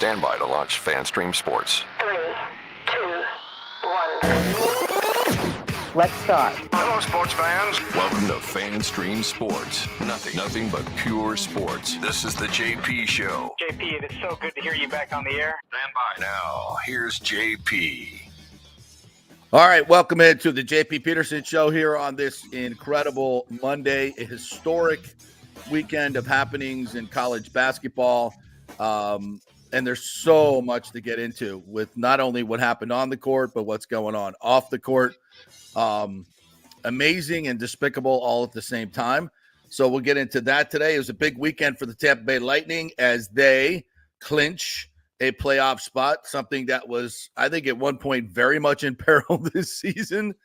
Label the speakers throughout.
Speaker 1: Stand by to launch FanStream Sports.
Speaker 2: 3, 2, 1. Let's start.
Speaker 1: Hello, sports fans. Welcome to FanStream Sports. Nothing but pure sports. This is the JP Show.
Speaker 3: JP, it is so good to hear you back on the air.
Speaker 1: Stand by. Now, here's JP.
Speaker 4: All right, welcome into the JP Peterson Show here on this incredible Monday, a historic weekend of happenings in college basketball. And there's so much to get into with not only what happened on the court, but what's going on off the court. Amazing and despicable all at the same time. So we'll get into that today. It was a big weekend for the Tampa Bay Lightning as they clinch a playoff spot, something that was, I think, at one point very much in peril this season,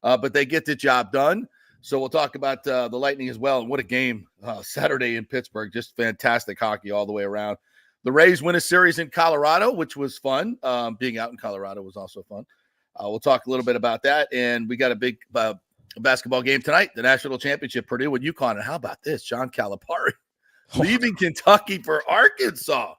Speaker 4: but they get the job done. So we'll talk about the Lightning as well. And what a game Saturday in Pittsburgh. Just fantastic hockey all the way around. The Rays win a series in Colorado, which was fun. Being out in Colorado was also fun. We'll talk a little bit about that. And we got a big basketball game tonight, the national championship, Purdue and UConn. And how about this? John Calipari leaving Kentucky for Arkansas.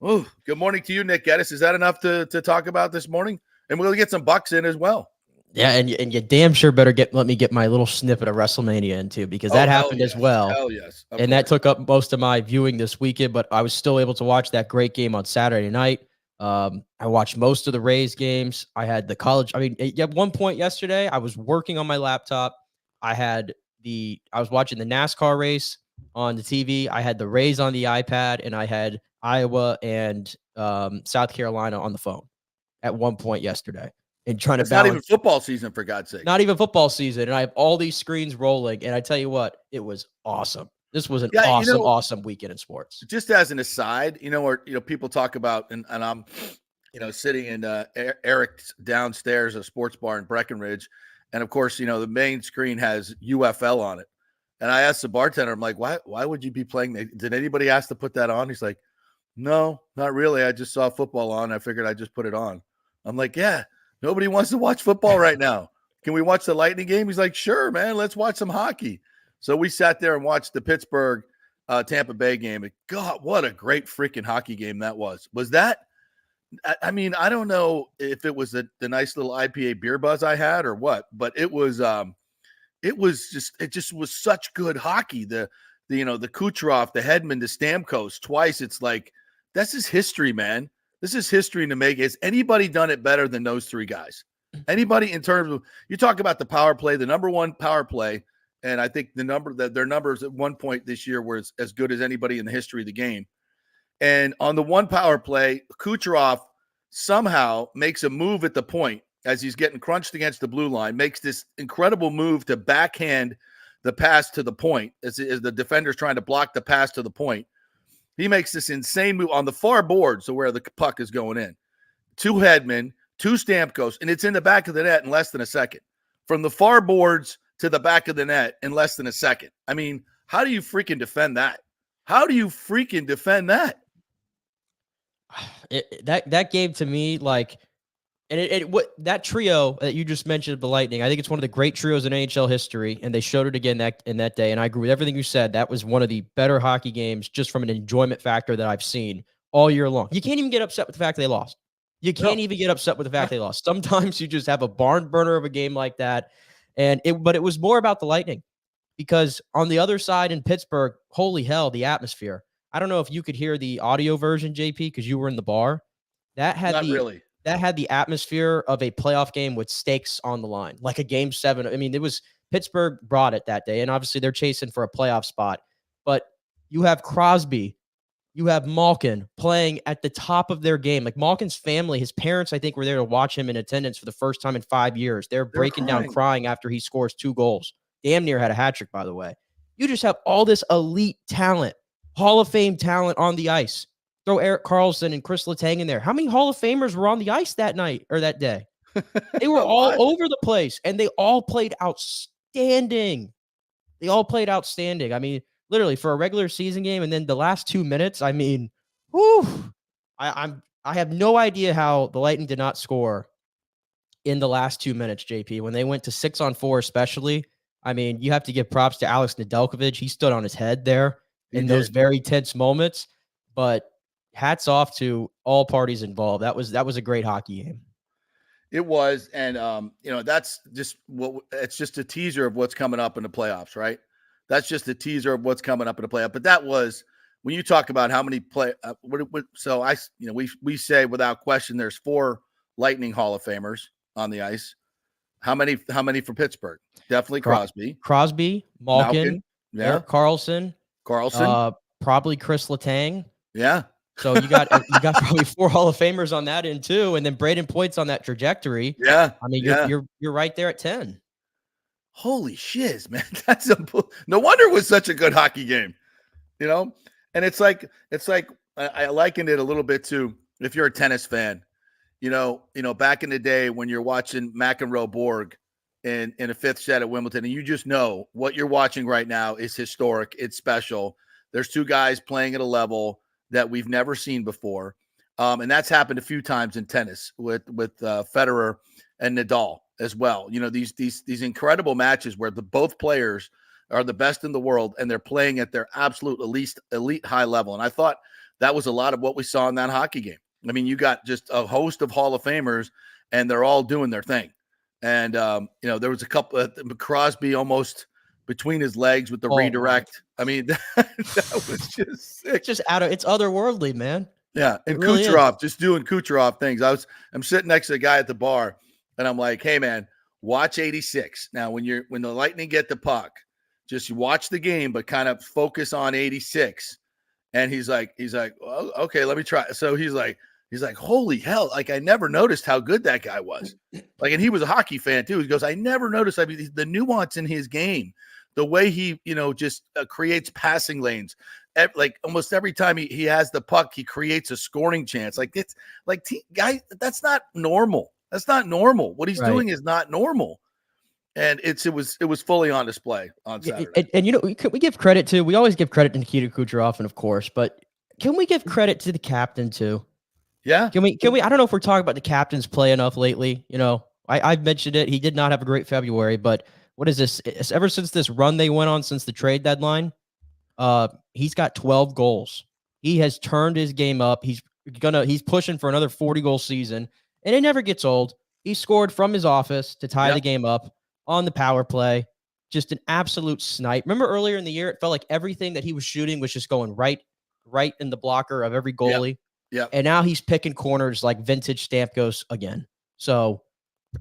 Speaker 4: Ooh, good morning to you, Nick Geddes. Is that enough to talk about this morning? And we'll get some Bucks in as well.
Speaker 5: Yeah, and you damn sure better let me get my little snippet of WrestleMania in too, because that happened as well.
Speaker 4: Hell yes.
Speaker 5: And that took up most of my viewing this weekend, but I was still able to watch that great game on Saturday night. I watched most of the Rays games. I had the college. I mean, at one point yesterday, I was working on my laptop. I was watching the NASCAR race on the TV. I had the Rays on the iPad, and I had Iowa and South Carolina on the phone at one point yesterday, and trying to balance.
Speaker 4: Not even football season, for God's sake.
Speaker 5: Not even football season, and I have all these screens rolling, and I tell you what, it was awesome. This was an awesome weekend in sports.
Speaker 4: Just as an aside, people talk about, and I'm, sitting in Eric's downstairs, a sports bar in Breckenridge, and of course, the main screen has UFL on it. And I asked the bartender, I'm like, why would you be playing that? Did anybody ask to put that on? He's like, no, not really. I just saw football on. I figured I'd just put it on. I'm like, yeah, nobody wants to watch football right now. Can we watch the Lightning game? He's like, sure, man, let's watch some hockey. So we sat there and watched the Pittsburgh Tampa Bay game. And God, what a great freaking hockey game that was. Was that? I mean, I don't know if it was the nice little IPA beer buzz I had or what, but it was just was such good hockey. The Kucherov, the Hedman, the Stamkos twice. It's like, this is history, man. This is history to make. Has anybody done it better than those three guys? Anybody in terms of, you talk about the power play, the number one power play, and I think their numbers at one point this year were as good as anybody in the history of the game. And on the one power play, Kucherov somehow makes a move at the point as he's getting crunched against the blue line, makes this incredible move to backhand the pass to the point as the defender's trying to block the pass to the point. He makes this insane move on the far board, so where the puck is going in. 2 Hedman, 2 Stamkos, and it's in the back of the net in less than a second. From the far boards to the back of the net in less than a second. I mean, how do you freaking defend that? How do you freaking defend that?
Speaker 5: That game to me, like, and that trio that you just mentioned, the Lightning, I think it's one of the great trios in NHL history, and they showed it again in that day. And I agree with everything you said. That was one of the better hockey games, just from an enjoyment factor, that I've seen all year long. You can't even get upset with the fact they lost. You can't even get upset with the fact they lost. Sometimes you just have a barn burner of a game like that. But it was more about the Lightning, because on the other side in Pittsburgh, holy hell, the atmosphere. I don't know if you could hear the audio version, JP, because you were in the bar. That had the atmosphere of a playoff game with stakes on the line, like a game 7. I mean, it was Pittsburgh brought it that day, and obviously they're chasing for a playoff spot. But you have Crosby, you have Malkin playing at the top of their game. Like, Malkin's family, his parents, I think, were there to watch him in attendance for the first time in 5 years. They're breaking down crying after he scores 2 goals. Damn near had a hat trick, by the way. You just have all this elite talent, Hall of Fame talent on the ice. Throw Erik Karlsson and Chris Letang in there. How many Hall of Famers were on the ice that night or that day? They were all over the place, and they all played outstanding. I mean, literally, for a regular season game, and then the last 2 minutes, I mean, whew, I have no idea how the Lightning did not score in the last 2 minutes, JP. When they went to 6-on-4 especially, I mean, you have to give props to Alex Nedeljkovic. He stood on his head there in those very tense moments. But hats off to all parties involved. That was a great hockey game.
Speaker 4: It was, and that's just it's just a teaser of what's coming up in the playoffs, right? That's just a teaser of what's coming up in the playoff. But that was when you talk about how many so we say without question there's 4 Lightning Hall of Famers on the ice. How many for Pittsburgh? Definitely
Speaker 5: Crosby, Malkin,
Speaker 4: yeah,
Speaker 5: Erik Karlsson, probably Chris Letang.
Speaker 4: Yeah.
Speaker 5: So you got probably 4 Hall of Famers on that end too, and then Braden Point's on that trajectory.
Speaker 4: Yeah,
Speaker 5: I mean you're right there at 10.
Speaker 4: Holy shiz, man! No wonder it was such a good hockey game, And it's like I likened it a little bit to if you're a tennis fan, back in the day when you're watching McEnroe Borg in a 5th set at Wimbledon, and you just know what you're watching right now is historic. It's special. There's 2 guys playing at a level that we've never seen before. And that's happened a few times in tennis with Federer and Nadal as well. These incredible matches where both players are the best in the world and they're playing at their absolute elite high level. And I thought that was a lot of what we saw in that hockey game. I mean, you got just a host of Hall of Famers and they're all doing their thing. And, there was a couple Crosby almost between his legs with the redirect. I mean, that was just sick.
Speaker 5: It's just it's otherworldly, man.
Speaker 4: Yeah. And really Kucherov, just doing Kucherov things. I'm sitting next to the guy at the bar and I'm like, hey man, watch 86. Now, when the Lightning get the puck, just watch the game, but kind of focus on 86. And he's like, oh, okay, let me try. So he's like, holy hell. Like I never noticed how good that guy was. Like, and he was a hockey fan too. He goes, I never noticed the nuance in his game, the way he, just creates passing lanes. Like almost every time he has the puck, he creates a scoring chance. Like it's like guy, that's not normal. That's not normal. What he's doing is not normal. And it was fully on display on Saturday.
Speaker 5: And we give credit to, we always give credit to Nikita Kucherov, and of course, but can we give credit to the captain too?
Speaker 4: Yeah.
Speaker 5: Can we, I don't know if we're talking about the captain's play enough lately. I've mentioned it. He did not have a great February, but what is this? It's ever since this run they went on since the trade deadline, he's got 12 goals. He has turned his game up. He's pushing for another 40-goal season, and it never gets old. He scored from his office to tie the game up on the power play. Just an absolute snipe. Remember earlier in the year, it felt like everything that he was shooting was just going right in the blocker of every goalie.
Speaker 4: Yeah.
Speaker 5: And now he's picking corners like vintage Stamkos again. So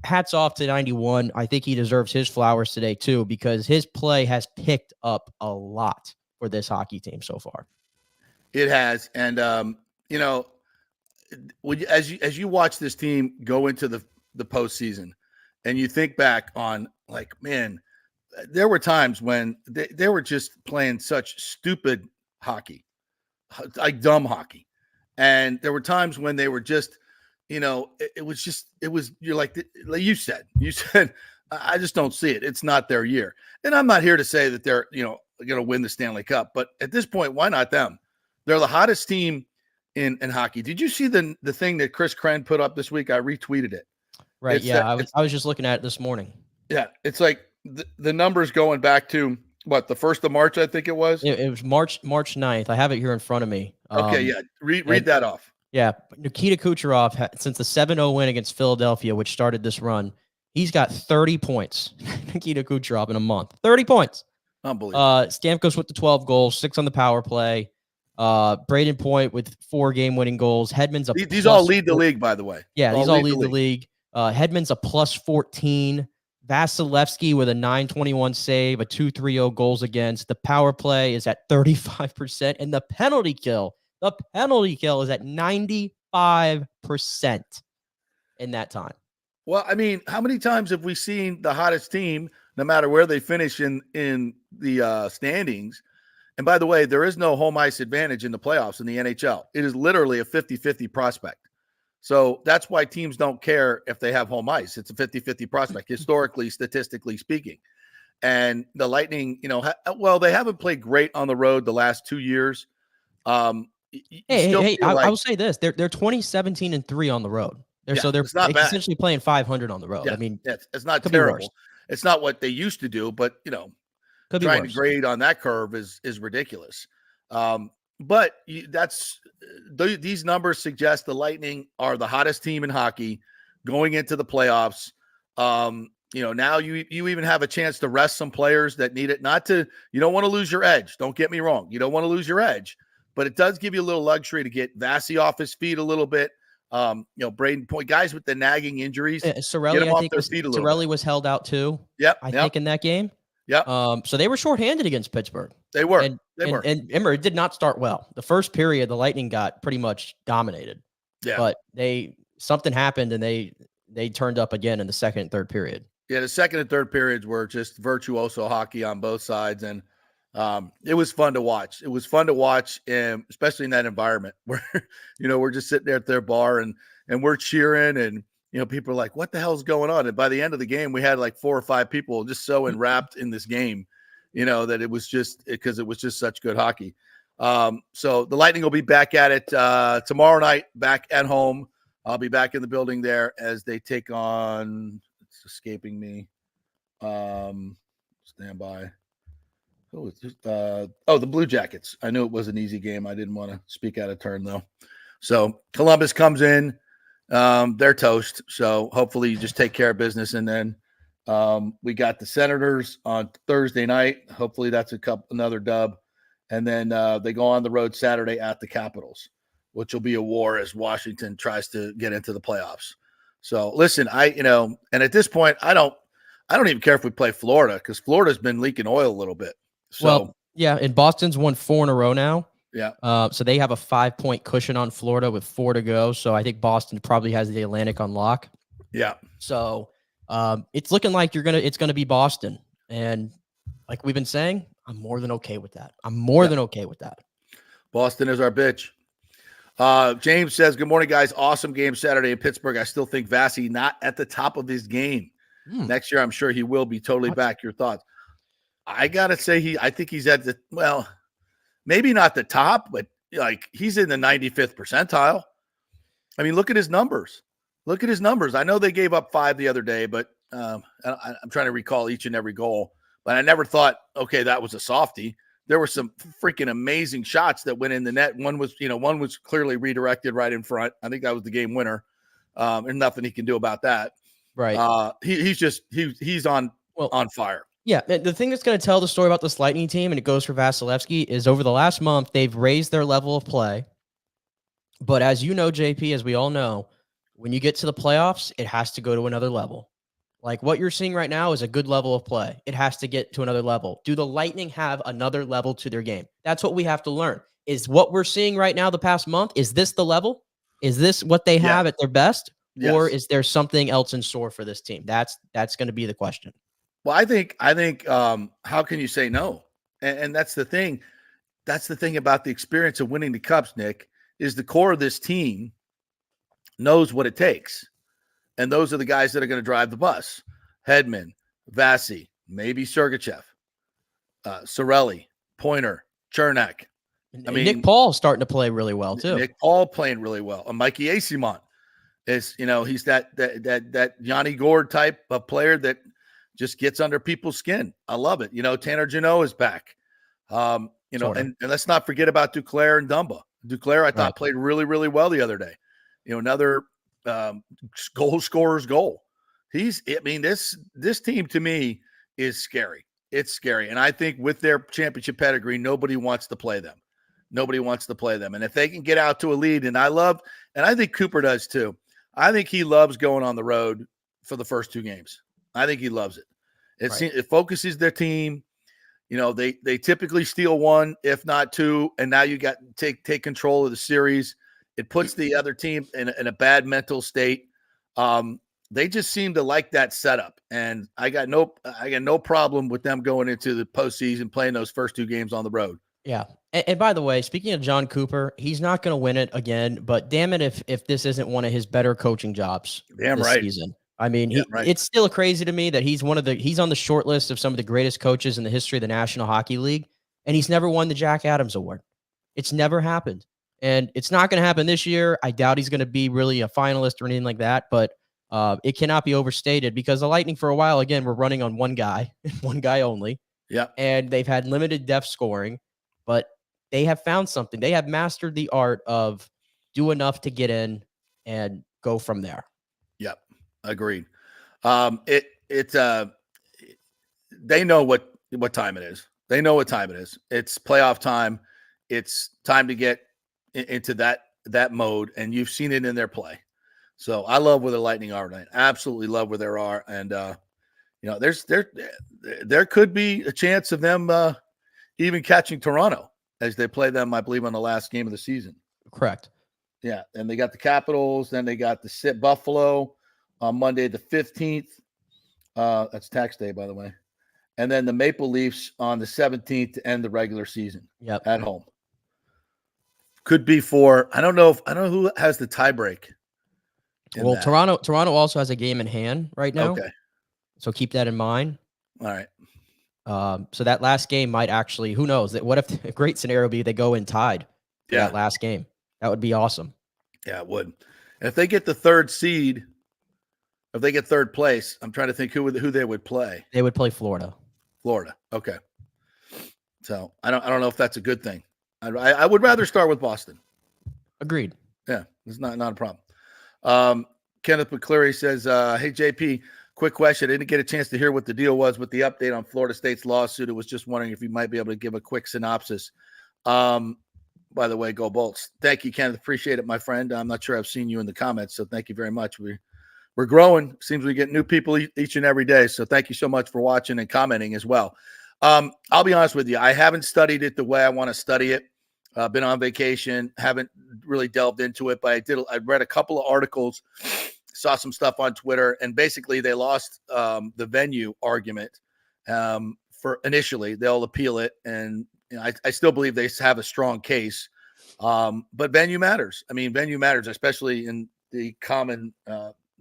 Speaker 5: hats off to 91. I think he deserves his flowers today too, because his play has picked up a lot for this hockey team so far.
Speaker 4: It has. And, as you watch this team go into the postseason and you think back on like, man, there were times when they were just playing such stupid hockey, like dumb hockey. And there were times when they were just, you're like you said, I just don't see it. It's not their year. And I'm not here to say that they're, going to win the Stanley Cup, but at this point, why not them? They're the hottest team in hockey. Did you see the thing that Chris Krenn put up this week? I retweeted it.
Speaker 5: Right. I was just looking at it this morning. Yeah.
Speaker 4: It's like the numbers going back to what, the 1st of March, I think it was.
Speaker 5: It was March 9th. I have it here in front of me.
Speaker 4: Okay. Yeah. Read that off.
Speaker 5: Yeah. Nikita Kucherov, since the 7-0 win against Philadelphia, which started this run, he's got 30 points. Nikita Kucherov in a month. 30 points.
Speaker 4: Unbelievable.
Speaker 5: Stamkos with the 12 goals, 6 on the power play. Braden Point with 4 game-winning goals. Hedman's
Speaker 4: these all lead the league, by the way.
Speaker 5: Yeah, these all lead the league. Hedman's a +14. Vasilevsky with a .921 save, a 2.30 goals against. The power play is at 35%, and the penalty kill is at 95% in that time.
Speaker 4: Well, I mean, how many times have we seen the hottest team, no matter where they finish in the standings? And by the way, there is no home ice advantage in the playoffs in the NHL. It is literally a 50-50 prospect. So that's why teams don't care if they have home ice. It's a 50-50 prospect, historically, statistically speaking. And the Lightning, they haven't played great on the road the last 2 years. I
Speaker 5: will say this. They're 20-17-3 on the road. They're essentially playing 500 on the road.
Speaker 4: Yeah,
Speaker 5: I mean,
Speaker 4: it's not terrible. It's not what they used to do, but, trying to grade on that curve is ridiculous. But that's these numbers suggest the Lightning are the hottest team in hockey going into the playoffs. Now you even have a chance to rest some players that need it. You don't want to lose your edge. Don't get me wrong. You don't want to lose your edge, but it does give you a little luxury to get Vasi off his feet a little bit. Braden Point, guys with the nagging injuries,
Speaker 5: Sorelli, Sorelli was held out too. I think in that game.
Speaker 4: Yep.
Speaker 5: So they were shorthanded against Pittsburgh.
Speaker 4: They were.
Speaker 5: And remember, it did not start well. The first period, the Lightning got pretty much dominated.
Speaker 4: Yeah.
Speaker 5: But something happened and they turned up again in the second and third period.
Speaker 4: Yeah, the second and third periods were just virtuoso hockey on both sides, and it was fun to watch. It was fun to watch, especially in that environment where we're just sitting there at their bar and we're cheering, and people are like, "What the hell's going on?" And by the end of the game, we had like 4 or 5 people just so enwrapped in this game, that it was just because it was just such good hockey. So the Lightning will be back at it tomorrow night, back at home. I'll be back in the building there as they take on. It's escaping me. Stand by. Who was this? The Blue Jackets. I knew it was an easy game. I didn't want to speak out of turn though. So Columbus comes in. They're toast. So hopefully you just take care of business. And then we got the Senators on Thursday night. Hopefully that's another dub. And then they go on the road Saturday at the Capitals, which will be a war as Washington tries to get into the playoffs. So listen, and at this point, I don't even care if we play Florida because Florida's been leaking oil a little bit. So
Speaker 5: and Boston's won 4 in a row now.
Speaker 4: Yeah.
Speaker 5: So they have a 5-point cushion on Florida with 4 to go. So I think Boston probably has the Atlantic on lock.
Speaker 4: Yeah.
Speaker 5: So it's looking like it's gonna be Boston. And like we've been saying, I'm more than okay with that.
Speaker 4: Boston is our bitch. James says, good morning, guys. Awesome game Saturday in Pittsburgh. I still think Vasi not at the top of his game. Next year, I'm sure he will be totally back. Your thoughts? I got to say I think he's at maybe not the top, but like he's in the 95th percentile. I mean, look at his numbers. I know they gave up 5 the other day, but I'm trying to recall each and every goal. But I never thought, okay, that was a softie. There were some freaking amazing shots that went in the net. One was clearly redirected right in front. I think that was the game winner. And nothing he can do about that.
Speaker 5: Right.
Speaker 4: He's on fire.
Speaker 5: Yeah. The thing that's going to tell the story about this Lightning team, and it goes for Vasilevsky, is over the last month, they've raised their level of play. But as you know, JP, as we all know, when you get to the playoffs, it has to go to another level. Like what you're seeing right now is a good level of play. It has to get to another level. Do the Lightning have another level to their game? That's what we have to learn. Is what we're seeing right now the past month, is this the level? Is this what they have at their best? Yes. Or is there something else in store for this team? That's going to be the question.
Speaker 4: Well, I think how can you say no? And that's the thing. That's the thing about the experience of winning the Cups, Nick, is the core of this team knows what it takes. And those are the guys that are going to drive the bus. Hedman, Vasi, maybe Sergachev, Sorelli, Pointer, Chernak.
Speaker 5: Nick Paul starting to play really well too.
Speaker 4: Nick Paul playing really well. And Mikey Asimont is, he's that Yanni Gord type of player that just gets under people's skin. I love it. Tanner Jeannot is back. And let's not forget about Duclair and Dumba. Duclair, I thought played really, really well the other day. Another goal scorer's goal. This team to me is scary. It's scary. And I think with their championship pedigree, nobody wants to play them. And if they can get out to a lead, and I think Cooper does too. I think he loves going on the road for the first 2 games. I think he loves it. It focuses their team. They typically steal 1, if not 2, and now you got to take control of the series. It puts the other team in a bad mental state. They just seem to like that setup, and I got no problem with them going into the postseason playing those first 2 games on the road.
Speaker 5: Yeah, and by the way, speaking of John Cooper, he's not going to win it again. But damn it, if this isn't one of his better coaching jobs this season. I mean, it's still crazy to me that he's on the short list of some of the greatest coaches in the history of the National Hockey League, and he's never won the Jack Adams Award. It's never happened. And it's not going to happen this year. I doubt he's going to be really a finalist or anything like that, but it cannot be overstated because the Lightning for a while, again, were running on one guy only.
Speaker 4: Yeah.
Speaker 5: And they've had limited depth scoring, but they have found something. They have mastered the art of do enough to get in and go from there.
Speaker 4: Yep, agreed. They know what time it is. They know what time it is. It's playoff time. It's time to get into that mode, and you've seen it in their play. So I love where the Lightning are tonight. Absolutely love where they are, and there could be a chance of them even catching Toronto as they play them, I believe, on the last game of the season.
Speaker 5: Correct.
Speaker 4: Yeah, and they got the Capitals, then they got the Buffalo on Monday the 15th. That's tax day, by the way. And then the Maple Leafs on the 17th to end the regular season.
Speaker 5: Yep.
Speaker 4: At home. Could be I don't know who has the tiebreak.
Speaker 5: Well, Toronto also has a game in hand right now.
Speaker 4: Okay.
Speaker 5: So keep that in mind.
Speaker 4: All right.
Speaker 5: So that last game might actually, who knows? What if a great scenario would be they go in tied for that last game? That would be awesome.
Speaker 4: Yeah, it would. And if they get the third seed, if they get third place, I'm trying to think who they would play.
Speaker 5: They would play Florida.
Speaker 4: Florida. Okay. So I don't know if that's a good thing. I would rather start with Boston.
Speaker 5: Agreed.
Speaker 4: Yeah, it's not a problem. Kenneth McCleary says, hey, JP, quick question. I didn't get a chance to hear what the deal was with the update on Florida State's lawsuit. I was just wondering if you might be able to give a quick synopsis. By the way, go Bolts. Thank you, Kenneth. Appreciate it, my friend. I'm not sure I've seen you in the comments, so thank you very much. We're growing. Seems we get new people each and every day, so thank you so much for watching and commenting as well. I'll be honest with you. I haven't studied it the way I want to study it. Been on vacation, haven't really delved into it, but I read a couple of articles, saw some stuff on Twitter, and basically they lost the venue argument for initially. They'll appeal it, and I still believe they have a strong case. But venue matters. I mean, venue matters, especially in the common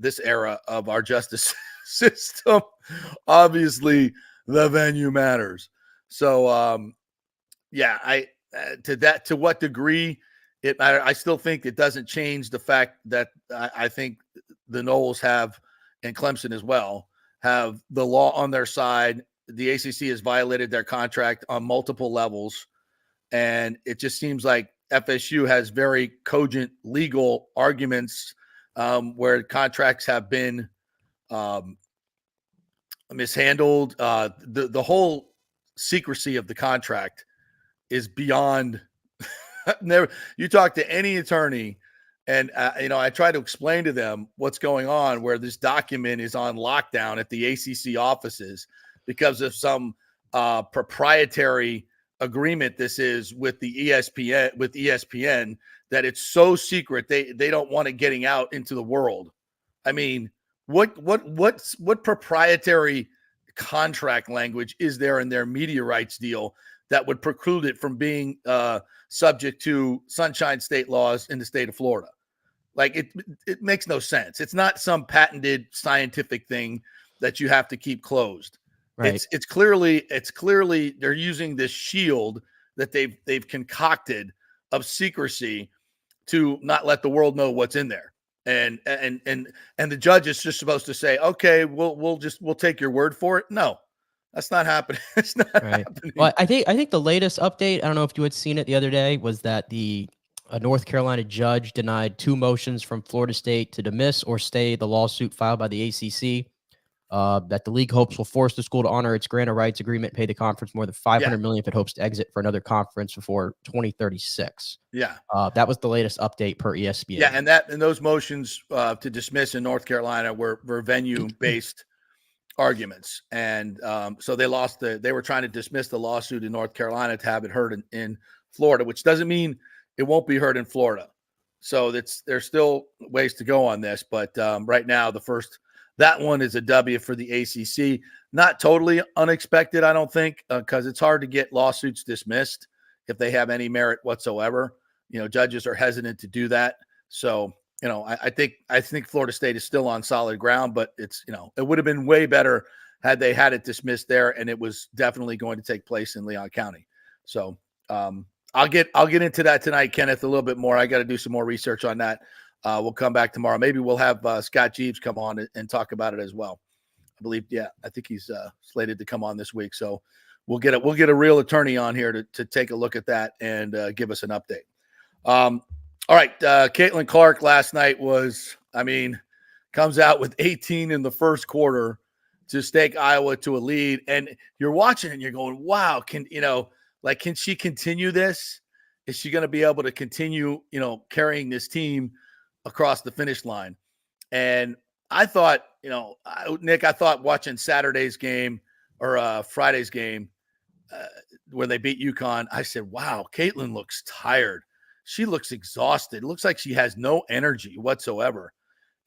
Speaker 4: this era of our justice system. Obviously, the venue matters. So, to what degree it matters, I still think it doesn't change the fact that I think the Noles have, and Clemson as well, have the law on their side. The ACC has violated their contract on multiple levels, and it just seems like FSU has very cogent legal arguments where contracts have been mishandled. The whole secrecy of the contract is beyond. You talk to any attorney, and I try to explain to them what's going on, where this document is on lockdown at the ACC offices because of some proprietary agreement this is with the ESPN that it's so secret they don't want it getting out into the world. I mean, what proprietary contract language is there in their media rights deal that would preclude it from being subject to Sunshine State laws in the state of Florida? Like it makes no sense. It's not some patented scientific thing that you have to keep closed. Right. It's clearly they're using this shield that they've concocted of secrecy to not let the world know what's in there. And the judge is just supposed to say, okay, we'll take your word for it. No, that's not happening. It's not happening.
Speaker 5: Well, I think the latest update, I don't know if you had seen it the other day, was that a North Carolina judge denied 2 motions from Florida State to dismiss or stay the lawsuit filed by the ACC. That the league hopes will force the school to honor its grant of rights agreement, pay the conference more than $500 million if it hopes to exit for another conference before 2036.
Speaker 4: Yeah.
Speaker 5: That was the latest update per ESPN.
Speaker 4: Yeah, and those motions to dismiss in North Carolina were venue-based arguments. And so they lost they were trying to dismiss the lawsuit in North Carolina to have it heard in Florida, which doesn't mean it won't be heard in Florida. So there's still ways to go on this, but right now that one is a W for the ACC. Not totally unexpected, I don't think, because it's hard to get lawsuits dismissed if they have any merit whatsoever. Judges are hesitant to do that. So, I think Florida State is still on solid ground, but it's, it would have been way better had they had it dismissed there, and it was definitely going to take place in Leon County. So, I'll get into that tonight, Kenneth, a little bit more. I got to do some more research on that. We'll come back tomorrow. Maybe we'll have Scott Jeeves come on and talk about it as well. I believe, I think he's slated to come on this week. So we'll get a real attorney on here to take a look at that and give us an update. All right, Caitlin Clark last night comes out with 18 in the first quarter to stake Iowa to a lead, and you're watching and you're going, wow, can she continue this? Is she going to be able to continue, carrying this team across the finish line? And I thought, Nick, I thought watching Saturday's game or Friday's game where they beat UConn, I said, wow, Caitlin looks tired. She looks exhausted. It looks like she has no energy whatsoever.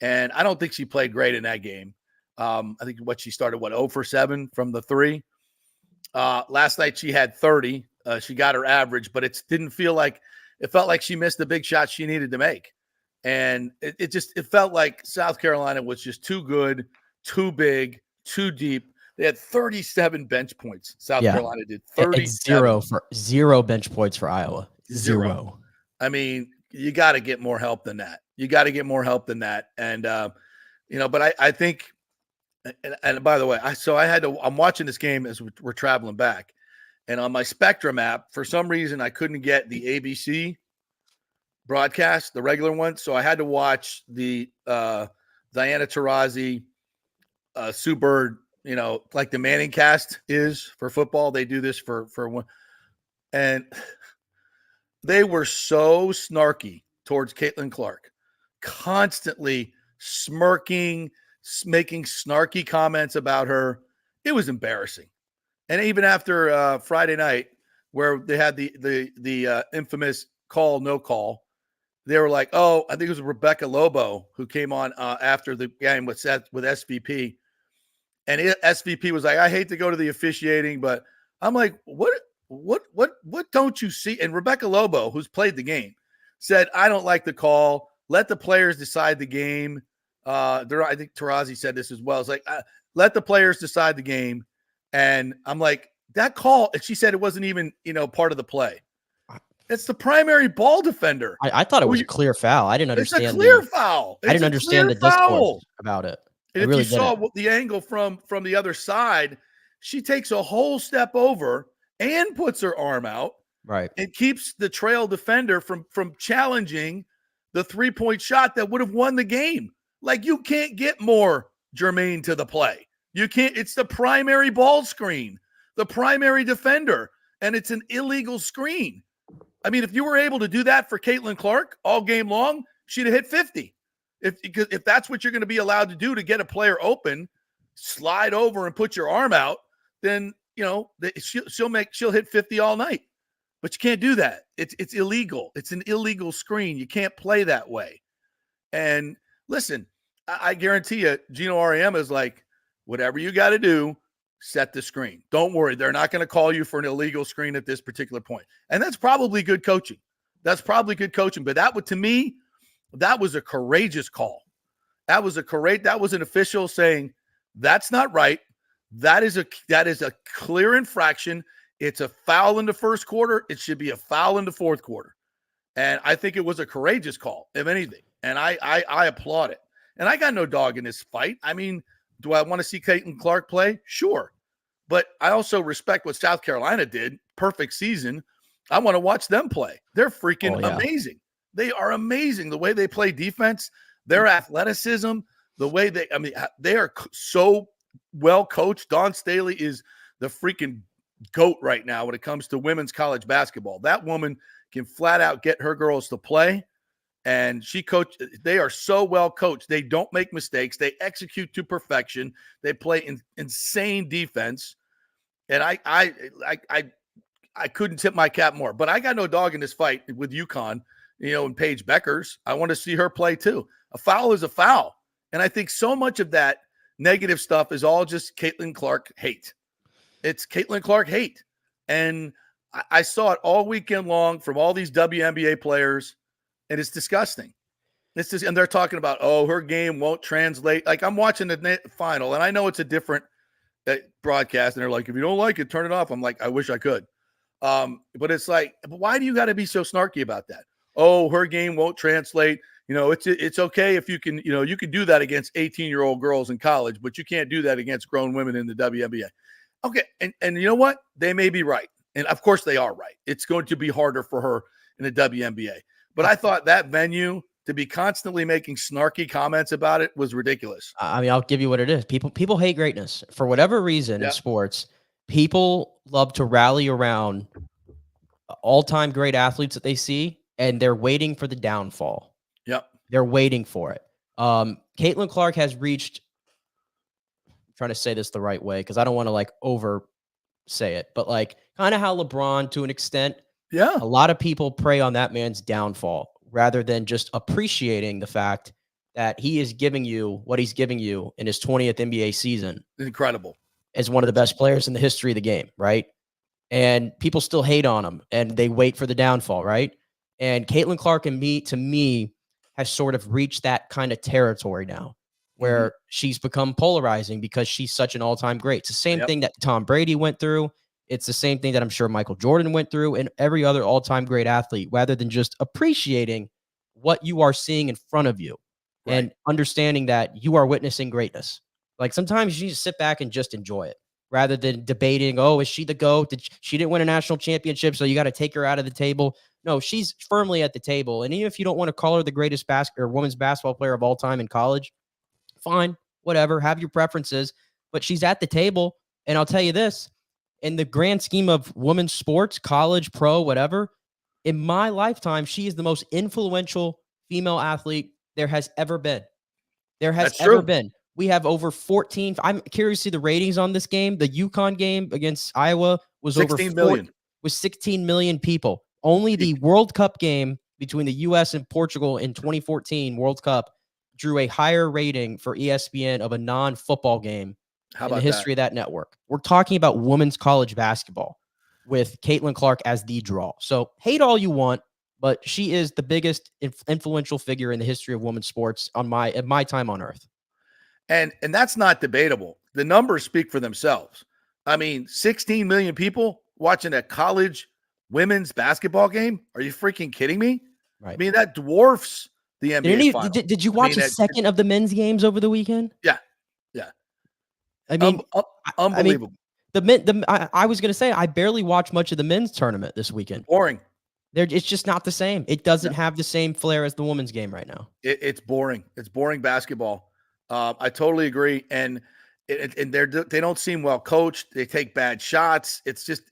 Speaker 4: And I don't think she played great in that game. I think she started, 0 for 7 from the 3. Last night she had 30. She got her average, but it felt like she missed the big shot she needed to make. And it felt like South Carolina was just too good, too big, too deep. They had 37 bench points. South Carolina did 37.
Speaker 5: Zero bench points for Iowa. Zero.
Speaker 4: I mean, you got to get more help than that. And, but I think, and by the way, I'm watching this game as we're traveling back, and on my Spectrum app, for some reason, I couldn't get the ABC broadcast, the regular one. So I had to watch the Diana Taurasi, Sue Bird, like the Manning cast is for football. They do this for one. And they were so snarky towards Caitlin Clark, constantly smirking, making snarky comments about her. It was embarrassing. And even after Friday night, where they had the infamous call, no call, they were like, oh, I think it was Rebecca Lobo who came on after the game with SVP. And SVP was like, I hate to go to the officiating, but I'm like, what don't you see? And Rebecca Lobo, who's played the game, said, I don't like the call. Let the players decide the game. I think Taurasi said this as well. It's like, let the players decide the game. And I'm like, that call, and she said it wasn't even, part of the play. It's the primary ball defender.
Speaker 5: I thought it was a clear foul. I didn't understand.
Speaker 4: It's a clear foul.
Speaker 5: I didn't understand the discourse about it.
Speaker 4: And if you saw the angle from the other side, she takes a whole step over and puts her arm out,
Speaker 5: right, and
Speaker 4: keeps the trail defender from challenging the 3-point shot that would have won the game. Like, you can't get more germane to the play. You can't. It's the primary ball screen, the primary defender, and it's an illegal screen. I mean, if you were able to do that for Caitlin Clark all game long, she'd have hit 50. If that's what you're going to be allowed to do to get a player open, slide over and put your arm out, then she'll hit 50 all night. But you can't do that. It's illegal. It's an illegal screen. You can't play that way. And listen, I guarantee you, Gino Auriemma is like, whatever you got to do, set the screen. Don't worry. They're not going to call you for an illegal screen at this particular point. And that's probably good coaching. But to me, that was a courageous call. That was an official saying, that's not right. That is a clear infraction. It's a foul in the first quarter. It should be a foul in the fourth quarter. And I think it was a courageous call, if anything. And I applaud it. And I got no dog in this fight. I mean, do I want to see Caitlin Clark play? Sure. But I also respect what South Carolina did. Perfect season. I want to watch them play. They're freaking amazing. They are amazing. The way they play defense, their athleticism, the way they are so well coached. Dawn Staley is the freaking GOAT right now when it comes to women's college basketball. That woman can flat out get her girls to play. And they are so well coached. They don't make mistakes. They execute to perfection. They play insane defense. And I couldn't tip my cap more. But I got no dog in this fight with UConn, and Paige Beckers. I want to see her play too. A foul is a foul. And I think so much of that negative stuff is all just Caitlin Clark hate. It's Caitlin Clark hate. And I saw it all weekend long from all these WNBA players. And it's disgusting. And they're talking about, her game won't translate. Like, I'm watching the final, and I know it's a different broadcast, and they're like, if you don't like it, turn it off. I'm like, I wish I could. But it's like, why do you got to be so snarky about that? Her game won't translate. It's okay if you can, you can do that against 18-year-old girls in college, but you can't do that against grown women in the WNBA. Okay, and you know what? They may be right. And of course they are right. It's going to be harder for her in the WNBA. But I thought that venue to be constantly making snarky comments about it was ridiculous.
Speaker 5: I mean, I'll give you what it is. People hate greatness for whatever reason in sports. People love to rally around all-time great athletes that they see, and they're waiting for the downfall.
Speaker 4: Yep.
Speaker 5: They're waiting for it. Caitlin Clark has reached, I'm trying to say this the right way because I don't want to like over say it, but like kind of how LeBron to an extent,
Speaker 4: Yeah.
Speaker 5: a lot of people prey on that man's downfall rather than just appreciating the fact that he is giving you what he's giving you in his 20th NBA season.
Speaker 4: Incredible.
Speaker 5: As one of the best players in the history of the game, right? And people still hate on him and they wait for the downfall, right? And Caitlin Clark to me, has sort of reached that kind of territory now where she's become polarizing because she's such an all-time great. It's the same thing that Tom Brady went through. It's the same thing that I'm sure Michael Jordan went through and every other all-time great athlete, rather than just appreciating what you are seeing in front of you and understanding that you are witnessing greatness. Like sometimes you need to sit back and just enjoy it rather than debating, oh, is she the GOAT? She didn't win a national championship, so you got to take her out of the table. No, she's firmly at the table. And even if you don't want to call her the greatest women's basketball player of all time in college, fine, whatever, have your preferences, but she's at the table. And I'll tell you this, in the grand scheme of women's sports, college, pro, whatever, in my lifetime, she is the most influential female athlete there has ever been. There has ever been. We have over 14. I'm curious to see the ratings on this game. The UConn game against Iowa was
Speaker 4: 16 million.
Speaker 5: Was 16 million people. Only the World Cup game between the U.S. and Portugal in 2014 World Cup drew a higher rating for ESPN of a non-football game in the history of that network. We're talking about women's college basketball with Caitlin Clark as the draw. So hate all you want, but she is the biggest influential figure in the history of women's sports in my time on earth.
Speaker 4: And that's not debatable. The numbers speak for themselves. I mean, 16 million people watching a college women's basketball game. Are you freaking kidding me?
Speaker 5: Right.
Speaker 4: I mean, that dwarfs the NBA final.
Speaker 5: Did you watch a second of the men's games over the weekend?
Speaker 4: Yeah. Yeah.
Speaker 5: I mean,
Speaker 4: unbelievable.
Speaker 5: I was going to say, I barely watched much of the men's tournament this weekend.
Speaker 4: Boring.
Speaker 5: It's just not the same. It doesn't have the same flair as the women's game right now.
Speaker 4: It's boring. It's boring basketball. I totally agree. And they don't seem well coached. They take bad shots. It's just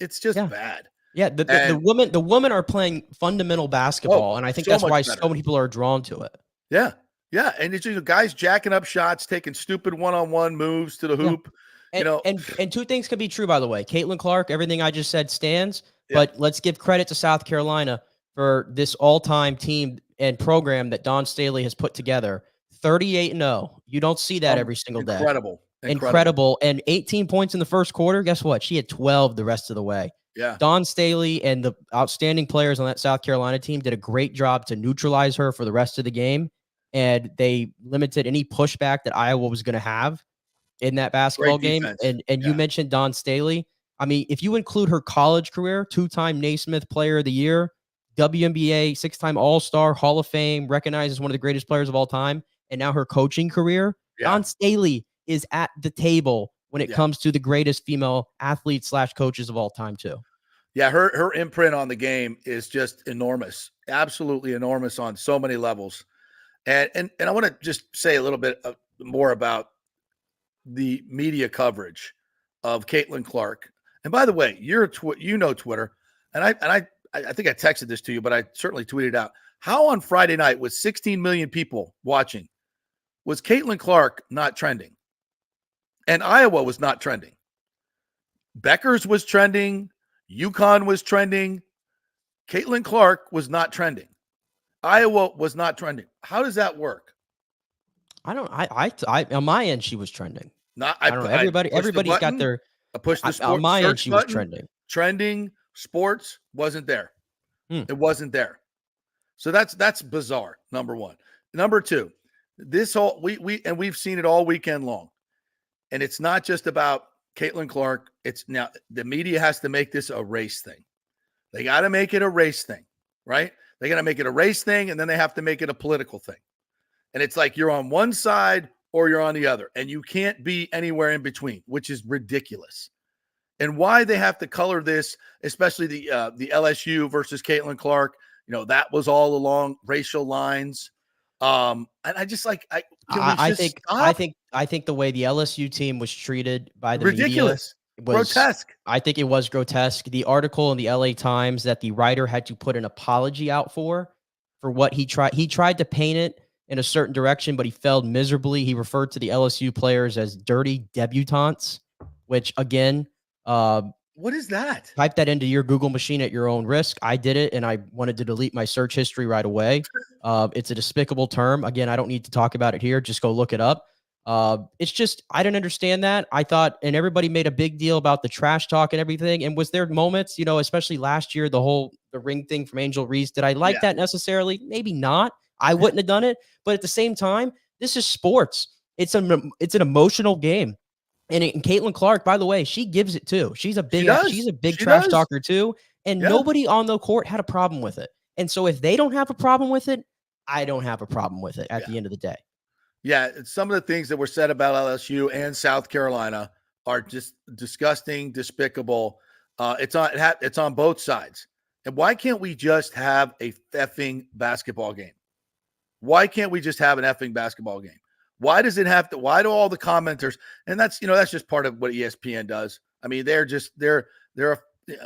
Speaker 4: bad.
Speaker 5: Yeah, the women are playing fundamental basketball, and I think that's why so many people are drawn to it.
Speaker 4: Yeah, yeah, and it's just guys jacking up shots, taking stupid one-on-one moves to the hoop.
Speaker 5: And, and two things could be true, by the way. Caitlin Clark, everything I just said stands, but let's give credit to South Carolina for this all-time team and program that Dawn Staley has put together. 38-0. You don't see that every single day. Incredible. And 18 points in the first quarter. Guess what? She had 12 the rest of the way.
Speaker 4: Yeah.
Speaker 5: Dawn Staley and the outstanding players on that South Carolina team did a great job to neutralize her for the rest of the game. And they limited any pushback that Iowa was going to have in that basketball game. And you mentioned Dawn Staley. I mean, if you include her college career, 2-time Naismith Player of the Year, WNBA, 6-time All-Star, Hall of Fame, recognized as one of the greatest players of all time, and now her coaching career, Dawn Staley is at the table when it comes to the greatest female athletes / coaches of all time too.
Speaker 4: Yeah, her imprint on the game is just enormous, absolutely enormous on so many levels. And I want to just say a little bit more about the media coverage of Caitlin Clark. And by the way, you know Twitter, and I think I texted this to you, but I certainly tweeted out. How on Friday night with 16 million people watching was Caitlin Clark not trending? And Iowa was not trending. Becker's was trending. UConn was trending. Caitlin Clark was not trending. Iowa was not trending. How does that work?
Speaker 5: I don't. I on my end she was trending.
Speaker 4: I don't know.
Speaker 5: Everybody's got their.
Speaker 4: I pushed the
Speaker 5: on my end she was
Speaker 4: button,
Speaker 5: trending.
Speaker 4: Trending sports wasn't there. It wasn't there. So that's bizarre. Number one. Number two. This whole we've seen it all weekend long, and it's not just about Caitlin Clark. It's now the media has to make this a race thing. They got to make it a race thing, right? They got to make it a race thing, and then they have to make it a political thing. And it's like you're on one side or you're on the other, and you can't be anywhere in between, which is ridiculous. and why they have to color this, especially the LSU versus Caitlin Clark. That was all along racial lines. And I just can we
Speaker 5: I
Speaker 4: just
Speaker 5: think
Speaker 4: stop?
Speaker 5: I think the way the LSU team was treated by the
Speaker 4: Ridiculous,
Speaker 5: media was
Speaker 4: grotesque.
Speaker 5: I think it was grotesque. The article in the LA Times that the writer had to put an apology out for what he tried to paint it in a certain direction, but he failed miserably. He referred to the LSU players as dirty debutantes, which again,
Speaker 4: What is that?
Speaker 5: type that into your Google machine at your own risk. I did it, and I wanted to delete my search history right away. It's a despicable term. Again, I don't need to talk about it here. Just go look it up. It's just, I didn't understand that. I thought, and everybody made a big deal about the trash talk and everything. And was there moments, especially last year, the ring thing from Angel Reese, did I like that necessarily? Maybe not. I wouldn't have done it. But at the same time, this is sports. It's an emotional game. And Caitlin Clark, by the way, she gives it too. She's a big trash talker too. And nobody on the court had a problem with it. And so if they don't have a problem with it, I don't have a problem with it at the end of the day.
Speaker 4: Yeah, some of the things that were said about LSU and South Carolina are just disgusting, despicable. It's on both sides. And why can't we just have a effing basketball game? Why can't we just have an effing basketball game? Why does it have to? Why do all the commenters? And that's just part of what ESPN does. I mean,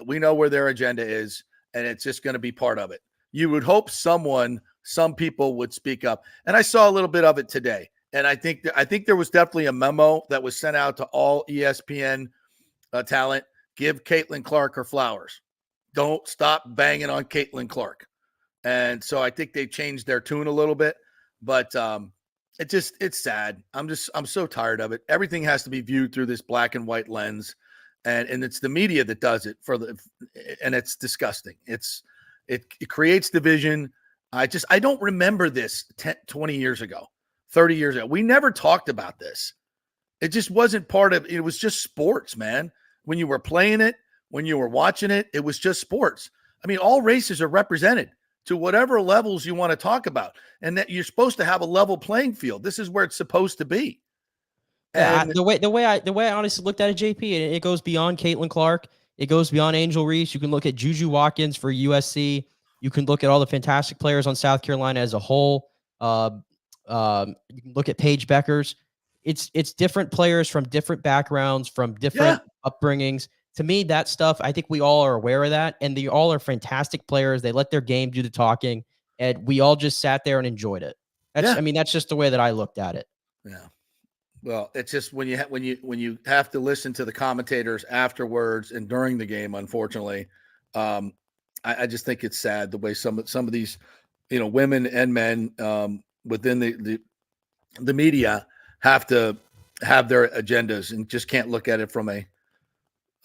Speaker 4: we know where their agenda is, and it's just going to be part of it. You would hope some people would speak up. And I saw a little bit of it today. And I think there was definitely a memo that was sent out to all ESPN talent. Give Caitlin Clark her flowers. Don't stop banging on Caitlin Clark. And so I think they changed their tune a little bit, but it's sad. I'm so tired of it. Everything has to be viewed through this black and white lens. And it's the media that does it and it's disgusting. It creates division. I don't remember this 10, 20 years ago, 30 years ago. We never talked about this. It just wasn't part of it. Was just sports, man. When you were playing it, when you were watching it, it was just sports. I mean, all races are represented to whatever levels you want to talk about, and that you're supposed to have a level playing field. This is where it's supposed to be.
Speaker 5: And the way I honestly looked at it, JP, and it goes beyond Caitlin Clark. It goes beyond Angel Reese. You can look at Juju Watkins for USC. You can look at all the fantastic players on South Carolina as a whole. You can look at Paige Beckers. It's different players from different backgrounds, from different upbringings. To me, that stuff, I think we all are aware of that, and they all are fantastic players. They let their game do the talking, and we all just sat there and enjoyed it. I mean, that's just the way that I looked at it.
Speaker 4: Yeah. Well, it's just when you have to listen to the commentators afterwards and during the game, unfortunately, I just think it's sad the way some of these, women and men within the media have to have their agendas and just can't look at it from a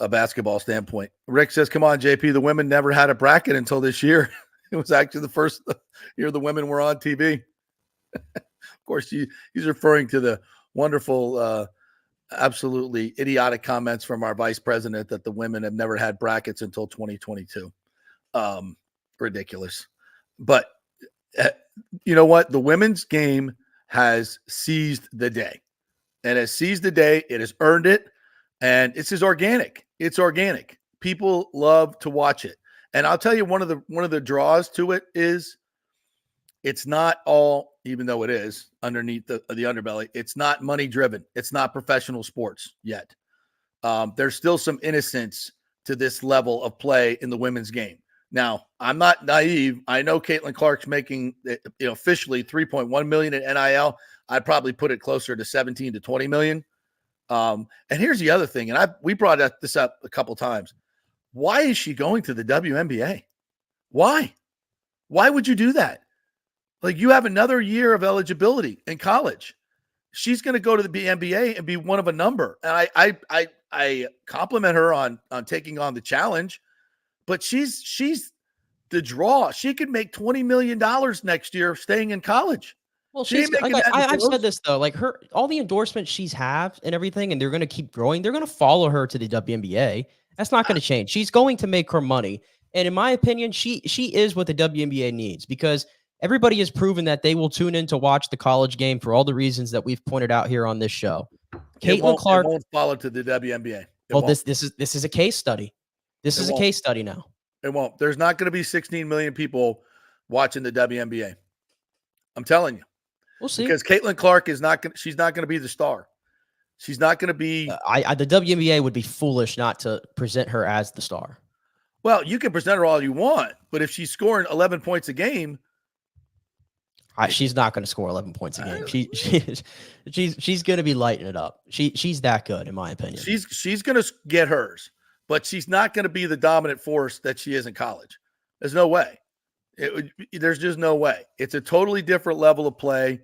Speaker 4: basketball standpoint. Rick says, come on, JP, the women never had a bracket until this year. It was actually the first year the women were on TV. Of course, he's referring to the wonderful, absolutely idiotic comments from our vice president that the women have never had brackets until 2022. Ridiculous. But you know what? The women's game has seized the day. And has seized the day. It has earned it. And it's just organic. It's organic. People love to watch it. And I'll tell you, one of the draws to it is it's not all, even though it is underneath the underbelly, it's not money driven. It's not professional sports yet. There's still some innocence to this level of play in the women's game. Now, I'm not naive. I know Caitlin Clark's making, officially $3.1 million in NIL. I'd probably put it closer to 17 to 20 million. And here's the other thing, and we brought this up a couple times. Why is she going to the WNBA? Why? Why would you do that? Like, you have another year of eligibility in college. She's going to go to the NBA and be one of a number. And I compliment her on taking on the challenge, but she's the draw. She could make $20 million next year staying in college.
Speaker 5: Well, I've said this though, like all the endorsements she's have and everything, and they're going to keep growing. They're going to follow her to the WNBA. That's not going to change. She's going to make her money. And in my opinion, she is what the WNBA needs, because everybody has proven that they will tune in to watch the college game for all the reasons that we've pointed out here on this show. Caitlin Clark
Speaker 4: won't follow to the WNBA.
Speaker 5: Well, this is a case study. This is a case study now.
Speaker 4: It won't. There's not going to be 16 million people watching the WNBA. I'm telling you.
Speaker 5: We'll see.
Speaker 4: Because Caitlin Clark is not going. She's not going to be the star. She's not going to be.
Speaker 5: The WNBA would be foolish not to present her as the star.
Speaker 4: Well, you can present her all you want, but if she's scoring 11 points a game,
Speaker 5: she's not going to score 11 points a game. She's going to be lighting it up. She's that good, in my opinion.
Speaker 4: She's going to get hers, but she's not going to be the dominant force that she is in college. There's no way. There's just no way. It's a totally different level of play.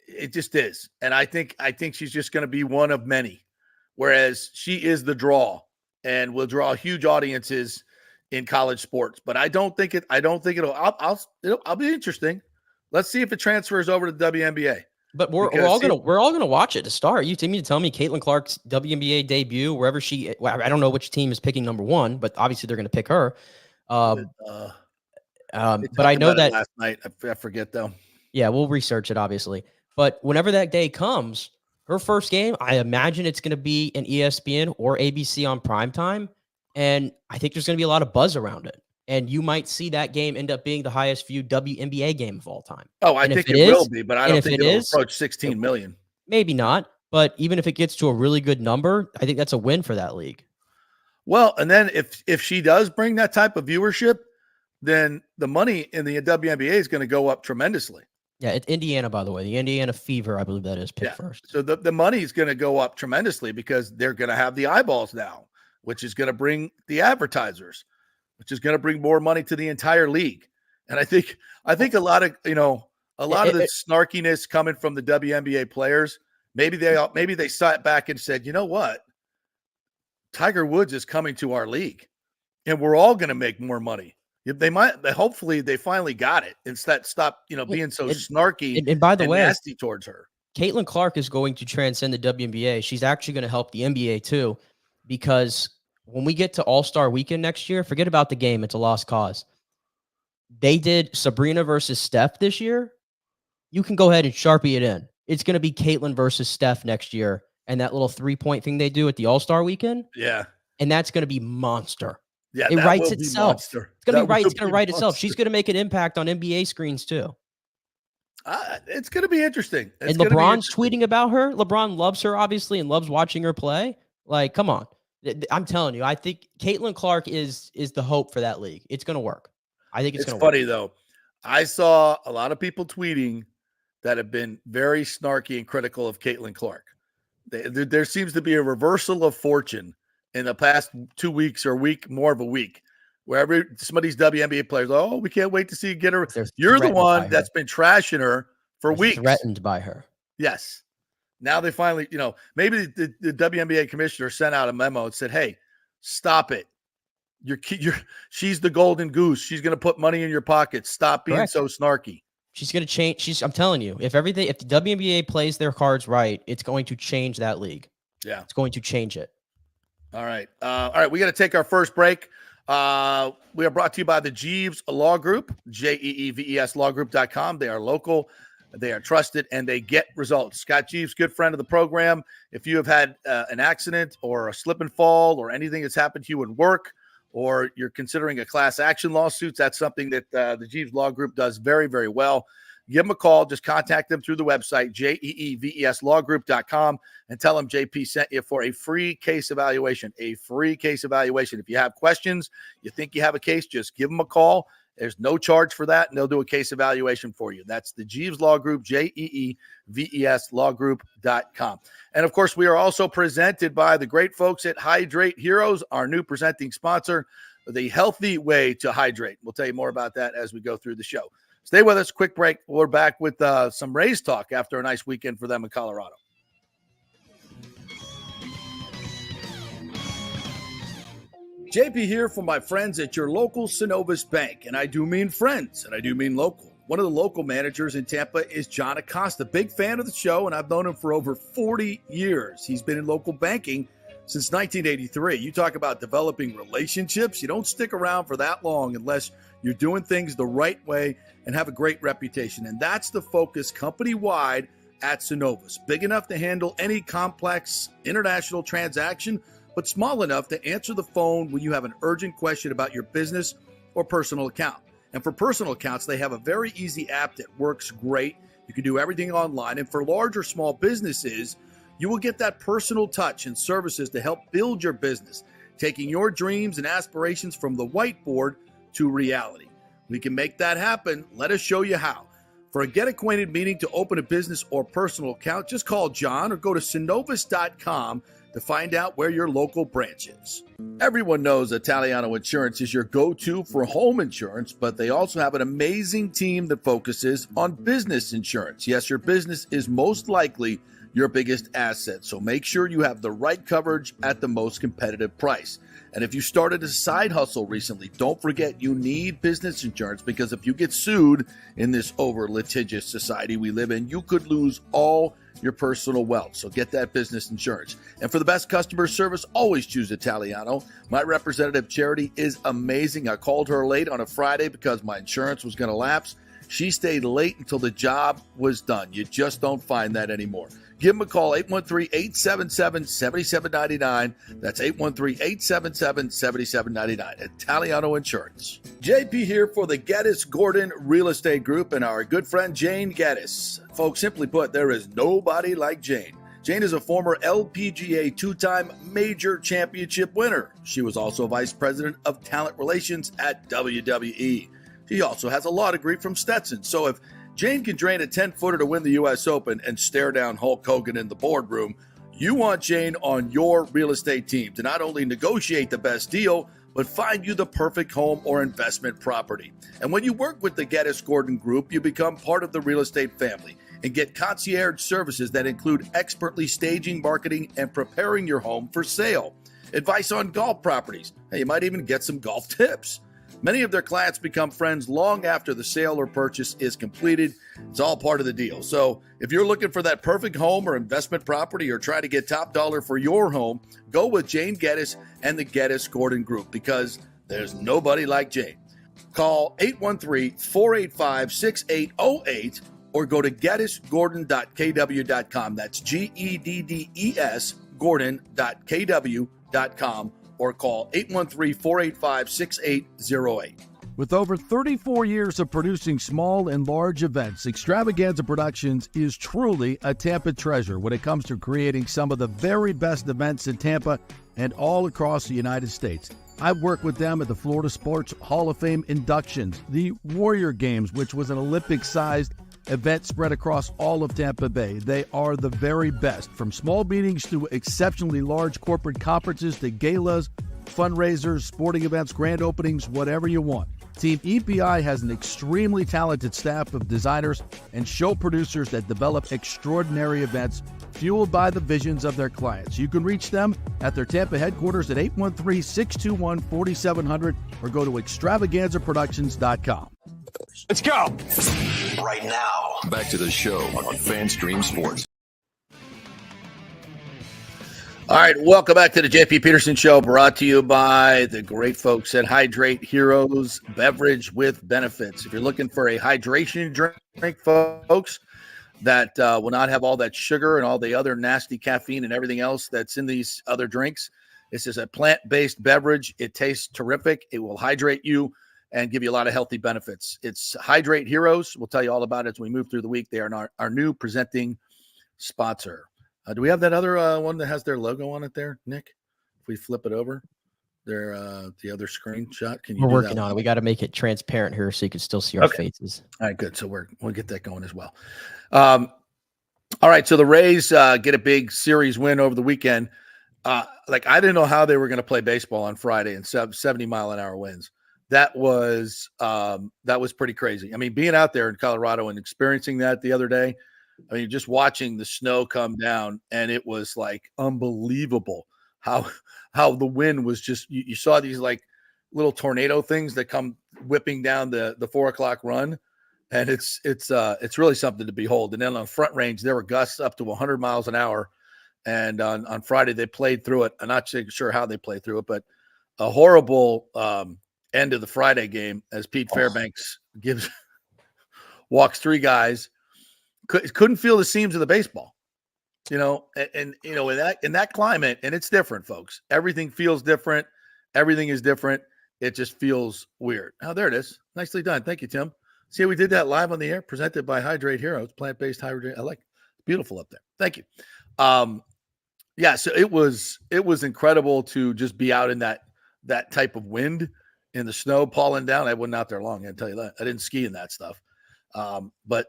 Speaker 4: It just is, and I think she's just going to be one of many. Whereas she is the draw and will draw huge audiences in college sports. But I don't think it'll. I'll be interesting. Let's see if it transfers over to the WNBA.
Speaker 5: But we're all gonna watch it to start. You mean to tell me Caitlin Clark's WNBA debut, wherever I don't know which team is picking number one, but obviously they're going to pick her. But I know that
Speaker 4: last night. I forget though.
Speaker 5: Yeah, we'll research it obviously. But whenever that day comes, her first game, I imagine it's going to be an ESPN or ABC on primetime. And I think there's going to be a lot of buzz around it. And you might see that game end up being the highest viewed WNBA game of all time.
Speaker 4: Oh, I think it will be, but I don't think it'll approach 16 million.
Speaker 5: Maybe not. But even if it gets to a really good number, I think that's a win for that league.
Speaker 4: Well, and then if she does bring that type of viewership, then the money in the WNBA is going to go up tremendously.
Speaker 5: Yeah, it's Indiana, by the way. The Indiana Fever, I believe that is picked first.
Speaker 4: So the money is going to go up tremendously because they're going to have the eyeballs now, which is going to bring the advertisers, which is going to bring more money to the entire league. And I think a lot of the snarkiness coming from the WNBA players, maybe they sat back and said, you know what? Tiger Woods is coming to our league and we're all going to make more money. Hopefully they finally got it. Instead, stop, being so snarky
Speaker 5: and by the way,
Speaker 4: nasty towards her.
Speaker 5: Caitlin Clark is going to transcend the WNBA. She's actually going to help the NBA too, because when we get to All-Star Weekend next year, forget about the game. It's a lost cause. They did Sabrina versus Steph this year. You can go ahead and Sharpie it in. It's going to be Caitlin versus Steph next year. And that little 3-point thing they do at the All-Star Weekend.
Speaker 4: Yeah.
Speaker 5: And that's going to be monster.
Speaker 4: Yeah,
Speaker 5: it writes itself. It's going to be right. It's going to write itself. She's going to make an impact on NBA screens too.
Speaker 4: It's going to be interesting.
Speaker 5: And LeBron's tweeting about her. LeBron loves her, obviously, and loves watching her play. Like, come on. I'm telling you, I think Caitlin Clark is the hope for that league. It's going to work. I think it's going to work.
Speaker 4: It's funny, though. I saw a lot of people tweeting that have been very snarky and critical of Caitlin Clark. There seems to be a reversal of fortune in the past 2 weeks or more of a week, wherever some of these WNBA players, we can't wait to see you get her. You're the one that's been trashing her for weeks.
Speaker 5: Threatened by her.
Speaker 4: Yes. Now they finally, maybe the WNBA commissioner sent out a memo and said, hey, stop it. She's the golden goose. She's going to put money in your pocket. Stop being so snarky. She's
Speaker 5: going to change. I'm telling you, if the WNBA plays their cards right, it's going to change that league.
Speaker 4: Yeah.
Speaker 5: It's going to change it.
Speaker 4: All right. We got to take our first break. We are brought to you by the Jeeves Law Group, JEEVES lawgroup.com. They are local, they are trusted, and they get results. Scott Jeeves, good friend of the program. If you have had an accident or a slip and fall or anything that's happened to you in work, or you're considering a class action lawsuit, that's something that the Jeeves Law Group does very, very well. Give them a call. Just contact them through the website, JEEVESlawgroup.com, and tell them JP sent you for a free case evaluation. A free case evaluation. If you have questions, you think you have a case, just give them a call. There's no charge for that, and they'll do a case evaluation for you. That's the Jeeves Law Group, JEEVESlawgroup.com. And, of course, we are also presented by the great folks at Hydrate Heroes, our new presenting sponsor, the healthy way to hydrate. We'll tell you more about that as we go through the show. Stay with us. Quick break. We're back with some Rays talk after a nice weekend for them in Colorado. JP here for my friends at your local Synovus Bank. And I do mean friends, and I do mean local. One of the local managers in Tampa is John Acosta. Big fan of the show, and I've known him for over 40 years. He's been in local banking since 1983. You talk about developing relationships. You don't stick around for that long unless you're doing things the right way and have a great reputation. And that's the focus company-wide at Synovus. Big enough to handle any complex international transaction, but small enough to answer the phone when you have an urgent question about your business or personal account. And for personal accounts, they have a very easy app that works great. You can do everything online. And for large or small businesses, you will get that personal touch and services to help build your business, taking your dreams and aspirations from the whiteboard to reality. We can make that happen. Let us show you how. For a get acquainted meeting to open a business or personal account, just call John or go to synovus.com to find out where your local branch is. Everyone knows Italiano Insurance is your go-to for home insurance, but they also have an amazing team that focuses on business insurance. Yes, your business is most likely your biggest asset, so make sure you have the right coverage at the most competitive price. And if you started a side hustle recently, don't forget you need business insurance, because if you get sued in this over litigious society we live in, you could lose all your personal wealth. So get that business insurance. And for the best customer service, always choose Italiano. My representative, Charity, is amazing. I called her late on a Friday because my insurance was going to lapse. She stayed late until the job was done. You just don't find that anymore. Give them a call, 813-877-7799. That's 813-877-7799. Italiano Insurance. JP here for the Geddes Gordon Real Estate Group and our good friend Jane Geddes. Folks, simply put, there is nobody like Jane. Jane is a former LPGA two-time major championship winner. She was also vice president of talent relations at WWE. She also has a law degree from Stetson. So if Jane can drain a 10-footer to win the U.S. Open and stare down Hulk Hogan in the boardroom, you want Jane on your real estate team to not only negotiate the best deal, but find you the perfect home or investment property. And when you work with the Geddes Gordon Group, you become part of the real estate family and get concierge services that include expertly staging, marketing, and preparing your home for sale. Advice on golf properties. Hey, you might even get some golf tips. Many of their clients become friends long after the sale or purchase is completed. It's all part of the deal. So if you're looking for that perfect home or investment property, or try to get top dollar for your home, go with Jane Geddes and the Geddes Gordon Group, because there's nobody like Jane. Call 813-485-6808 or go to geddesgordon.kw.com. That's GEDDES Gordon.kw.com. or call 813-485-6808.
Speaker 6: With over 34 years of producing small and large events, Extravaganza Productions is truly a Tampa treasure when it comes to creating some of the very best events in Tampa and all across the United States. I've worked with them at the Florida Sports Hall of Fame inductions, the Warrior Games, which was an Olympic-sized event spread across all of Tampa Bay. They are the very best, from small meetings to exceptionally large corporate conferences to galas, fundraisers, sporting events, grand openings, whatever you want. Team EPI has an extremely talented staff of designers and show producers that develop extraordinary events fueled by the visions of their clients. You can reach them at their Tampa headquarters at 813-621-4700 or go to extravaganzaproductions.com.
Speaker 1: Let's go. Right now, back to the show on FanStream Sports.
Speaker 4: All right, welcome back to the JP Peterson Show, brought to you by the great folks at Hydrate Heroes Beverage with Benefits. If you're looking for a hydration drink, folks, that will not have all that sugar and all the other nasty caffeine and everything else that's in these other drinks, this is a plant-based beverage. It tastes terrific. It will hydrate you and give you a lot of healthy benefits. It's Hydrate Heroes. We'll tell you all about it as we move through the week. They are our new presenting sponsor. Do we have that other one that has their logo on it there, Nick? If we flip it over, the other screenshot. Can you?
Speaker 5: We're working on it. We got to make it transparent here so you can still see our faces.
Speaker 4: All right, good. So we'll get that going as well. All right, so the Rays get a big series win over the weekend. I didn't know how they were going to play baseball on Friday and 70-mile-an-hour winds. That was pretty crazy. I mean, being out there in Colorado and experiencing that the other day, I mean, just watching the snow come down, and it was like unbelievable how the wind was just, you saw these like little tornado things that come whipping down the 4:00 run. And it's really something to behold. And then on Front Range, there were gusts up to 100 miles an hour. And on Friday, they played through it. I'm not sure how they played through it, but a horrible end of the Friday game as Pete Fairbanks walks three guys couldn't feel the seams of the baseball. And in that climate, and it's different, folks. Everything feels different. Everything is different. It just feels weird. Oh, there it is. Nicely done. Thank you, Tim. See, we did that live on the air, presented by Hydrate Heroes, plant-based hydrate. I like it. Beautiful up there. Thank you. So it was incredible to just be out in that type of wind in the snow falling down. I wasn't out there long, I can tell you that. I didn't ski in that stuff. But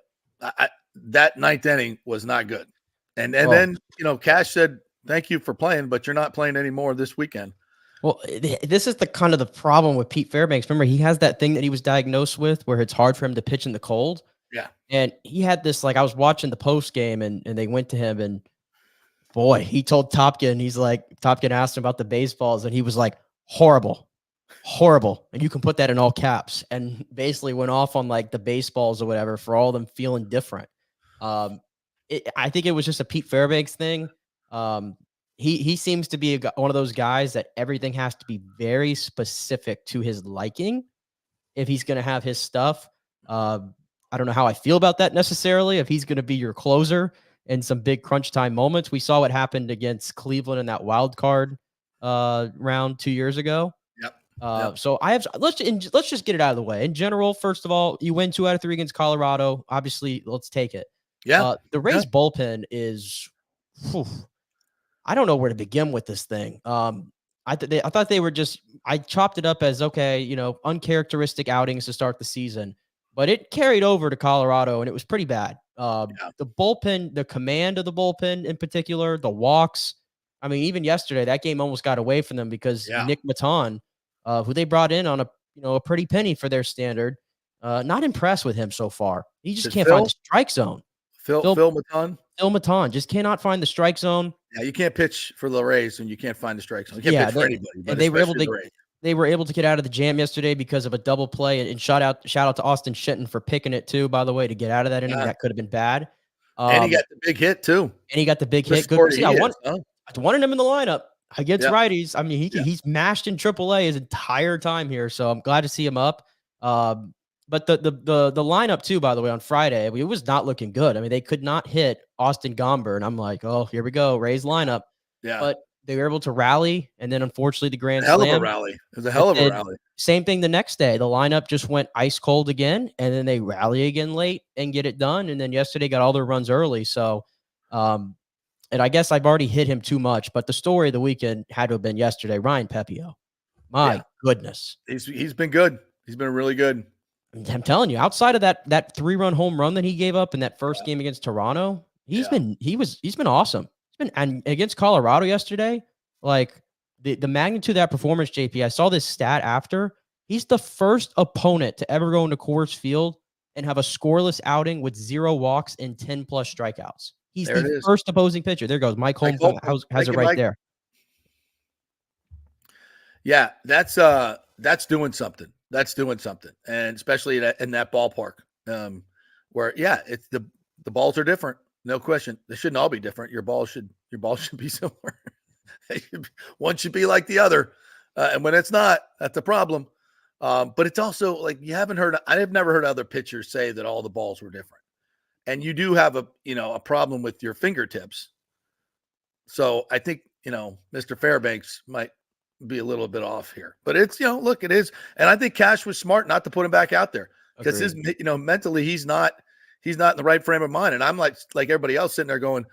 Speaker 4: that ninth inning was not good. And then, Cash said, thank you for playing, but you're not playing anymore this weekend.
Speaker 5: Well, this is the kind of the problem with Pete Fairbanks. Remember, he has that thing that he was diagnosed with where it's hard for him to pitch in the cold.
Speaker 4: Yeah.
Speaker 5: And he had this, I was watching the post game and they went to him and boy, he told Topkin, Topkin asked him about the baseballs and he was like, horrible. And you can put that in all caps, and basically went off on the baseballs or whatever for all of them feeling different. I think it was just a Pete Fairbanks thing. He seems to be one of those guys that everything has to be very specific to his liking if he's going to have his stuff. I don't know how I feel about that necessarily. If he's going to be your closer in some big crunch time moments, we saw what happened against Cleveland in that wild card round 2 years ago.
Speaker 4: Yep.
Speaker 5: So let's just get it out of the way. In general, first of all, you win 2 out of 3 against Colorado. Obviously, let's take it.
Speaker 4: Yeah.
Speaker 5: The Rays bullpen is, I don't know where to begin with this thing. I thought they were I chopped it up as, okay, uncharacteristic outings to start the season, but it carried over to Colorado and it was pretty bad. The bullpen, the command of the bullpen in particular, the walks. I mean, even yesterday, that game almost got away from them because Nick Maton, who they brought in on a pretty penny for their standard, not impressed with him so far. He just can't find the strike zone. Phil Maton just cannot find the strike zone.
Speaker 4: Yeah, you can't pitch for the Rays when you can't find the strike zone. You can't pitch for anybody. But
Speaker 5: they were able to get out of the jam yesterday because of a double play. And shout out to Austin Shenton for picking it too, by the way, to get out of that inning. That could have been bad.
Speaker 4: And he got the big hit too.
Speaker 5: Good. See, I wanted him in the lineup against righties. I mean, he's mashed in AAA his entire time here, so I'm glad to see him up. But the lineup too, by the way, on Friday, it was not looking good. I mean, they could not hit Austin Gomber, and I'm like, oh, here we go, Rays lineup.
Speaker 4: Yeah.
Speaker 5: But they were able to rally, and then unfortunately the grand
Speaker 4: slam.
Speaker 5: It
Speaker 4: was a hell of a rally.
Speaker 5: Same thing the next day. The lineup just went ice cold again, and then they rally again late and get it done. And then yesterday got all their runs early. So, and I guess I've already hit him too much, but the story of the weekend had to have been yesterday. Ryan Pepio. My goodness.
Speaker 4: He's been good. He's been really good.
Speaker 5: I'm telling you, outside of that 3-run home run that he gave up in that first game against Toronto, he's been awesome. And against Colorado yesterday, the magnitude of that performance, JP, I saw this stat after. He's the first opponent to ever go into Coors Field and have a scoreless outing with 0 walks and 10+ strikeouts. He's the first opposing pitcher. There goes Mike Holmes has it right there.
Speaker 4: Yeah, that's doing something. That's doing something, and especially in that ballpark, where it's the balls are different, no question. They shouldn't all be different. Your balls should be similar. One should be like the other, and when it's not, that's a problem. But it's also I have never heard other pitchers say that all the balls were different, and you do have a problem with your fingertips. So I think Mr. Fairbanks might be a little bit off here, but it's look, it is, and I think Cash was smart not to put him back out there because his mentally he's not in the right frame of mind, and I'm like everybody else sitting there going,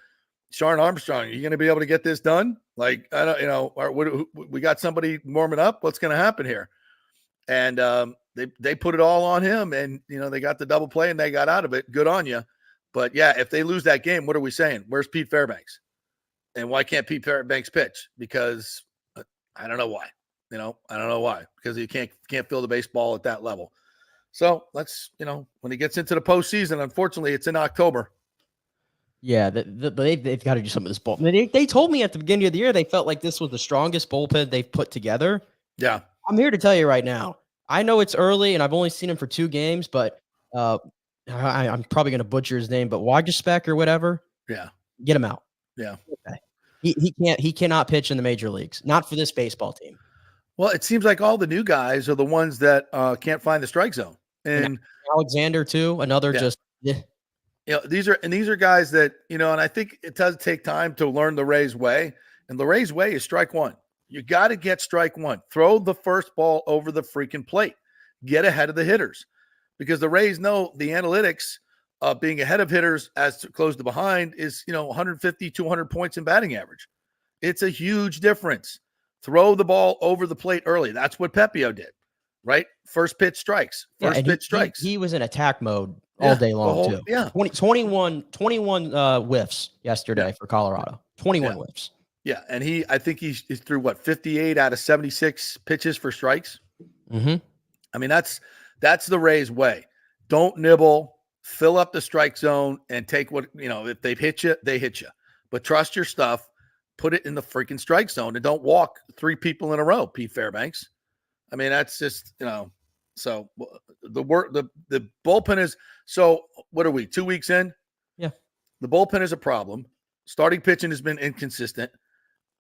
Speaker 4: Sharon Armstrong, are you going to be able to get this done? I don't, we got somebody warming up. What's going to happen here? And they put it all on him, and they got the double play and they got out of it. Good on you, but if they lose that game, what are we saying? Where's Pete Fairbanks? And why can't Pete Fairbanks pitch? Because I don't know why. I don't know why, because he can't feel the baseball at that level. So let's, when he gets into the postseason, unfortunately, it's in October.
Speaker 5: Yeah, they've got to do something with this bullpen. They told me at the beginning of the year they felt like this was the strongest bullpen they've put together.
Speaker 4: Yeah,
Speaker 5: I'm here to tell you right now. I know it's early, and I've only seen him for 2 games, but I'm probably going to butcher his name, but Wajespek or whatever.
Speaker 4: Yeah,
Speaker 5: get him out.
Speaker 4: Yeah.
Speaker 5: Okay. He cannot pitch in the major leagues, not for this baseball team.
Speaker 4: Well, it seems like all the new guys are the ones that can't find the strike zone. And
Speaker 5: Alexander too, another
Speaker 4: these are guys that, and I think it does take time to learn the Rays way. And the Rays way is strike one. You got to get strike one. Throw the first ball over the freaking plate. Get ahead of the hitters, because the Rays know the analytics of being ahead of hitters as to close to behind is, 150, 200 points in batting average. It's a huge difference. Throw the ball over the plate early. That's what Pepio did, right? First pitch strikes. First pitch strikes.
Speaker 5: He was in attack mode all day long, too.
Speaker 4: Yeah.
Speaker 5: 21 whiffs yesterday for Colorado. 21 whiffs.
Speaker 4: Yeah, and I think he's threw 58 out of 76 pitches for strikes.
Speaker 5: Mm-hmm.
Speaker 4: I mean, that's the Rays way. Don't nibble, fill up the strike zone, and take what, if they hit you, they hit you. But trust your stuff, put it in the freaking strike zone, and don't walk 3 people in a row, Pete Fairbanks. I mean, that's just, so the bullpen is, so what are we, 2 weeks in?
Speaker 5: Yeah.
Speaker 4: The bullpen is a problem. Starting pitching has been inconsistent.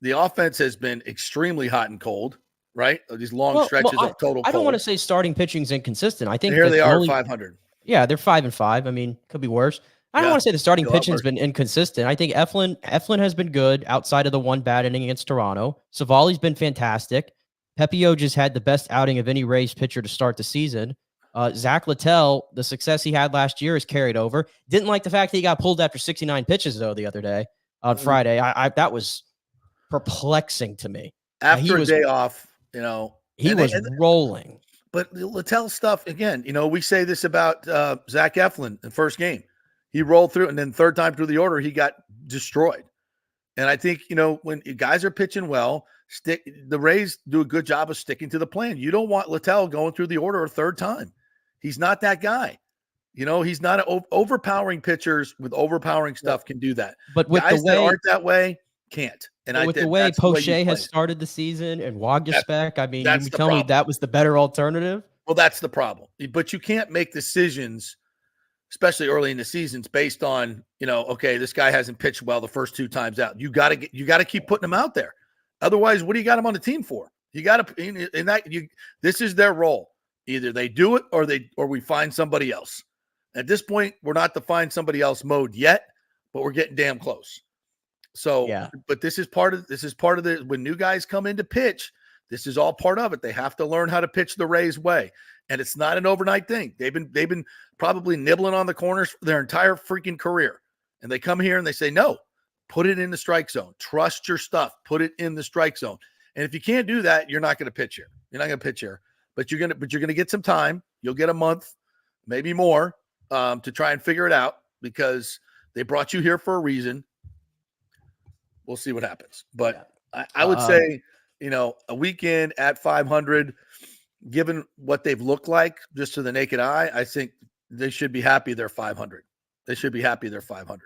Speaker 4: The offense has been extremely hot and cold, right? These long stretches of total cold.
Speaker 5: I don't want to say starting pitching's inconsistent. I think
Speaker 4: and here they are 500.
Speaker 5: Yeah, they're 5-5. I mean, could be worse. I don't want to say the starting pitching's been inconsistent. I think Eflin has been good outside of the one bad inning against Toronto. Savali's been fantastic. Pepio just had the best outing of any Rays pitcher to start the season. Zach Littell, the success he had last year is carried over. Didn't like the fact that he got pulled after 69 pitches, though, the other day on Friday. That was perplexing to me.
Speaker 4: After a day off,
Speaker 5: he was rolling.
Speaker 4: But Littell stuff, again, we say this about Zach Eflin in first game. He rolled through, and then third time through the order, he got destroyed. And I think, when guys are pitching well, the Rays do a good job of sticking to the plan. You don't want Littell going through the order a third time. He's not that guy. He's not overpowering pitchers with overpowering stuff can do that.
Speaker 5: But with
Speaker 4: guys
Speaker 5: the way
Speaker 4: that aren't that way can't. And
Speaker 5: with the way Poche has started the season and Waguespack, I mean, you tell me that was the better alternative?
Speaker 4: Well, that's the problem. But you can't make decisions, especially early in the seasons, based on, okay, this guy hasn't pitched well the first 2 times out. You got to keep putting him out there. Otherwise, what do you got him on the team for? You got to, this is their role. Either they do it or we find somebody else. At this point, we're not to find somebody else mode yet, but we're getting damn close. So, but this is part of the, when new guys come in to pitch, this is all part of it. They have to learn how to pitch the Rays way. And it's not an overnight thing. They've been probably nibbling on the corners for their entire freaking career. And they come here and they say, no, put it in the strike zone. Trust your stuff. Put it in the strike zone. And if you can't do that, you're not going to pitch here. You're not going to pitch here. But you're going to get some time. You'll get a month, maybe more, to try and figure it out, because they brought you here for a reason. We'll see what happens. But I would say, a weekend at 500, given what they've looked like just to the naked eye, I think they should be happy they're 500. They should be happy they're 500.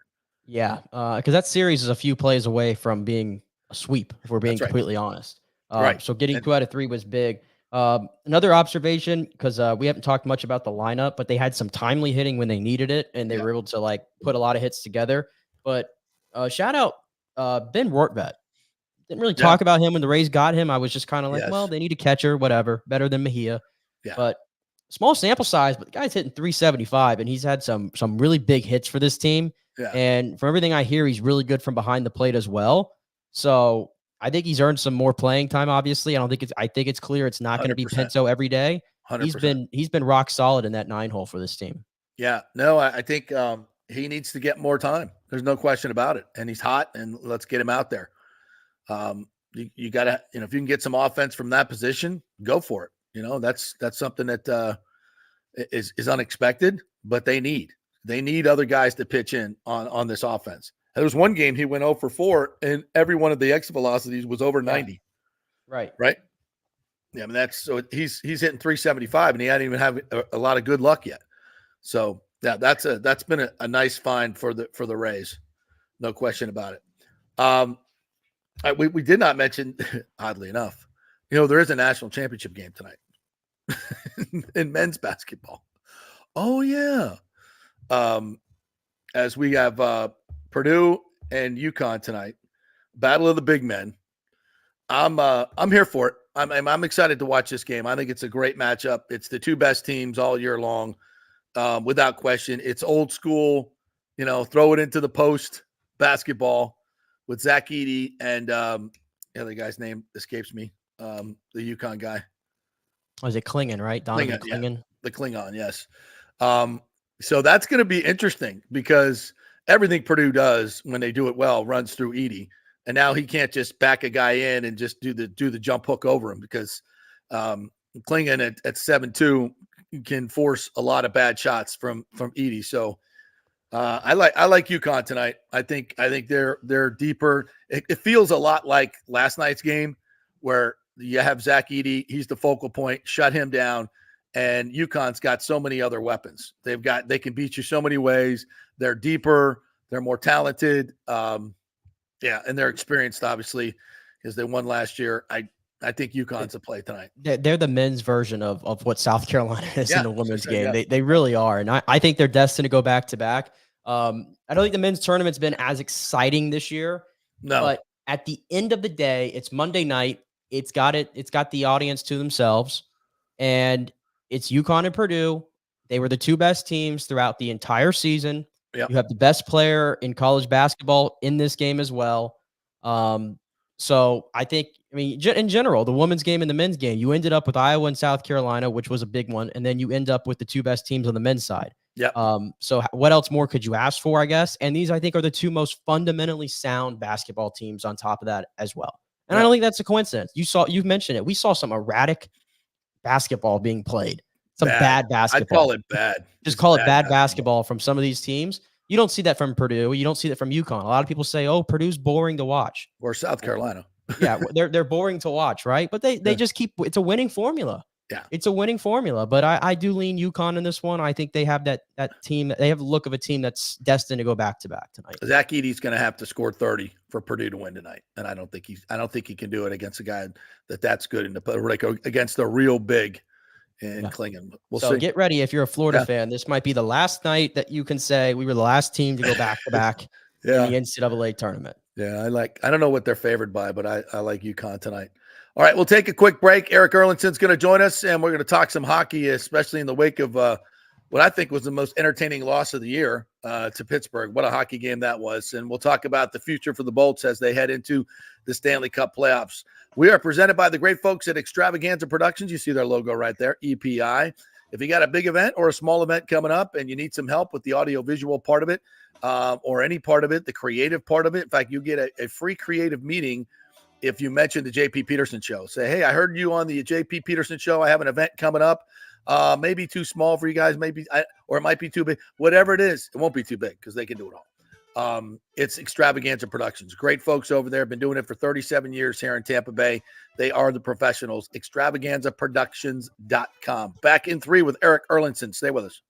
Speaker 5: Yeah, because that series is a few plays away from being a sweep, if we're being completely honest.
Speaker 4: Right.
Speaker 5: So getting 2 out of 3 was big. Another observation, because we haven't talked much about the lineup, but they had some timely hitting when they needed it, and they were able to put a lot of hits together. But shout out Ben Rortvedt. Didn't really talk about him when the Rays got him. I was just kind of like, well, they need a catcher, whatever, better than Mejia.
Speaker 4: Yeah.
Speaker 5: But small sample size, but the guy's hitting 375, and he's had some really big hits for this team.
Speaker 4: Yeah.
Speaker 5: And from everything I hear, he's really good from behind the plate as well. So I think he's earned some more playing time. Obviously, I think it's clear it's not going to be Pinto every day.
Speaker 4: 100%.
Speaker 5: He's been rock solid in that 9-hole for this team.
Speaker 4: Yeah, no, I think he needs to get more time. There's no question about it. And he's hot, and let's get him out there. You got to, if you can get some offense from that position, go for it. That's something that is unexpected, but they need other guys to pitch in on this offense. There was one game he went 0 for 4, and every one of the exit velocities was over 90.
Speaker 5: Right.
Speaker 4: Yeah, I mean so he's hitting 375, and he hadn't even had a lot of good luck yet. So that's been a nice find for the Rays, no question about it. We did not mention, oddly enough, there is a national championship game tonight in men's basketball. Oh yeah, as we have Purdue and UConn tonight, battle of the big men. I'm here for it. I'm excited to watch this game. I think it's a great matchup. It's the 2 best teams all year long, without question. It's old school, throw it into the post basketball with Zach Edey and the other guy's name escapes me. The UConn guy.
Speaker 5: Was it Klingon, right? Donovan
Speaker 4: Klingon,
Speaker 5: Klingon.
Speaker 4: Yeah. The Klingon, yes. So that's going to be interesting because everything Purdue does when they do it well runs through Edey. And now he can't just back a guy in and just do the jump hook over him because Klingon at 7'2" can force a lot of bad shots from Edey. So I like UConn tonight. I think they're deeper. It feels a lot like last night's game where you have Zach Edey. He's the focal point. Shut him down. And UConn's got so many other weapons. They can beat you so many ways. They're deeper. They're more talented. And they're experienced, obviously, because they won last year. I think UConn's a play tonight.
Speaker 5: They're the men's version of what South Carolina is in the women's game.
Speaker 4: Yeah.
Speaker 5: They really are. And I think they're destined to go back to back. I don't think the men's tournament's been as exciting this year.
Speaker 4: No.
Speaker 5: But at the end of the day, it's Monday night. It's got the audience to themselves. And it's UConn and Purdue. They were the two best teams throughout the entire season.
Speaker 4: Yep.
Speaker 5: You have the best player in college basketball in this game as well. So I think, in general, the women's game and the men's game, you ended up with Iowa and South Carolina, which was a big one. And then you end up with the two best teams on the men's side.
Speaker 4: Yeah.
Speaker 5: So what else more could you ask for, I guess? And these, I think, are the two most fundamentally sound basketball teams on top of that as well. And I don't think that's a coincidence. You've mentioned it. We saw some erratic basketball being played. Some bad basketball.
Speaker 4: I'd call it bad.
Speaker 5: Just call it bad basketball from some of these teams. You don't see that from Purdue. You don't see that from UConn. A lot of people say, "Oh, Purdue's boring to watch."
Speaker 4: Or South Carolina.
Speaker 5: Yeah, they're boring to watch, right? But they just keep. It's a winning formula.
Speaker 4: Yeah,
Speaker 5: it's a winning formula. But I do lean UConn in this one. I think they have that team. They have the look of a team that's destined to go back to back tonight.
Speaker 4: Zach Edey's going to have to score 30 for Purdue to win tonight, and I don't think he can do it against a guy that's good in the against a real big. And Klingon. We'll see.
Speaker 5: Get ready if you're a Florida fan. This might be the last night that you can say we were the last team to go back to back in the NCAA tournament.
Speaker 4: Yeah, I don't know what they're favored by, but I like UConn tonight. All right, we'll take a quick break. Eric Erlinson's going to join us, and we're going to talk some hockey, especially in the wake of what I think was the most entertaining loss of the year to Pittsburgh. What a hockey game that was. And we'll talk about the future for the Bolts as they head into the Stanley Cup playoffs. We are presented by the great folks at Extravaganza Productions. You see their logo right there, EPI. If you got a big event or a small event coming up and you need some help with the audio-visual part of it or any part of it, the creative part of it, in fact, you get a free creative meeting if you mention the JP Peterson Show. Say, hey, I heard you on the JP Peterson Show. I have an event coming up. Maybe too small for you guys, or it might be too big. Whatever it is, it won't be too big because they can do it all. It's Extravaganza Productions. Great folks over there. Been doing it for 37 years here in Tampa Bay. They are the professionals. Extravaganzaproductions.com. Back in 3 with Eric Erlinson. Stay with us.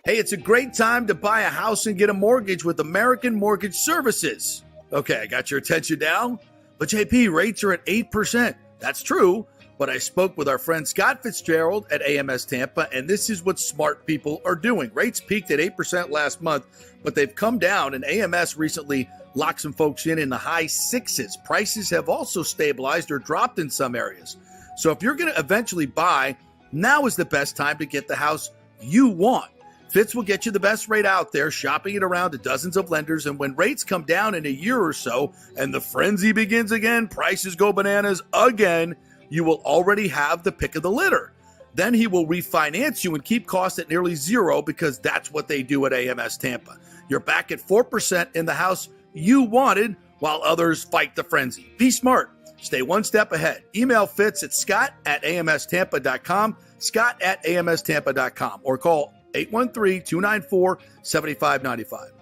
Speaker 4: Hey, it's a great time to buy a house and get a mortgage with American Mortgage Services. Okay, I got your attention now. But JP, rates are at 8%. That's true. But I spoke with our friend Scott Fitzgerald at AMS Tampa, and this is what smart people are doing. Rates peaked at 8% last month, but they've come down, and AMS recently locked some folks in the high 6s. Prices have also stabilized or dropped in some areas. So if you're going to eventually buy, now is the best time to get the house you want. Fitz will get you the best rate out there, shopping it around to dozens of lenders, and when rates come down in a year or so, and the frenzy begins again, prices go bananas again, you will already have the pick of the litter. Then he will refinance you and keep costs at nearly zero because that's what they do at AMS Tampa. You're back at 4% in the house you wanted while others fight the frenzy. Be smart. Stay one step ahead. Email Fitz at scott@amstampa.com, scott@amstampa.com, or call 813-294-7595.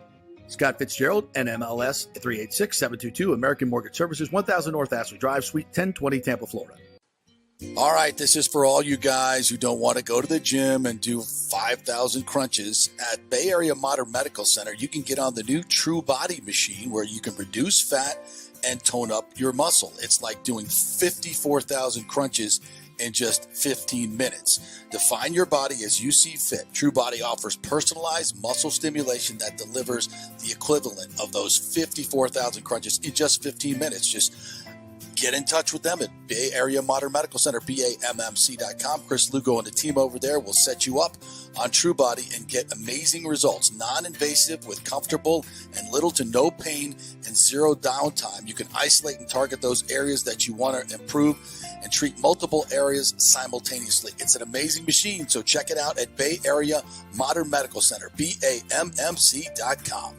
Speaker 4: Scott Fitzgerald, NMLS 386-722, American Mortgage Services, 1000 North Ashley Drive, Suite 1020, Tampa, Florida. All right, this is for all you guys who don't want to go to the gym and do 5,000 crunches. At Bay Area Modern Medical Center, you can get on the new True Body machine where you can reduce fat and tone up your muscle. It's like doing 54,000 crunches in just 15 minutes. Define your body as you see fit. True Body offers personalized muscle stimulation that delivers the equivalent of those 54,000 crunches in just 15 minutes. Just
Speaker 6: get in touch with them at Bay Area Modern Medical Center, BAMMC.com. Chris Lugo and the team over there will set you up on TrueBody and get amazing results. Non-invasive with comfortable and little to no pain and zero downtime. You can isolate and target those areas that you want to improve and treat multiple areas simultaneously. It's an amazing machine, so check it out at Bay Area Modern Medical Center, BAMMC.com.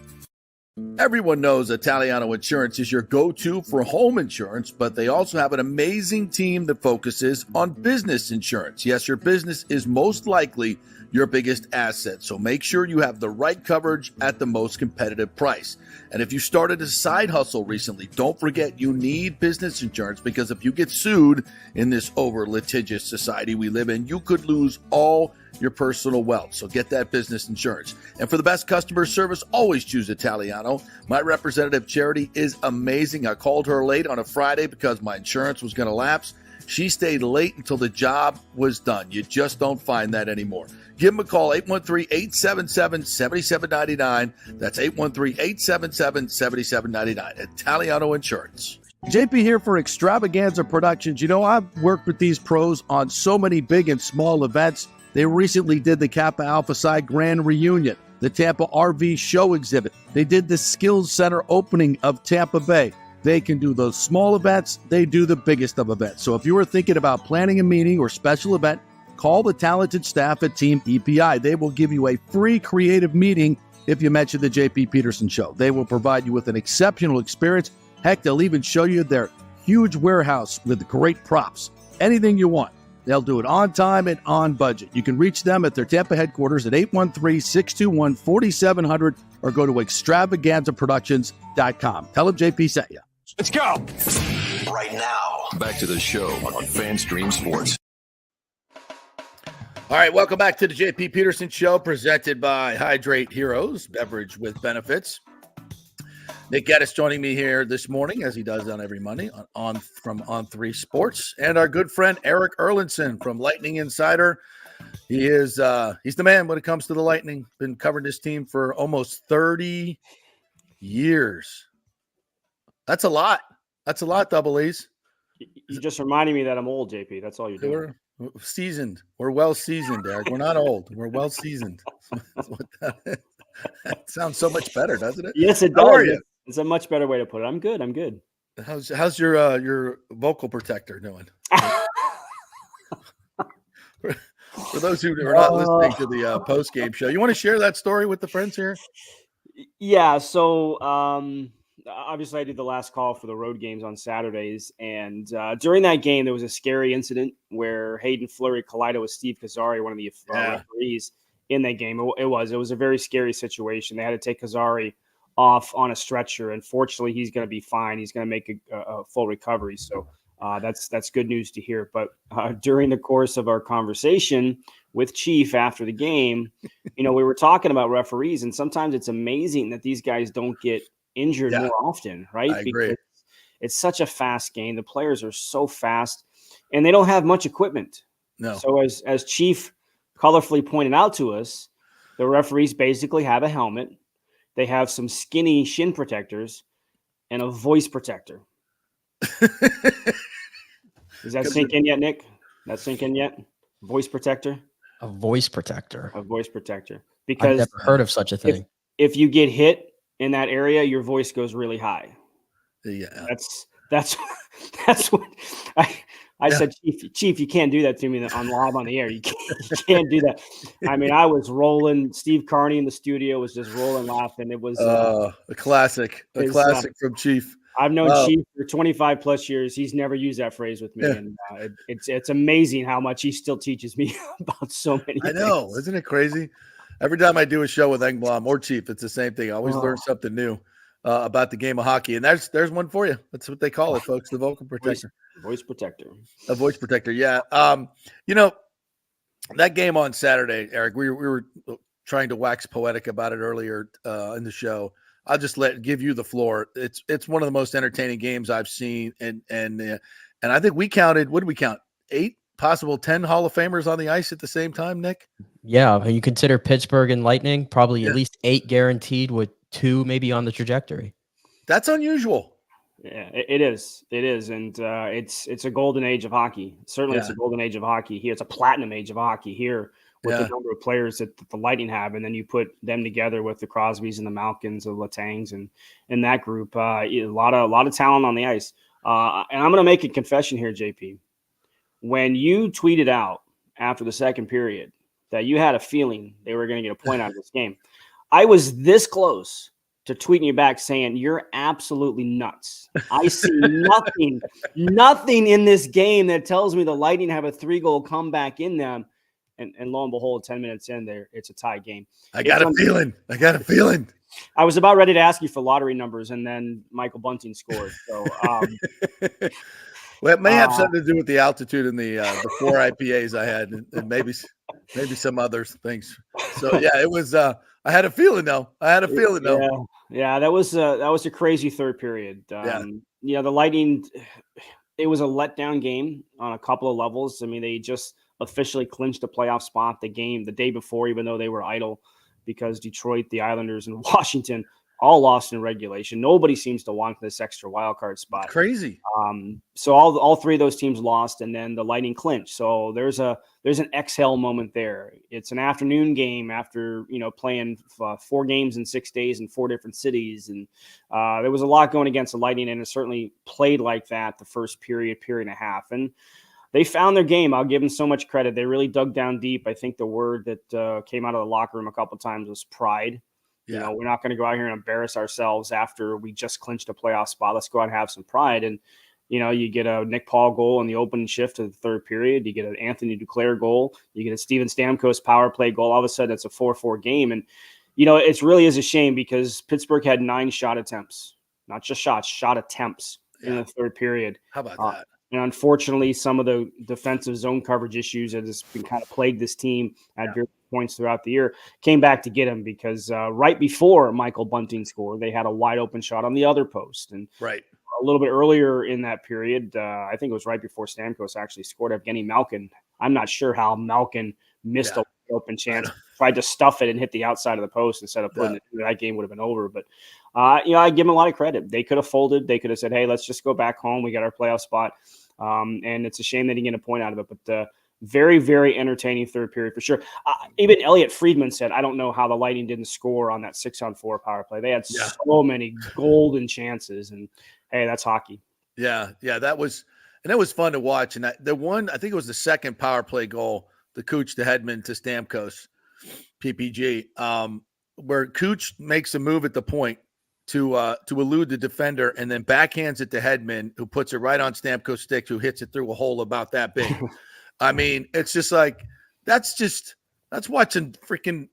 Speaker 4: Everyone knows Italiano Insurance is your go-to for home insurance, but they also have an amazing team that focuses on business insurance. Yes, your business is most likely your biggest asset, so make sure you have the right coverage at the most competitive price. And if you started a side hustle recently, don't forget you need business insurance, because if you get sued in this over-litigious society we live in, you could lose all your personal wealth. So get that business insurance. And for the best customer service, always choose Italiano. My representative, Charity, is amazing. I called her late on a Friday because my insurance was going to lapse. She stayed late until the job was done. You just don't find that anymore. Give them a call, 813-877-7799. That's 813-877-7799. Italiano Insurance.
Speaker 6: JP here for Extravaganza Productions. You know, I've worked with these pros on so many big and small events. They recently did the Kappa Alpha Psi Grand Reunion, the Tampa RV Show Exhibit. They did the Skills Center opening of Tampa Bay. They can do those small events. They do the biggest of events. So if you are thinking about planning a meeting or special event, call the talented staff at Team EPI. They will give you a free creative meeting if you mention the JP Peterson Show. They will provide you with an exceptional experience. Heck, they'll even show you their huge warehouse with great props. Anything you want. They'll do it on time and on budget. You can reach them at their Tampa headquarters at 813-621-4700 or go to extravaganzaproductions.com. Tell them JP sent you.
Speaker 1: Let's go. Right now, back to the show on FanStream Sports.
Speaker 4: All right, welcome back to the JP Peterson Show, presented by Hydrate Heroes, beverage with benefits. Nick Geddes joining me here this morning, as he does on every Monday, from On3 Sports, and our good friend Eric Erlinson from Lightning Insider. He's the man when it comes to the Lightning. Been covering this team for almost 30 years. That's a lot. That's a lot, Double E's.
Speaker 7: You just reminding me that I'm old, JP. That's all you're doing.
Speaker 4: We're seasoned. We're well seasoned, Eric. We're not old. We're well seasoned. That sounds so much better, doesn't it?
Speaker 7: Yes, it does.
Speaker 4: How are you?
Speaker 7: It's a much better way to put it. I'm good.
Speaker 4: How's your vocal protector doing? For those who are not listening to the post game show, you want to share that story with the friends here?
Speaker 7: Yeah. So obviously, I did the last call for the road games on Saturdays, and during that game, there was a scary incident where Hayden Fleury collided with Steve Kazari, one of the referees in that game. It was a very scary situation. They had to take Kazari off on a stretcher, and fortunately he's going to be fine. He's going to make a full recovery, so that's good news to hear. But during the course of our conversation with Chief after the game, we were talking about referees, and sometimes it's amazing that these guys don't get injured more often, right?
Speaker 4: I agree.
Speaker 7: Because it's such a fast game. The players are so fast, and they don't have much equipment.
Speaker 4: No.
Speaker 7: So as Chief colorfully pointed out to us, the referees basically have a helmet. They have some skinny shin protectors and a voice protector. Does that sink in yet, Nick? That sink in yet? Voice protector?
Speaker 5: A voice protector.
Speaker 7: A voice protector.
Speaker 5: I've
Speaker 7: Because
Speaker 5: never heard of such a thing.
Speaker 7: if you get hit in that area, your voice goes really high.
Speaker 4: Yeah.
Speaker 7: That's what I said, Chief, you can't do that to me on live on the air. You can't do that. I mean, I was rolling. Steve Carney in the studio was just rolling laughing. It was
Speaker 4: a classic from Chief.
Speaker 7: I've known Chief for 25 plus years. He's never used that phrase with me.
Speaker 4: Yeah.
Speaker 7: And it's amazing how much he still teaches me about so many
Speaker 4: I know.
Speaker 7: things.
Speaker 4: Isn't it crazy? Every time I do a show with Engblom or Chief, it's the same thing. I always learn something new about the game of hockey. And there's one for you. That's what they call it, folks. The vocal protector.
Speaker 7: Voice protector.
Speaker 4: A voice protector. Yeah. That game on Saturday, Eric, we were trying to wax poetic about it earlier in the show. I'll just give you the floor. It's one of the most entertaining games I've seen. And I think we counted, what did we count? 8, possible 10 Hall of Famers on the ice at the same time, Nick?
Speaker 5: Yeah. And you consider Pittsburgh and Lightning, probably at least 8 guaranteed with 2 maybe on the trajectory.
Speaker 4: That's unusual.
Speaker 7: Yeah, it is. It is, and it's a golden age of hockey. Certainly, it's
Speaker 4: Yeah.
Speaker 7: a golden age of hockey here. It's a platinum age of hockey here with the
Speaker 4: Yeah.
Speaker 7: number of players that the Lightning have, and then you put them together with the Crosbys and the Malkins, the Latangs, and that group. A lot of talent on the ice. And I'm going to make a confession here, JP. When you tweeted out after the second period that you had a feeling they were going to get a point out of this game, I was this close to tweeting you back saying you're absolutely nuts. I see nothing in this game that tells me the Lightning have a 3-goal comeback in them. And lo and behold, 10 minutes in there, it's a tie game.
Speaker 4: I got a feeling.
Speaker 7: I was about ready to ask you for lottery numbers, and then Michael Bunting scored. So,
Speaker 4: well, it may have something to do with the altitude and the 4 IPAs I had, and maybe some other things. So yeah, it was. I had a feeling though.
Speaker 7: Yeah, that was a crazy third period. The Lightning. It was a letdown game on a couple of levels. I mean, they just officially clinched a playoff spot the day before, even though they were idle because Detroit, the Islanders, and Washington all lost in regulation. Nobody seems to want this extra wild card spot.
Speaker 4: Crazy.
Speaker 7: So all three of those teams lost, and then the Lightning clinched. So there's an exhale moment there. It's an afternoon game after playing 4 games in 6 days in 4 different cities, and there was a lot going against the Lightning, and it certainly played like that the first period and a half. And they found their game. I'll give them so much credit. They really dug down deep. I think the word that came out of the locker room a couple of times was pride.
Speaker 4: Yeah.
Speaker 7: We're not going to go out here and embarrass ourselves after we just clinched a playoff spot. Let's go out and have some pride. And, you get a Nick Paul goal in the opening shift of the third period. You get an Anthony Duclair goal. You get a Steven Stamkos power play goal. All of a sudden, it's a 4-4 game. And, it really is a shame because Pittsburgh had 9 shot attempts. Not just shots, shot attempts in the third period.
Speaker 4: How about that?
Speaker 7: And unfortunately, some of the defensive zone coverage issues that has been kind of plagued this team at various points throughout the year came back to get him because right before Michael Bunting scored, they had a wide open shot on the other post. And a little bit earlier in that period, I think it was right before Stamkos actually scored, Evgeny Malkin. I'm not sure how Malkin missed a open chance, tried to stuff it and hit the outside of the post instead of putting it. That game would have been over. But, I give them a lot of credit. They could have folded. They could have said, hey, let's just go back home. We got our playoff spot. And it's a shame they didn't get a point out of it. But very, very entertaining third period for sure. Even Elliot Friedman said, I don't know how the Lightning didn't score on that 6-on-4 power play. They had so many golden chances. And, hey, that's hockey.
Speaker 4: Yeah, that was fun to watch. And I think it was the second power play goal, the Cooch to Hedman to Stamkos, PPG, where Cooch makes a move at the point to elude the defender and then backhands it to Hedman, who puts it right on Stamkos' stick, who hits it through a hole about that big. I mean, it's just like that's watching freaking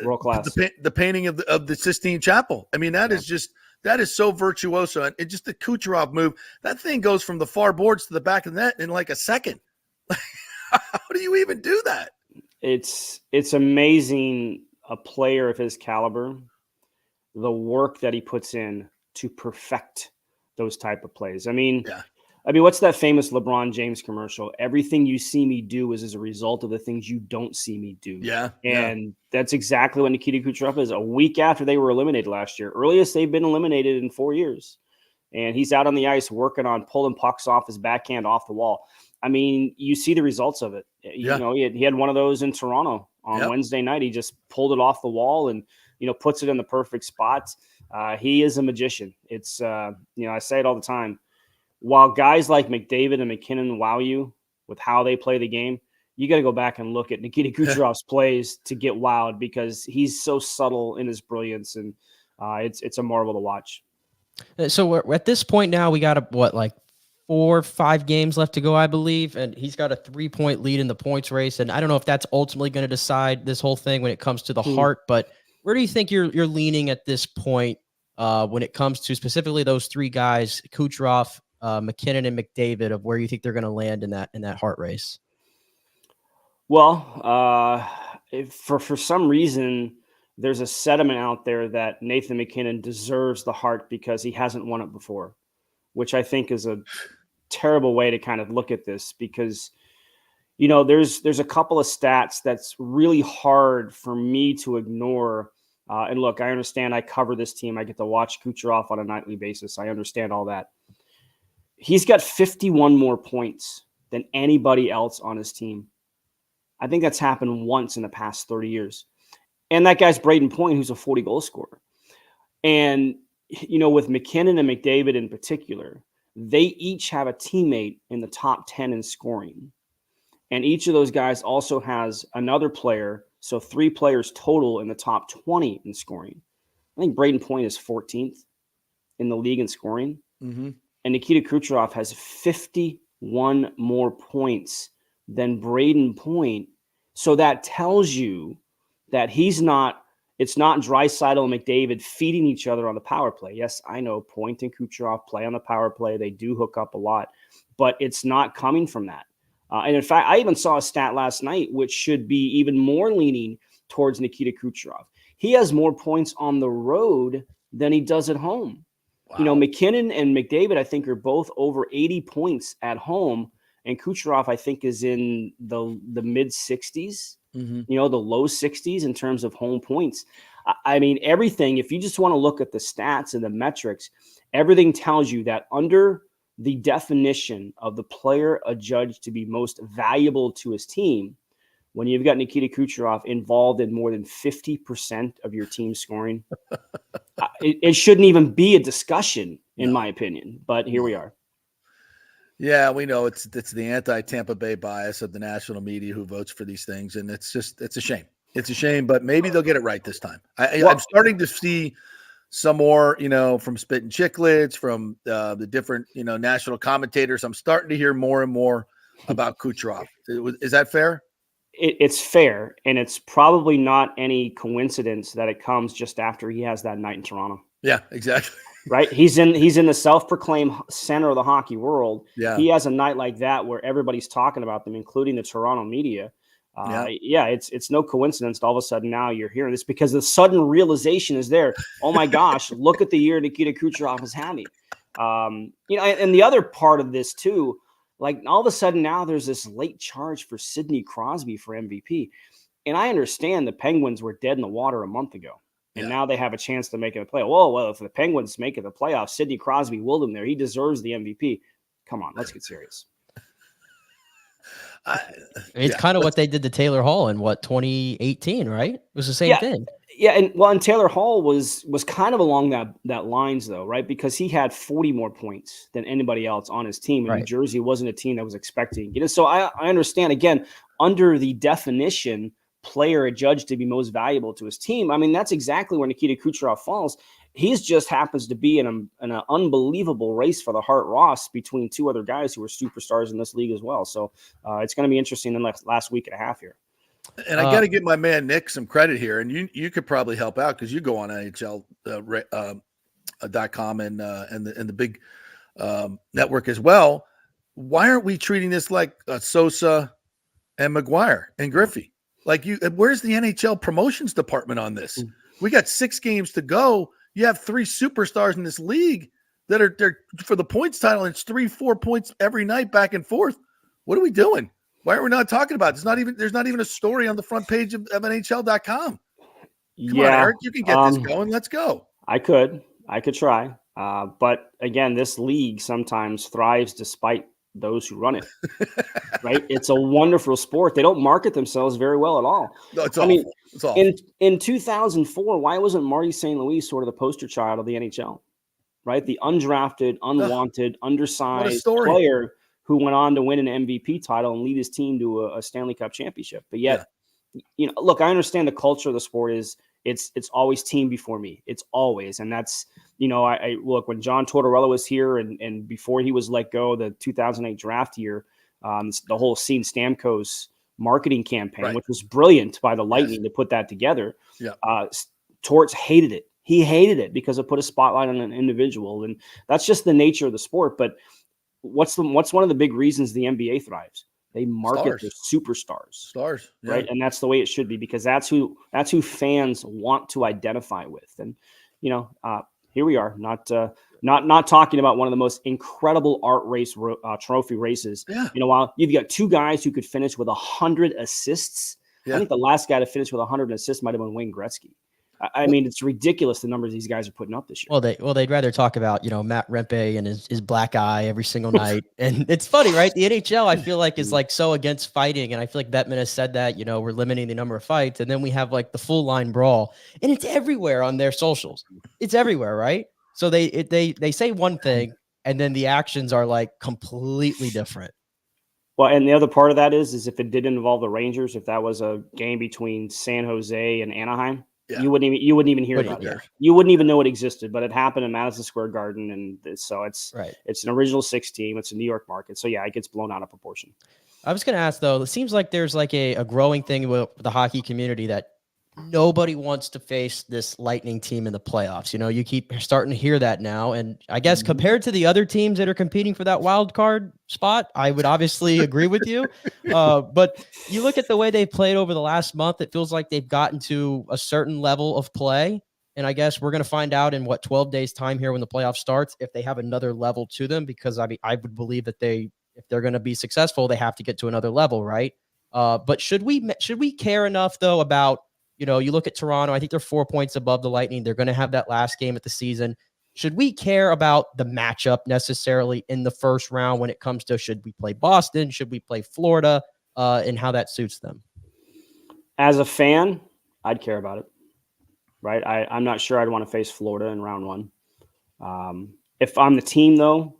Speaker 7: world class
Speaker 4: the painting of the Sistine Chapel. I mean, that is so virtuoso, and it just the Kucherov move. That thing goes from the far boards to the back of the net in like a second. How do you even do that?
Speaker 7: It's amazing. A player of his caliber, the work that he puts in to perfect those type of plays. I mean, what's that famous LeBron James commercial? Everything you see me do is as a result of the things you don't see me do. And that's exactly what Nikita Kucherov is. A week after they were eliminated last year, earliest they've been eliminated in 4 years. And he's out on the ice working on pulling pucks off his backhand off the wall. I mean, you see the results of it. He had one of those in Toronto on Wednesday night. He just pulled it off the wall and, puts it in the perfect spot. He is a magician. It's, I say it all the time. While guys like McDavid and McKinnon wow you with how they play the game, you got to go back and look at Nikita Kucherov's plays to get wowed because he's so subtle in his brilliance, and it's a marvel to watch.
Speaker 5: So we're at this point now. We got 4 or 5 games left to go, I believe, and he's got a 3-point lead in the points race. And I don't know if that's ultimately going to decide this whole thing when it comes to the heart, but where do you think you're leaning at this point when it comes to specifically those 3 guys, Kucherov, McKinnon, and McDavid, of where you think they're going to land in that heart race?
Speaker 7: Well, for some reason, there's a sentiment out there that Nathan McKinnon deserves the heart because he hasn't won it before, which I think is a terrible way to kind of look at this because, there's a couple of stats that's really hard for me to ignore And look, I understand I cover this team. I get to watch Kucherov on a nightly basis. I understand all that. He's got 51 more points than anybody else on his team. I think that's happened once in the past 30 years. And that guy's Braden Point, who's a 40-goal scorer. And, with McKinnon and McDavid in particular, they each have a teammate in the top 10 in scoring. And each of those guys also has another player. So 3 players total in the top 20 in scoring. I think Braden Point is 14th in the league in scoring.
Speaker 4: Mm-hmm.
Speaker 7: And Nikita Kucherov has 51 more points than Braden Point. So that tells you that it's not Draisaitl and McDavid feeding each other on the power play. Yes, I know Point and Kucherov play on the power play. They do hook up a lot, but it's not coming from that. And in fact, I even saw a stat last night, which should be even more leaning towards Nikita Kucherov. He has more points on the road than he does at home. Wow. McKinnon and McDavid, I think, are both over 80 points at home. And Kucherov, I think, is in the mid 60s, the low 60s in terms of home points. I mean, everything, if you just want to look at the stats and the metrics, everything tells you that under the definition of the player adjudged to be most valuable to his team, when you've got Nikita Kucherov involved in more than 50% of your team's scoring, it shouldn't even be a discussion, in my opinion. But here we are.
Speaker 4: Yeah, we know it's the anti-Tampa Bay bias of the national media who votes for these things, and it's a shame. It's a shame, but maybe they'll get it right this time. I'm starting to see some more, from Spittin' Chicklets, from the different, national commentators. I'm starting to hear more and more about Kucherov. Is that fair?
Speaker 7: It's fair, and it's probably not any coincidence that it comes just after he has that night in Toronto.
Speaker 4: Yeah, exactly.
Speaker 7: Right? He's in the self-proclaimed center of the hockey world.
Speaker 4: Yeah.
Speaker 7: He has a night like that where everybody's talking about them, including the Toronto media. It's no coincidence that all of a sudden now you're hearing this, because the sudden realization is there. Oh my gosh, look at the year Nikita Kucherov is having. And the other part of this too, like all of a sudden now there's this late charge for Sidney Crosby for MVP. And I understand the Penguins were dead in the water a month ago. And now they have a chance to make it a play. Well, if the Penguins make it the playoffs, Sidney Crosby willed him there. He deserves the MVP. Come on, let's get serious.
Speaker 5: It's kind of what they did to Taylor Hall in 2018, right? It was the same thing.
Speaker 7: Yeah, and Taylor Hall was kind of along that lines though, right? Because he had 40 more points than anybody else on his team, and right. New Jersey wasn't a team that was expecting. So I understand, again, under the definition, player adjudged to be most valuable to his team. I mean, that's exactly where Nikita Kucherov falls. He just happens to be in an unbelievable race for the Hart Ross between 2 other guys who are superstars in this league as well. So it's going to be interesting in the last week and a half here.
Speaker 4: And I got to give my man Nick some credit here, and you could probably help out because you go on NHL.com and the big network as well. Why aren't we treating this like Sosa and McGuire and Griffey? Where's the NHL promotions department on this? We got 6 games to go. You have 3 superstars in this league that are there for the points title. And it's 3-4 points every night back and forth. What are we doing? Why are we not talking about it? There's not even a story on the front page of NHL.com. Come on, Eric, you can get this going. Let's go.
Speaker 7: I could try. But again, this league sometimes thrives despite those who run it. Right? It's a wonderful sport. They don't market themselves very well at all.
Speaker 4: No, it's awful. It's awful.
Speaker 7: In 2004, why wasn't Marty St. Louis sort of the poster child of the NHL? Right? The undrafted, unwanted, undersized player who went on to win an MVP title and lead his team to a Stanley Cup championship. But yet, look, I understand the culture of the sport is it's always team before me. It's always, and that's, I look, when John Tortorella was here and before he was let go, the 2008 draft year, the whole Scene Stamkos marketing campaign, which was brilliant by the Lightning to put that together. Torts hated it. He hated it because it put a spotlight on an individual, and that's just the nature of the sport. But what's one of the big reasons the NBA thrives? They market their superstars, right? And that's the way it should be, because that's who fans want to identify with. And here we are, not talking about one of the most incredible art race trophy races. While you've got 2 guys who could finish with 100 assists. I think the last guy to finish with 100 assists might have been Wayne Gretzky. I mean, it's ridiculous the numbers these guys are putting up this year.
Speaker 5: Well, they'd rather talk about, Matt Rempe and his black eye every single night. And it's funny, right? The NHL, I feel like, is like so against fighting. And I feel like Bettman has said that, we're limiting the number of fights. And then we have like the full line brawl, and it's everywhere on their socials. It's everywhere, right? So they say one thing, and then the actions are like completely different.
Speaker 7: Well, and the other part of that is if it didn't involve the Rangers, if that was a game between San Jose and Anaheim, you wouldn't even hear about it. You wouldn't even know it existed, but it happened in Madison Square Garden, and so it's an original 6 team. It's a New York market, so yeah, it gets blown out of proportion.
Speaker 5: I was going to ask though. It seems like there's like a growing thing with the hockey community that nobody wants to face this Lightning team in the playoffs. You keep starting to hear that now. And I guess compared to the other teams that are competing for that wild card spot, I would obviously agree with you. But you look at the way they played over the last month, it feels like they've gotten to a certain level of play. And I guess we're going to find out in 12 days time here when the playoff starts, if they have another level to them, because I would believe that if they're going to be successful, they have to get to another level. Right. But should we care enough though about, you look at Toronto, I think they're 4 points above the Lightning. They're going to have that last game of the season. Should we care about the matchup necessarily in the first round when it comes to, should we play Boston? Should we play Florida? And how that suits them?
Speaker 7: As a fan, I'd care about it, right? I'm not sure I'd want to face Florida in round 1. If I'm the team, though,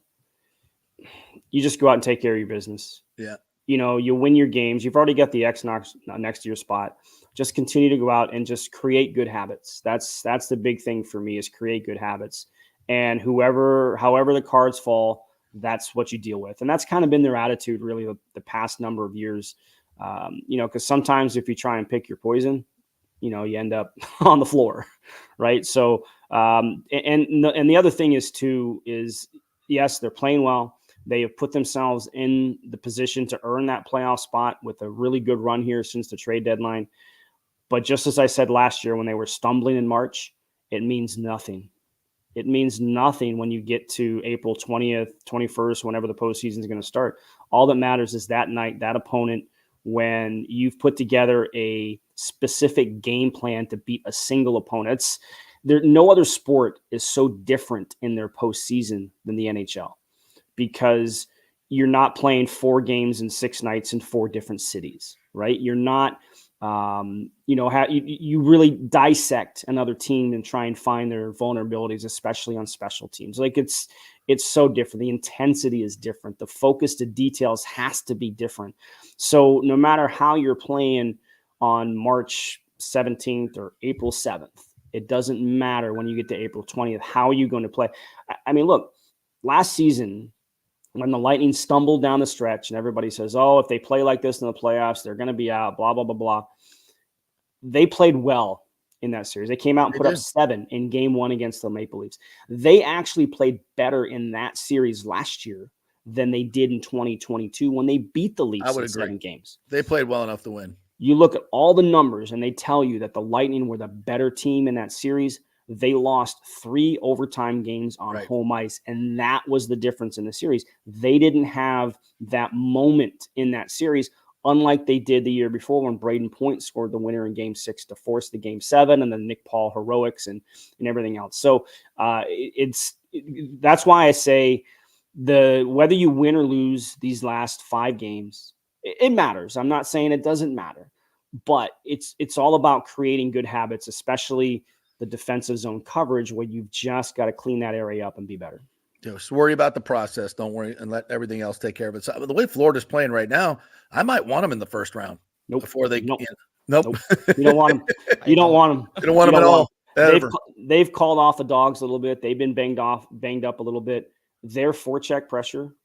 Speaker 7: you just go out and take care of your business.
Speaker 4: Yeah.
Speaker 7: You win your games. You've already got the X next to your spot. Just continue to go out and just create good habits. That's the big thing for me, is create good habits. And however the cards fall, that's what you deal with. And that's kind of been their attitude really the past number of years. Because sometimes if you try and pick your poison, you end up on the floor, right? So, and the other thing is yes, they're playing well. They have put themselves in the position to earn that playoff spot with a really good run here since the trade deadline. But just as I said last year, when they were stumbling in March, it means nothing. It means nothing when you get to April 20th, 21st, whenever the postseason is going to start. All that matters is that night, that opponent, when you've put together a specific game plan to beat a single opponent. No other sport is so different in their postseason than the NHL, because you're not playing 4 games in 6 nights in 4 different cities, right? You're not, you really dissect another team and try and find their vulnerabilities, especially on special teams. Like it's so different. The intensity is different. The focus to details has to be different. So no matter how you're playing on March 17th or April 7th, it doesn't matter when you get to April 20th. How are you going to play? I mean, look, last season, when the Lightning stumbled down the stretch and everybody says, oh, if they play like this in the playoffs, they're going to be out, blah, blah, blah, blah. They played well in that series. They came out and put up 7 in game 1 against the Maple Leafs. They actually played better in that series last year than they did in 2022 when they beat the Leafs in 7 games.
Speaker 4: They played well enough to win.
Speaker 7: You look at all the numbers and they tell you that the Lightning were the better team in that series. They lost 3 overtime games on home ice, and that was the difference in the series. They didn't have that moment in that series, unlike they did the year before when Braden Point scored the winner in Game 6 to force the Game 7, and then Nick Paul heroics and everything else. So that's why I say whether you win or lose these last 5 games, it matters. I'm not saying it doesn't matter, but it's all about creating good habits, especially the defensive zone coverage, where you've just got to clean that area up and be better.
Speaker 4: Just worry about the process. Don't worry, and let everything else take care of it. So, the way Florida's playing right now, I might want them in the first round.
Speaker 7: Nope.
Speaker 4: Before they
Speaker 7: nope.
Speaker 4: Nope.
Speaker 7: You don't want them. You don't want them.
Speaker 4: You don't want them at all.
Speaker 7: They've called off the dogs a little bit. They've been banged up a little bit. Their forecheck pressure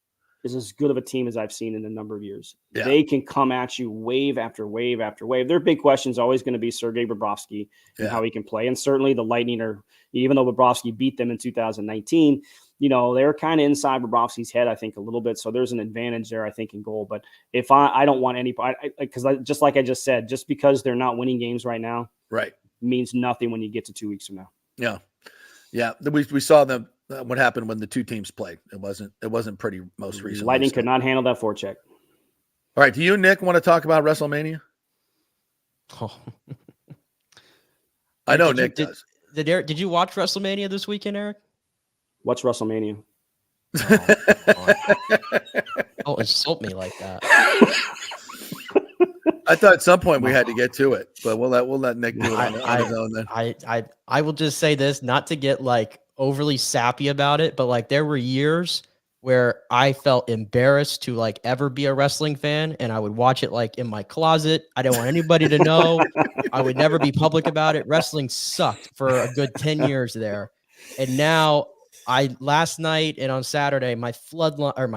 Speaker 7: is as good of a team as I've seen in a number of years. Yeah. They can come at you wave after wave after wave. Their big question is always going to be Sergei Bobrovsky and how he can play. And certainly the Lightning are, even though Bobrovsky beat them in 2019, they're kind of inside Bobrovsky's head, I think, a little bit. So there's an advantage there, I think, in goal. But if I don't want any, because just like I just said, just because they're not winning games right now, means nothing when you get to 2 weeks from now.
Speaker 4: Yeah. Yeah. We saw them. What happened when the 2 teams played? It wasn't pretty most recently.
Speaker 7: Lightning could not handle that forecheck.
Speaker 4: All right. Do you, Nick, want to talk about WrestleMania?
Speaker 5: Oh.
Speaker 4: I know Nick does.
Speaker 5: Did you watch WrestleMania this weekend, Eric?
Speaker 7: What's WrestleMania?
Speaker 5: Don't insult me like that.
Speaker 4: I thought at some point we had to get to it, but we'll let Nick do it on his own then.
Speaker 5: I will just say this, not to get like overly sappy about it, but like there were years where I felt embarrassed to like ever be a wrestling fan, and I would watch it like in my closet. I didn't want anybody to know. I would never be public about it. Wrestling sucked for a good 10 years there. And now last night and on Saturday, my timeline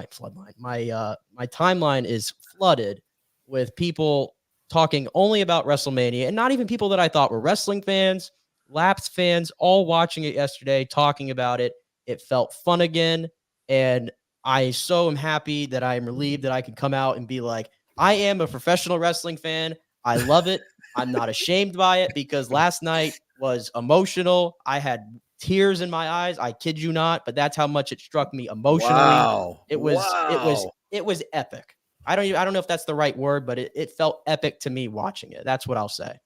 Speaker 5: is flooded with people talking only about WrestleMania, and not even people that I thought were wrestling fans, lapsed fans, all watching it yesterday, talking about it. It felt fun again. And I so am happy that I am relieved that I can come out and be like, I am a professional wrestling fan. I love it. I'm not ashamed by it, because last night was emotional. I had tears in my eyes. I kid you not, but that's how much it struck me emotionally.
Speaker 4: Wow.
Speaker 5: It was epic. I don't know if that's the right word, but it felt epic to me watching it. That's what I'll say.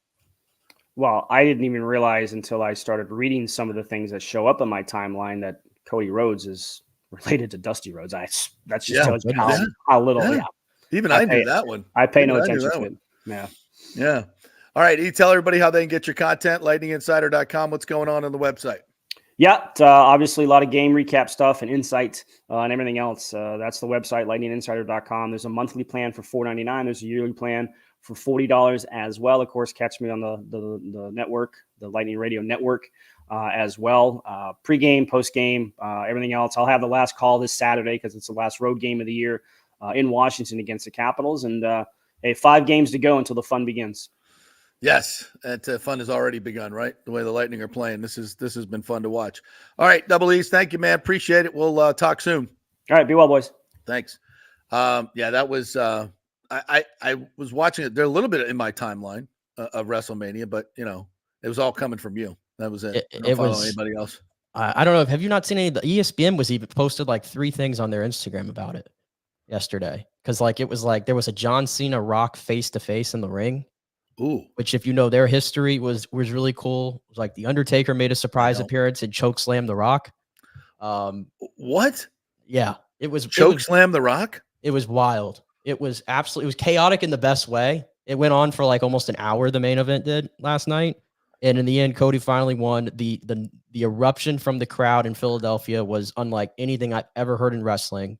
Speaker 7: Well, I didn't even realize until I started reading some of the things that show up on my timeline that Cody Rhodes is related to Dusty Rhodes. That's just tells you how little. Yeah.
Speaker 4: Even I knew that one.
Speaker 7: I pay no attention to it. Yeah.
Speaker 4: Yeah. All right. You tell everybody how they can get your content, lightninginsider.com. What's going on the website?
Speaker 7: Yeah, obviously a lot of game recap stuff and insight and everything else. That's the website, lightninginsider.com. There's a monthly plan for $4.99. There's a yearly plan for $40 as well. Of course, catch me on the network, the Lightning Radio Network as well. Pre-game, post-game, everything else. I'll have the last call this Saturday because it's the last road game of the year in Washington against the Capitals. And 5 games to go until the fun begins.
Speaker 4: Yes, that fun has already begun, right? The way the Lightning are playing. This has been fun to watch. All right, Double E's, thank you, man. Appreciate it. We'll talk soon.
Speaker 7: All right, be well, boys.
Speaker 4: Thanks. Yeah, that was I was watching it. They're a little bit in my timeline of WrestleMania, but it was all coming from you. That was it. It was anybody else.
Speaker 5: I don't know. Have you not seen any? The ESPN was even posted like 3 things on their Instagram about it yesterday, because it was like there was a John Cena Rock face to face in the ring.
Speaker 4: Ooh.
Speaker 5: Which, if you know their history, was really cool. It was like the Undertaker made a surprise appearance and chokeslammed The Rock.
Speaker 4: What?
Speaker 5: Yeah, it was
Speaker 4: chokeslam The Rock.
Speaker 5: It was wild. It was chaotic in the best way. It went on for like almost an hour. The main event did last night, and in the end, Cody finally won. The eruption from the crowd in Philadelphia was unlike anything I've ever heard in wrestling.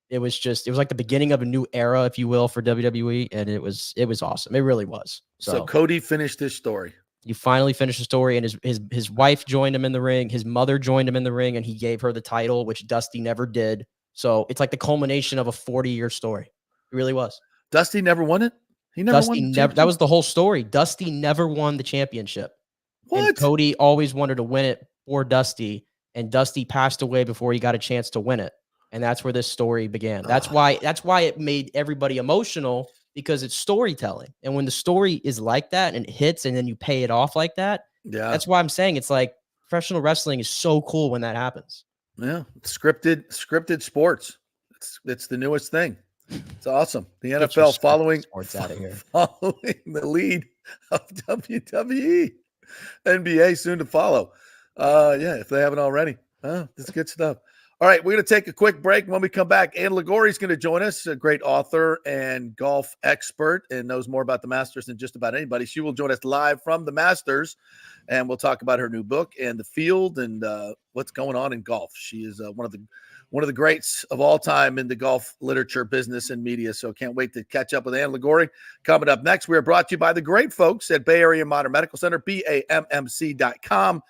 Speaker 5: It was like the beginning of a new era, if you will, for WWE, and it was awesome. It really was.
Speaker 4: So Cody finished his story.
Speaker 5: You finally finished the story, and his wife joined him in the ring. His mother joined him in the ring, and he gave her the title, which Dusty never did. So it's like the culmination of a 40-year story. It really was.
Speaker 4: Dusty never won it? He never won the
Speaker 5: that was the whole story. Dusty never won the championship.
Speaker 4: What?
Speaker 5: And Cody always wanted to win it for Dusty, and Dusty passed away before he got a chance to win it. And that's where this story began. That's why it made everybody emotional, because it's storytelling. And when the story is like that and it hits and then you pay it off like that, that's why I'm saying it's like professional wrestling is so cool when that happens.
Speaker 4: Yeah. Scripted sports. It's the newest thing. It's awesome. The NFL following the lead of WWE. NBA soon to follow. If they haven't already. This is good stuff. All right, we're going to take a quick break. When we come back, Ann Ligori is going to join us, a great author and golf expert, and knows more about the Masters than just about anybody. She will join us live from the Masters, and we'll talk about her new book and the field and what's going on in golf. She is one of the greats of all time in the golf literature, business, and media. So can't wait to catch up with Ann Ligori. Coming up next, we are brought to you by the great folks at Bay Area Modern Medical Center, BAMMC.com.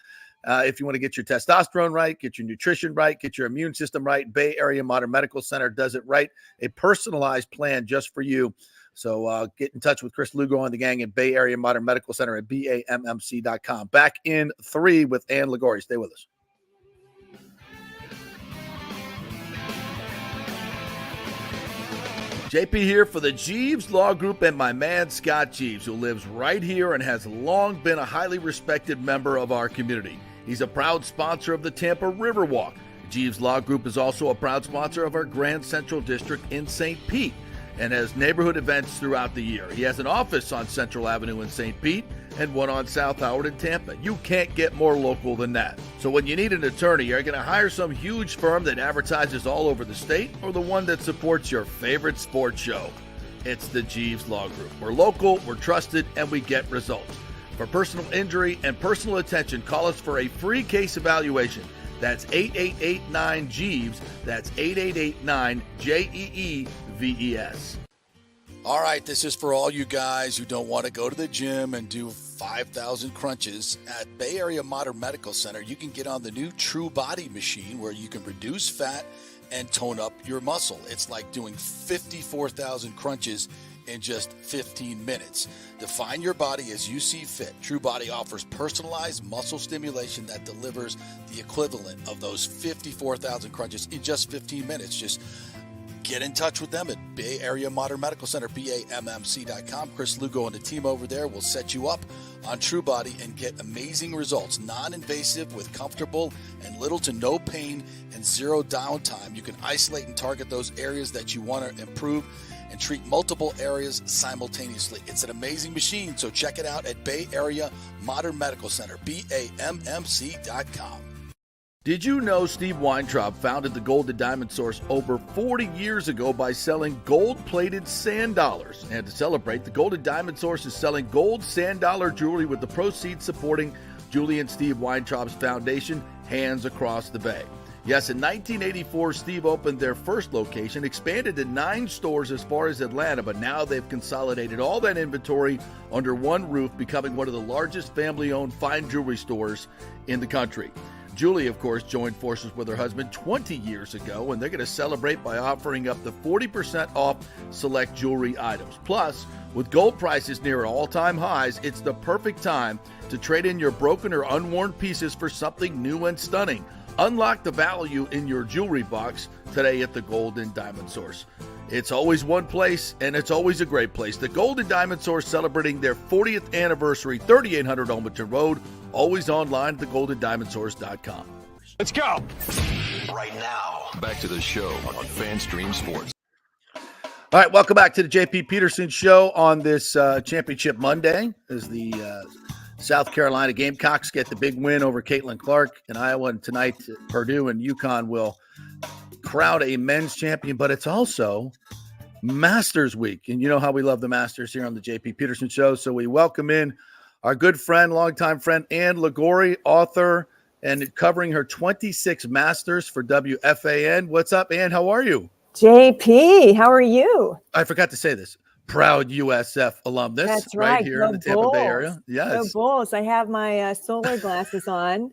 Speaker 4: If you want to get your testosterone right, get your nutrition right, get your immune system right, Bay Area Modern Medical Center does it right. A personalized plan just for you. So get in touch with Chris Lugo and the gang at Bay Area Modern Medical Center at BAMMC.com. Back in 3 with Ann Ligori. Stay with us. JP here for the Jeeves Law Group and my man Scott Jeeves, who lives right here and has long been a highly respected member of our community. He's a proud sponsor of the Tampa Riverwalk. Jeeves Law Group is also a proud sponsor of our Grand Central District in St. Pete and has neighborhood events throughout the year. He has an office on Central Avenue in St. Pete and one on South Howard in Tampa. You can't get more local than that. So when you need an attorney, are you going to hire some huge firm that advertises all over the state, or the one that supports your favorite sports show? It's the Jeeves Law Group. We're local, we're trusted, and we get results. For personal injury and personal attention, call us for a free case evaluation. That's 8889-JEEVES. That's 8889-JEEVES. All right, this is for all you guys who don't want to go to the gym and do 5,000 crunches. At Bay Area Modern Medical Center, you can get on the new True Body machine where you can reduce fat and tone up your muscle. It's like doing 54,000 crunches in just 15 minutes. Define your body as you see fit. True Body offers personalized muscle stimulation that delivers the equivalent of those 54,000 crunches in just 15 minutes. Just get in touch with them at Bay Area Modern Medical Center, BAMMC.com. Chris Lugo and the team over there will set you up on True Body and get amazing results. Non-invasive with comfortable and little to no pain and zero downtime. You can isolate and target those areas that you want to improve and treat multiple areas simultaneously. It's an amazing machine, so check it out at Bay Area Modern Medical Center, BAMMC.com. Did you know Steve Weintraub founded the Gold and Diamond Source over 40 years ago by selling gold-plated sand dollars? And to celebrate, the Gold and Diamond Source is selling gold sand dollar jewelry with the proceeds supporting Julie and Steve Weintraub's foundation, Hands Across the Bay. Yes, in 1984, Steve opened their first location, expanded to 9 stores as far as Atlanta, but now they've consolidated all that inventory under one roof, becoming one of the largest family-owned fine jewelry stores in the country. Julie, of course, joined forces with her husband 20 years ago, and they're going to celebrate by offering up to 40% off select jewelry items. Plus, with gold prices near all-time highs, it's the perfect time to trade in your broken or unworn pieces for something new and stunning. Unlock the value in your jewelry box today at the Gold and Diamond Source. It's always one place, and it's always a great place. The Gold and Diamond Source celebrating their 40th anniversary, 3800 Olmerton Road, always online at thegoldendiamondsource.com.
Speaker 1: Let's go! Right now, back to the show on FanStream Sports.
Speaker 4: All right, welcome back to the JP Peterson Show on this Championship Monday as the South Carolina Gamecocks get the big win over Caitlin Clark in Iowa, and tonight Purdue and UConn will crown a men's champion, but it's also Masters Week, and you know how we love the Masters here on the JP Peterson Show, so we welcome in our good friend, longtime friend, Ann Liguori, author, and covering her 26 Masters for WFAN. What's up, Ann? How are you?
Speaker 2: JP, how are you?
Speaker 4: I forgot to say this. Proud USF alumnus.
Speaker 2: That's right
Speaker 4: Here
Speaker 2: Go
Speaker 4: in the Tampa
Speaker 2: Bulls.
Speaker 4: Bay area. Yes.
Speaker 2: Go Bulls. I have my solar glasses on.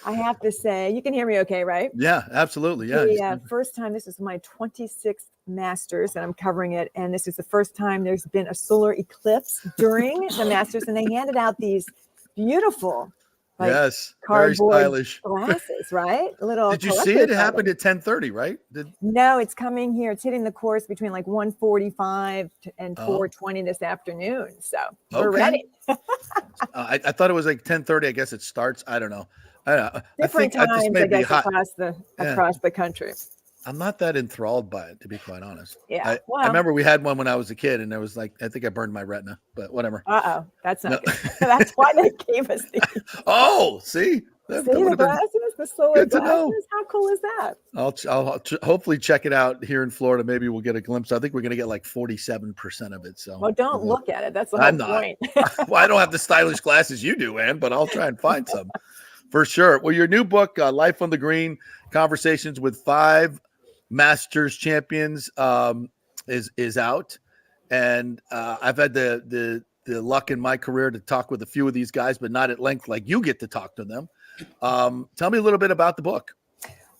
Speaker 2: I have to say, you can hear me okay, right?
Speaker 4: Yeah, absolutely. Yeah.
Speaker 2: The first time, this is my 26th Masters, and I'm covering it. And this is the first time there's been a solar eclipse during the Masters. And they handed out these beautiful,
Speaker 4: yes,
Speaker 2: cardboard
Speaker 4: very stylish
Speaker 2: glasses, right? Little.
Speaker 4: Did you see it? It happened at 10:30, right?
Speaker 2: No, it's coming here. It's hitting the course between like 1:45 and 4:20 this afternoon. So we're ready.
Speaker 4: I thought it was like 10:30. I guess it starts. I don't know.
Speaker 2: Different times, I guess, across the country.
Speaker 4: I'm not that enthralled by it, to be quite honest.
Speaker 2: Yeah.
Speaker 4: I remember we had one when I was a kid, and there was like, I think I burned my retina, but whatever.
Speaker 2: That's not good. That's why they gave us these.
Speaker 4: Oh, see?
Speaker 2: See the glasses, the solar glasses? How cool is that?
Speaker 4: I'll hopefully check it out here in Florida. Maybe we'll get a glimpse. I think we're going to get like 47% of it. So,
Speaker 2: well, don't look at it. That's the whole point.
Speaker 4: Well, I don't have the stylish glasses you do, Ann, but I'll try and find some for sure. Well, your new book, Life on the Green: Conversations with 5 Masters Champions, is out, and I've had the luck in my career to talk with a few of these guys, but not at length like you get to talk to them. Tell me a little bit about the book.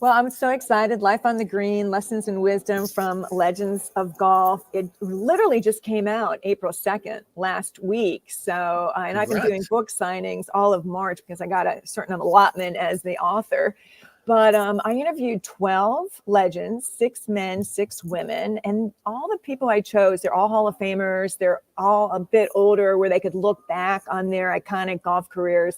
Speaker 2: Well, I'm so excited. Life on the Green, Lessons in Wisdom from Legends of Golf. It literally just came out April 2nd last week. So, and I've been doing book signings all of March because I got a certain allotment as the author. But I interviewed 12 legends, 6 men, 6 women, and all the people I chose, they're all Hall of Famers. They're all a bit older where they could look back on their iconic golf careers.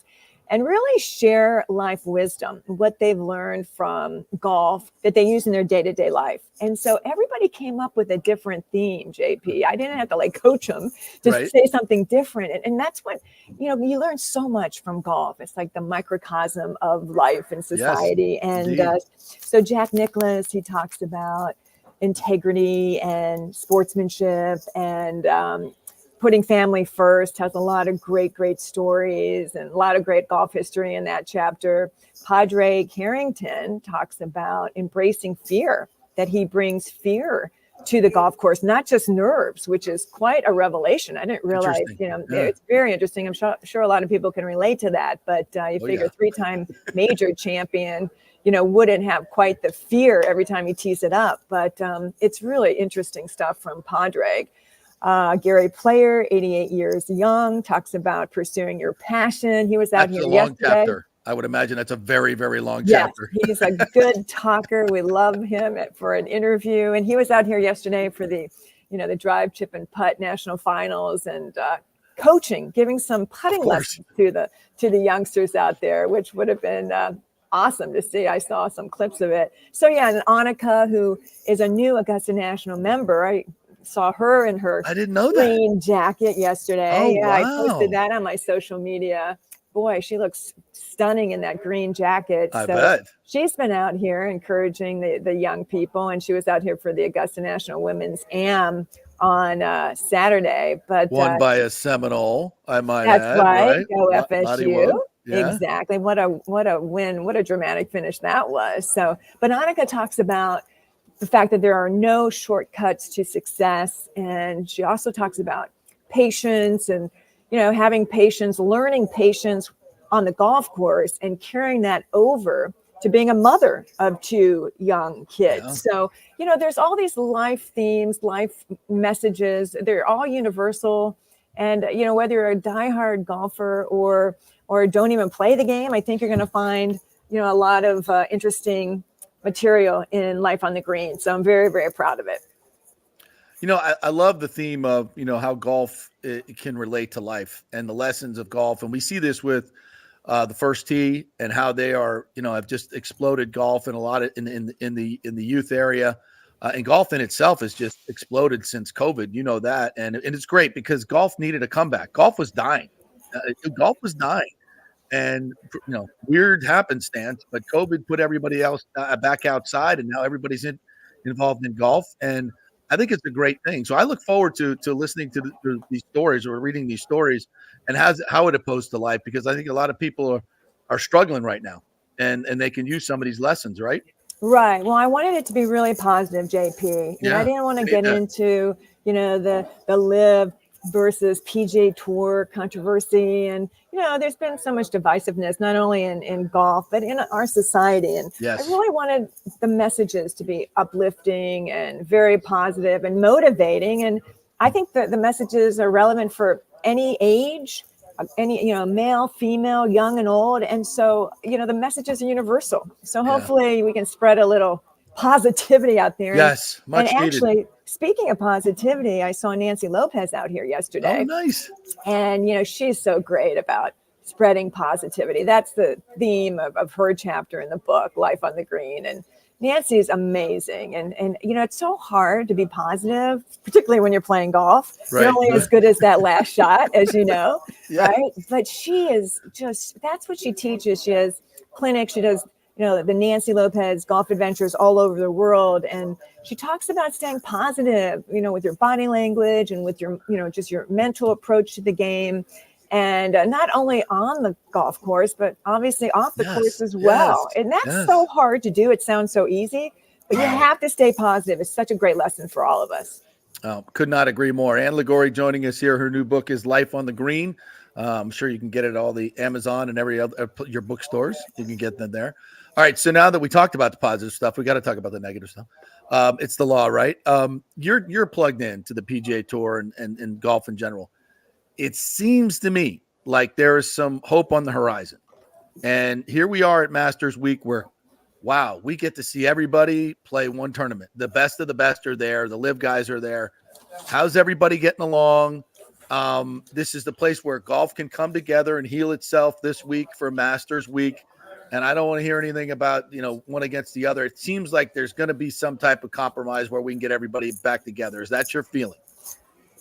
Speaker 2: and really share life wisdom, what they've learned from golf that they use in their day-to-day life. And so everybody came up with a different theme, JP. I didn't have to like coach them to say something different. And that's what, you know, you learn so much from golf. It's like the microcosm of life and society.
Speaker 4: Yes,
Speaker 2: and so Jack Nicklaus, he talks about integrity and sportsmanship and putting family first, has a lot of great stories and a lot of great golf history in that chapter. Padre Carrington talks about embracing fear, that he brings fear to the golf course, not just nerves, which is quite a revelation. I didn't realize, you know, it's very interesting. I'm sure a lot of people can relate to that, but you figure 3-time major champion, you know, wouldn't have quite the fear every time he tees it up. But it's really interesting stuff from Padre. Gary Player, 88 years young, talks about pursuing your passion. He was out here yesterday.
Speaker 4: Chapter. I would imagine that's a very, very long chapter.
Speaker 2: He's a good talker. We love him for an interview. And he was out here yesterday for the, you know, the drive, chip, and putt national finals and coaching, giving some putting lessons to the youngsters out there, which would have been awesome to see. I saw some clips of it. So yeah, and Annika, who is a new Augusta National member, I saw her in her green jacket yesterday. I posted that on my social media. Boy, she looks stunning in that green jacket.
Speaker 4: I bet.
Speaker 2: She's been out here encouraging the young people, and she was out here for the Augusta National Women's Am on Saturday. But
Speaker 4: won by a Seminole, I might
Speaker 2: add.
Speaker 4: That's
Speaker 2: right. Go FSU.
Speaker 4: Yeah.
Speaker 2: Exactly. What a win. What a dramatic finish that was. So, but Annika talks about the fact that there are no shortcuts to success. And she also talks about patience and, you know, having patience, learning patience on the golf course and carrying that over to being a mother of 2 young kids. Yeah. So, you know, there's all these life themes, life messages. They're all universal. And, you know, whether you're a diehard golfer or don't even play the game, I think you're going to find, you know, a lot of interesting material in Life on the Green. So I'm very, very proud of it.
Speaker 4: You know, I love the theme of, you know, how golf can relate to life and the lessons of golf. And we see this with the First Tee and how they are, you know, have just exploded golf and a lot of in the youth area. And golf in itself has just exploded since COVID. You know that. And it's great because golf needed a comeback. Golf was dying. And, you know, weird happenstance, but COVID put everybody else back outside, and now everybody's involved in golf. And I think it's a great thing. So I look forward to listening to these stories or reading these stories and how it opposed to life, because I think a lot of people are struggling right now, and they can use some of these lessons, right?
Speaker 2: Right. Well, I wanted it to be really positive, JP. And I didn't want to get into, you know, the live versus PGA Tour controversy. And, you know, there's been so much divisiveness, not only in golf, but in our society. And I really wanted the messages to be uplifting and very positive and motivating. And I think that the messages are relevant for any age, any, you know, male, female, young and old. And so, you know, the messages are universal. So hopefully we can spread a little positivity out there.
Speaker 4: Yes, much
Speaker 2: and actually,
Speaker 4: needed.
Speaker 2: Speaking of positivity, I saw Nancy Lopez out here yesterday.
Speaker 4: Oh, nice.
Speaker 2: And, you know, she's so great about spreading positivity. That's the theme of her chapter in the book, Life on the Green. And Nancy's amazing. And you know, it's so hard to be positive, particularly when you're playing golf. Right. You're only as good as that last shot, as you know, right? But she is just, that's what she teaches. She has clinics. She does, you know, the Nancy Lopez golf adventures all over the world. And she talks about staying positive, you know, with your body language and with your, you know, just your mental approach to the game. And not only on the golf course, but obviously off the course as well. And that's so hard to do. It sounds so easy, but you have to stay positive. It's such a great lesson for all of us.
Speaker 4: Oh, could not agree more. Ann Ligori joining us here. Her new book is Life on the Green. I'm sure you can get it at all the Amazon and every other your bookstores. You can get them there. All right. So now that we talked about the positive stuff, we got to talk about the negative stuff. It's the law, right? You're plugged in to the PGA Tour and golf in general. It seems to me like there is some hope on the horizon. And here we are at Masters Week where, wow, we get to see everybody play one tournament. The best of the best are there. The live guys are there. How's everybody getting along? This is the place where golf can come together and heal itself this week for Masters Week. And I don't want to hear anything about, one against the other. It seems like there's going to be some type of compromise where we can get everybody back together. Is that your feeling?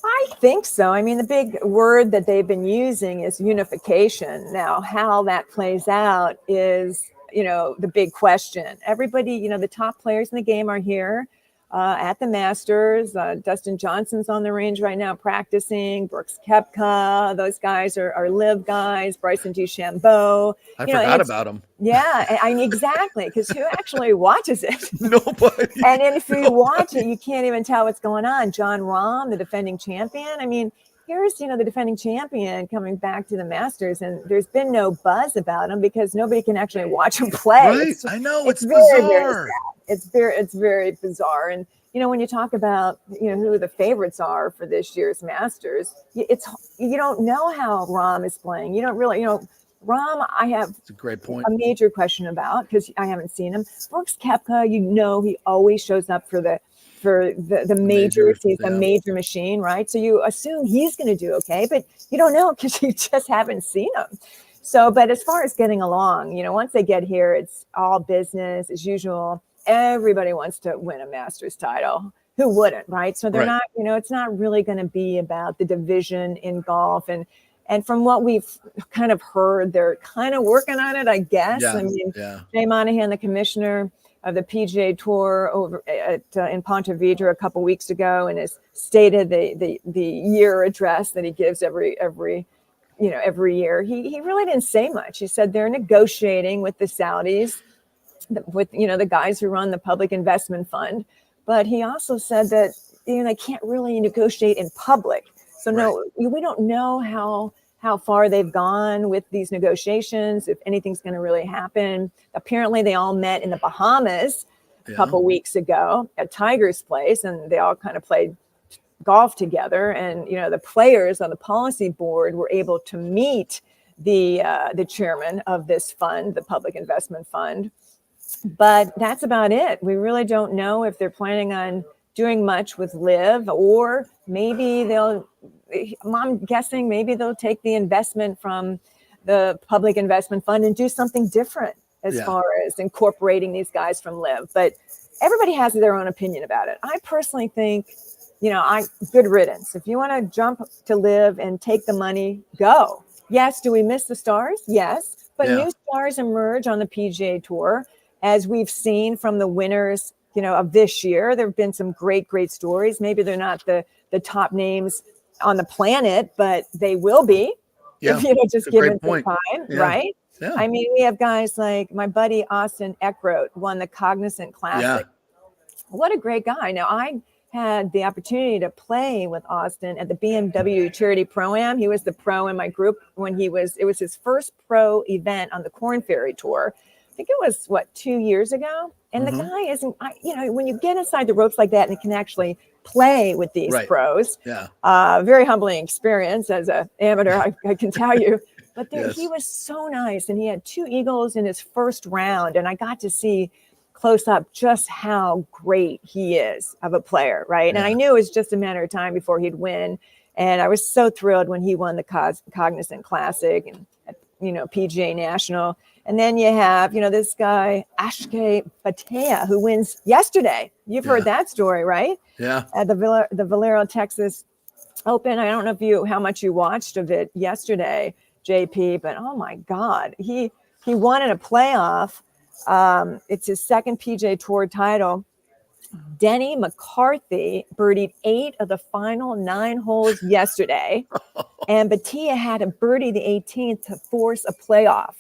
Speaker 2: I think so. I mean, the big word that they've been using is unification. Now, how that plays out is, the big question. Everybody, the top players in the game are here at the Masters. Dustin Johnson's on the range right now practicing. Brooks Koepka, those guys are live guys. Bryson DeChambeau.
Speaker 4: I forgot about him.
Speaker 2: Yeah, I mean, exactly, because who actually watches it?
Speaker 4: Nobody.
Speaker 2: And if you watch it, you can't even tell what's going on. John Rahm, the defending champion. I mean, here's, the defending champion coming back to the Masters, and there's been no buzz about him because nobody can actually watch him play.
Speaker 4: Right. I know. It's
Speaker 2: very,
Speaker 4: bizarre.
Speaker 2: very sad. It's very bizarre. And, when you talk about, who the favorites are for this year's Masters, you don't know how Rahm is playing. You don't really, Rahm, I have
Speaker 4: a great point.
Speaker 2: A major question about because I haven't seen him. Brooks Koepka, he always shows up for the majors. He's a major machine, right? So you assume he's going to do okay, but you don't know because you just haven't seen him. So, but as far as getting along, once they get here, it's all business as usual. Everybody wants to win a Masters title. Who wouldn't, right? So they're not, it's not really going to be about the division in golf. And from what we've kind of heard, they're kind of working on it, I guess.
Speaker 4: Yeah,
Speaker 2: I mean, Jay Monahan, the commissioner of the PGA Tour over in Ponte Vedra a couple weeks ago, and has stated the year address that he gives every year. He really didn't say much. He said they're negotiating with the Saudis, with the guys who run the Public Investment Fund, but he also said that they can't really negotiate in public. So no, we don't know how far they've gone with these negotiations, if anything's going to really happen. Apparently, they all met in the Bahamas a couple weeks ago at Tiger's place, and they all kind of played golf together. And the players on the policy board were able to meet the chairman of this fund, the Public Investment Fund. But that's about it. We really don't know if they're planning on doing much with Live, or maybe I'm guessing maybe they'll take the investment from the Public Investment Fund and do something different as far as incorporating these guys from Live. But everybody has their own opinion about it. I personally think, good riddance. If you want to jump to Live and take the money, go. Yes, do we miss the stars? Yes. But new stars emerge on the PGA Tour, as we've seen from the winners of this year. There have been some great stories. Maybe they're not the top names on the planet, but they will be if just give it some time, right? Yeah. I mean, we have guys like my buddy Austin Eckroat won the Cognizant Classic. What a great guy. Now, I had the opportunity to play with Austin at the BMW Charity Pro-Am. He was the pro in my group when it was his first pro event on the Korn Ferry Tour. I think it was 2 years ago. And the guy isn't, when you get inside the ropes like that and can actually play with these pros, very humbling experience as an amateur, I can tell you. But he was so nice, and he had 2 eagles in his first round, and I got to see close up just how great he is of a player, right? And I knew it was just a matter of time before he'd win. And I was so thrilled when he won the Cognizant Classic and PGA National. And then you have, this guy, Ashke Batea, who wins yesterday. You've heard that story, right? Yeah. At the Valero, Texas Open. I don't know how much you watched of it yesterday, JP, but oh my God, he won in a playoff. It's his second PGA Tour title. Denny McCarthy birdied 8 of the final 9 holes yesterday, and Batea had to birdie the 18th to force a playoff.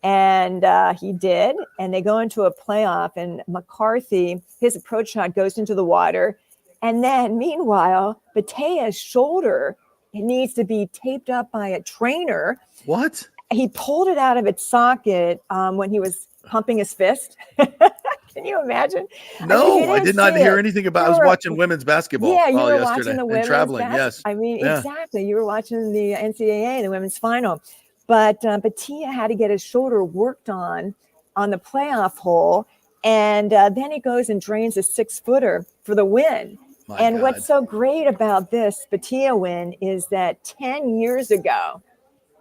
Speaker 2: And he did, and they go into a playoff, and McCarthy, his approach shot goes into the water. And then meanwhile, Batea's shoulder needs to be taped up by a trainer.
Speaker 4: What?
Speaker 2: He pulled it out of its socket when he was pumping his fist. Can you imagine?
Speaker 4: No, I did not hear anything about. I was watching women's basketball.
Speaker 2: Yeah, you were
Speaker 4: yesterday
Speaker 2: watching the women's
Speaker 4: and traveling. Yes,
Speaker 2: I mean, exactly. You were watching the NCAA, the women's final. But Batea had to get his shoulder worked on the playoff hole, and then he goes and drains a 6-footer for the win. And
Speaker 4: God.
Speaker 2: what's so great about this Batia win is that 10 years ago,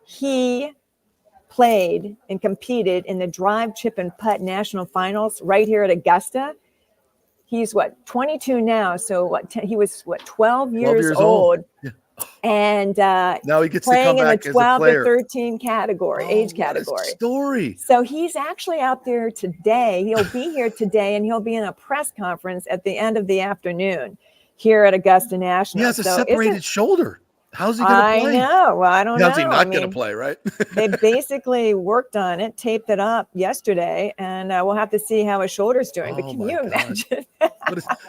Speaker 2: he played and competed in the drive, chip, and putt national finals right here at Augusta. He's 22 now. So he was 12 years old.
Speaker 4: Yeah.
Speaker 2: And
Speaker 4: now he gets to
Speaker 2: playing
Speaker 4: come
Speaker 2: in the
Speaker 4: back as a
Speaker 2: 12 to
Speaker 4: player.
Speaker 2: 13 category, age
Speaker 4: What a
Speaker 2: category.
Speaker 4: story.
Speaker 2: So he's actually out there today. He'll be here today, and he'll be in a press conference at the end of the afternoon here at Augusta National.
Speaker 4: He has a separated shoulder. How's he going to play?
Speaker 2: I know. Well, I don't know.
Speaker 4: How's he not going to play, right?
Speaker 2: They basically worked on it, taped it up yesterday, and we'll have to see how his shoulder's doing. But can you imagine?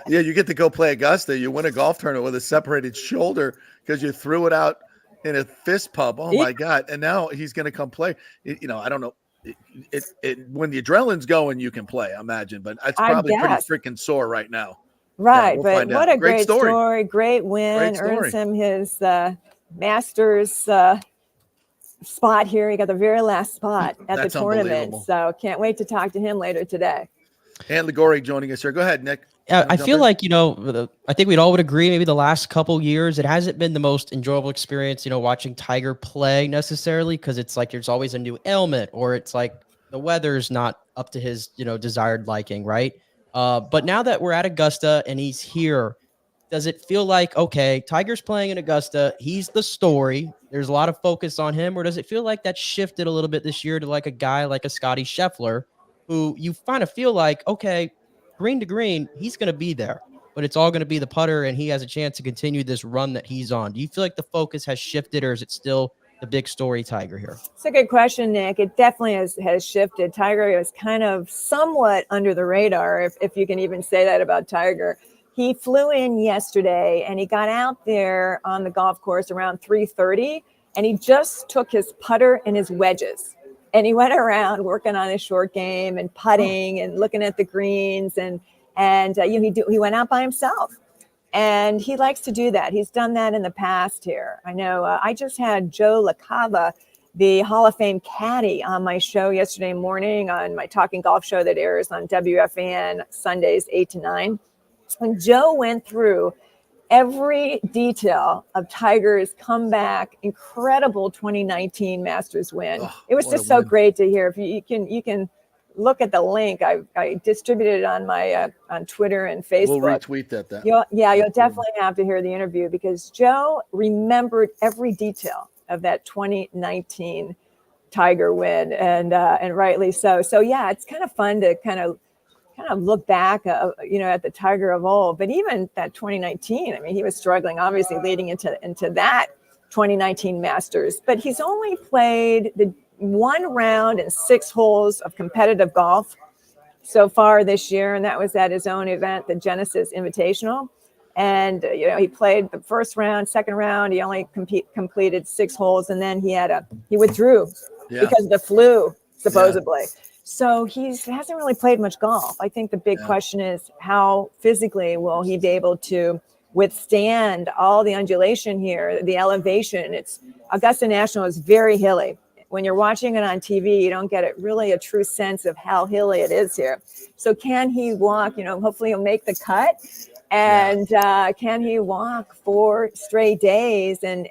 Speaker 4: Yeah, you get to go play Augusta. You win a golf tournament with a separated shoulder because you threw it out in a fist pump. Oh, my God. And now he's going to come play. I don't know. When the adrenaline's going, you can play, I imagine. But it's probably pretty freaking sore right now.
Speaker 2: Right,
Speaker 4: yeah,
Speaker 2: but what a great story. Great win. Earns him his Masters spot here. He got the very last spot at the tournament. So can't wait to talk to him later today.
Speaker 4: And Ligori joining us here. Go ahead, Nick.
Speaker 5: I feel like, I think we'd all would agree maybe the last couple years, it hasn't been the most enjoyable experience, watching Tiger play necessarily, because it's like there's always a new ailment, or it's like the weather's not up to his, desired liking, right? But now that we're at Augusta and he's here, does it feel like, okay, Tiger's playing in Augusta, he's the story, there's a lot of focus on him, or does it feel like that shifted a little bit this year to like a guy like a Scotty Scheffler, who you kind of feel like, okay, green to green, he's going to be there, but it's all going to be the putter, and he has a chance to continue this run that he's on. Do you feel like the focus has shifted, or is it still the big story Tiger here?
Speaker 2: It's a good question, Nick. It definitely has shifted. Tiger is kind of somewhat under the radar, if you can even say that about Tiger. He flew in yesterday, and he got out there on the golf course around 3:30, and he just took his putter and his wedges. And he went around working on his short game and putting and looking at the greens. And he went out by himself. And he likes to do that. He's done that in the past here. I know I just had Joe LaCava, the Hall of Fame caddy, on my show yesterday morning on my Talking Golf show that airs on WFAN Sundays 8 to 9. And Joe went through every detail of Tiger's comeback, incredible 2019 Masters win. It was just so great to hear. If you can look at the link. I distributed it on my on Twitter and Facebook.
Speaker 4: We'll retweet that.
Speaker 2: You'll definitely have to hear the interview, because Joe remembered every detail of that 2019 Tiger win, and rightly so. So yeah, it's kind of fun to kind of look back, at the Tiger of old. But even that 2019, I mean, he was struggling, obviously, leading into that 2019 Masters. But he's only played the one round and 6 holes of competitive golf so far this year, and that was at his own event, the Genesis Invitational. And he played the first round, second round. He only completed 6 holes, and then he withdrew because of the flu, supposedly. Yeah. So he hasn't really played much golf. I think the big question is, how physically will he be able to withstand all the undulation here, the elevation? Augusta National is very hilly. When you're watching it on TV, you don't get a true sense of how hilly it is here. So can he walk? Hopefully he'll make the cut. And can he walk 4 straight days? And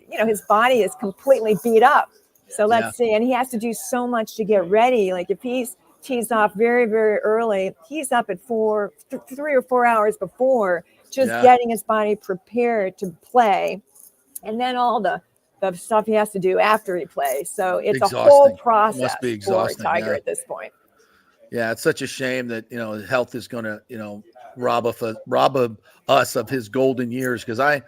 Speaker 2: his body is completely beat up. So let's see. And he has to do so much to get ready. Like if he's tees off very, very early, he's up at 3 or 4 hours before, just getting his body prepared to play. And then all the stuff he has to do after he plays. So it's exhausting. A whole process for Tiger at this point.
Speaker 4: Yeah, it's such a shame that, his health is going to, rob us of his golden years. Because I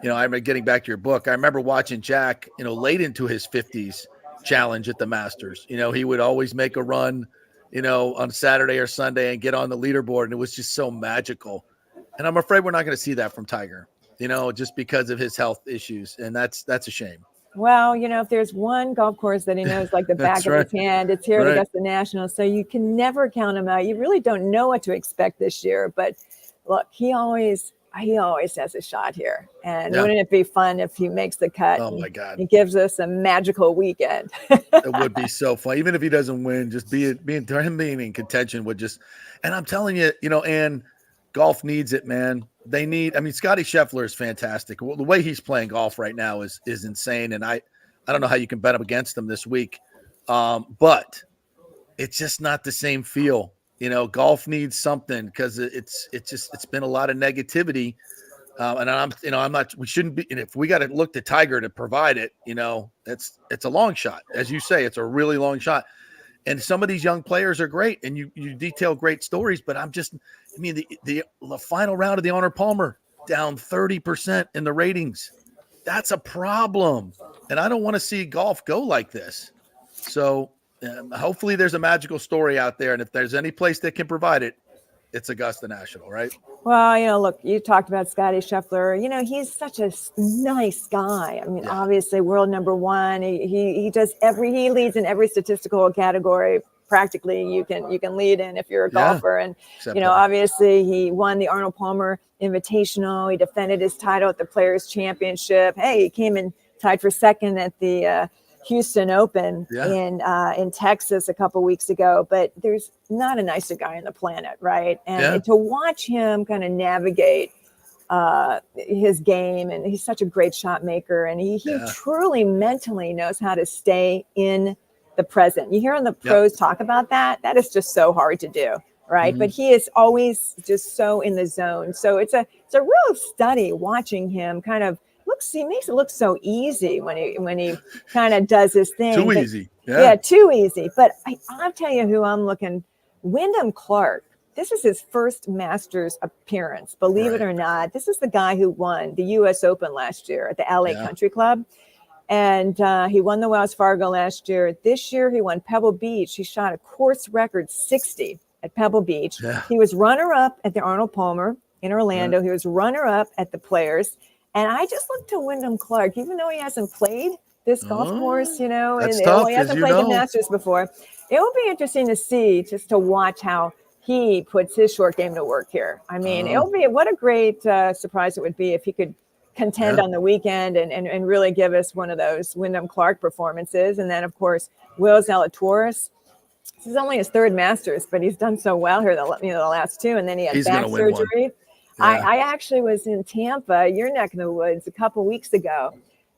Speaker 4: remember, getting back to your book, I remember watching Jack, late into his 50s challenge at the Masters. He would always make a run, on Saturday or Sunday and get on the leaderboard. And it was just so magical. And I'm afraid we're not going to see that from Tiger, just because of his health issues. And that's a shame.
Speaker 2: Well, if there's one golf course that he knows like the back of his hand, it's here at Augusta National. So you can never count him out. You really don't know what to expect this year. But look, he always has a shot here. And wouldn't it be fun if he makes the cut?
Speaker 4: Oh, my God.
Speaker 2: He gives us a magical weekend.
Speaker 4: It would be so fun. Even if he doesn't win, just him being in contention would just – and I'm telling you, and Golf needs it, man. They need. I mean, Scotty Scheffler is fantastic. The way he's playing golf right now is insane, and I don't know how you can bet him against him this week. But it's just not the same feel. Golf needs something because it's been a lot of negativity. And I'm not, we shouldn't be, and if we got to look to Tiger to provide it, it's a long shot. As you say, it's a really long shot. And some of these young players are great, and you detail great stories, but the final round of the Arnold Palmer down 30% in the ratings. That's a problem. And I don't want to see golf go like this. So hopefully there's a magical story out there. And if there's any place that can provide it, it's Augusta National, right?
Speaker 2: Well, look, you talked about Scotty Scheffler. He's such a nice guy. I mean, obviously world number one. He leads in every statistical category practically you can lead in if you're a golfer. And, obviously he won the Arnold Palmer Invitational. He defended his title at the Players Championship. Hey, he came in tied for second at the Houston Open in Texas a couple weeks ago, but there's not a nicer guy on the planet, right? And to watch him kind of navigate his game, and he's such a great shot maker, and he truly mentally knows how to stay in the present. You hear on the pros talk about that. That is just so hard to do, right? But he is always just so in the zone. So it's a real study watching him kind of. He makes it look so easy when he kind of does his thing.
Speaker 4: Too easy.
Speaker 2: Yeah, too easy. But I'll tell you who I'm looking. Wyndham Clark. This is his first Masters appearance. Believe it or not, this is the guy who won the U.S. Open last year at the LA Country Club. And he won the Wells Fargo last year. This year, he won Pebble Beach. He shot a course record 60 at Pebble Beach. Yeah. He was runner-up at the Arnold Palmer in Orlando. He was runner-up at the Players. And I just looked to Wyndham Clark, even though he hasn't played this golf course, and he hasn't played the Masters before. It will be interesting to see, just to watch how he puts his short game to work here. I mean, what a great surprise it would be if he could contend on the weekend and really give us one of those Wyndham Clark performances. And then, of course, Will Zalatoris. This is only his third Masters, but he's done so well here the last two. And then he had back surgery. I actually was in Tampa, your neck of the woods, a couple weeks ago,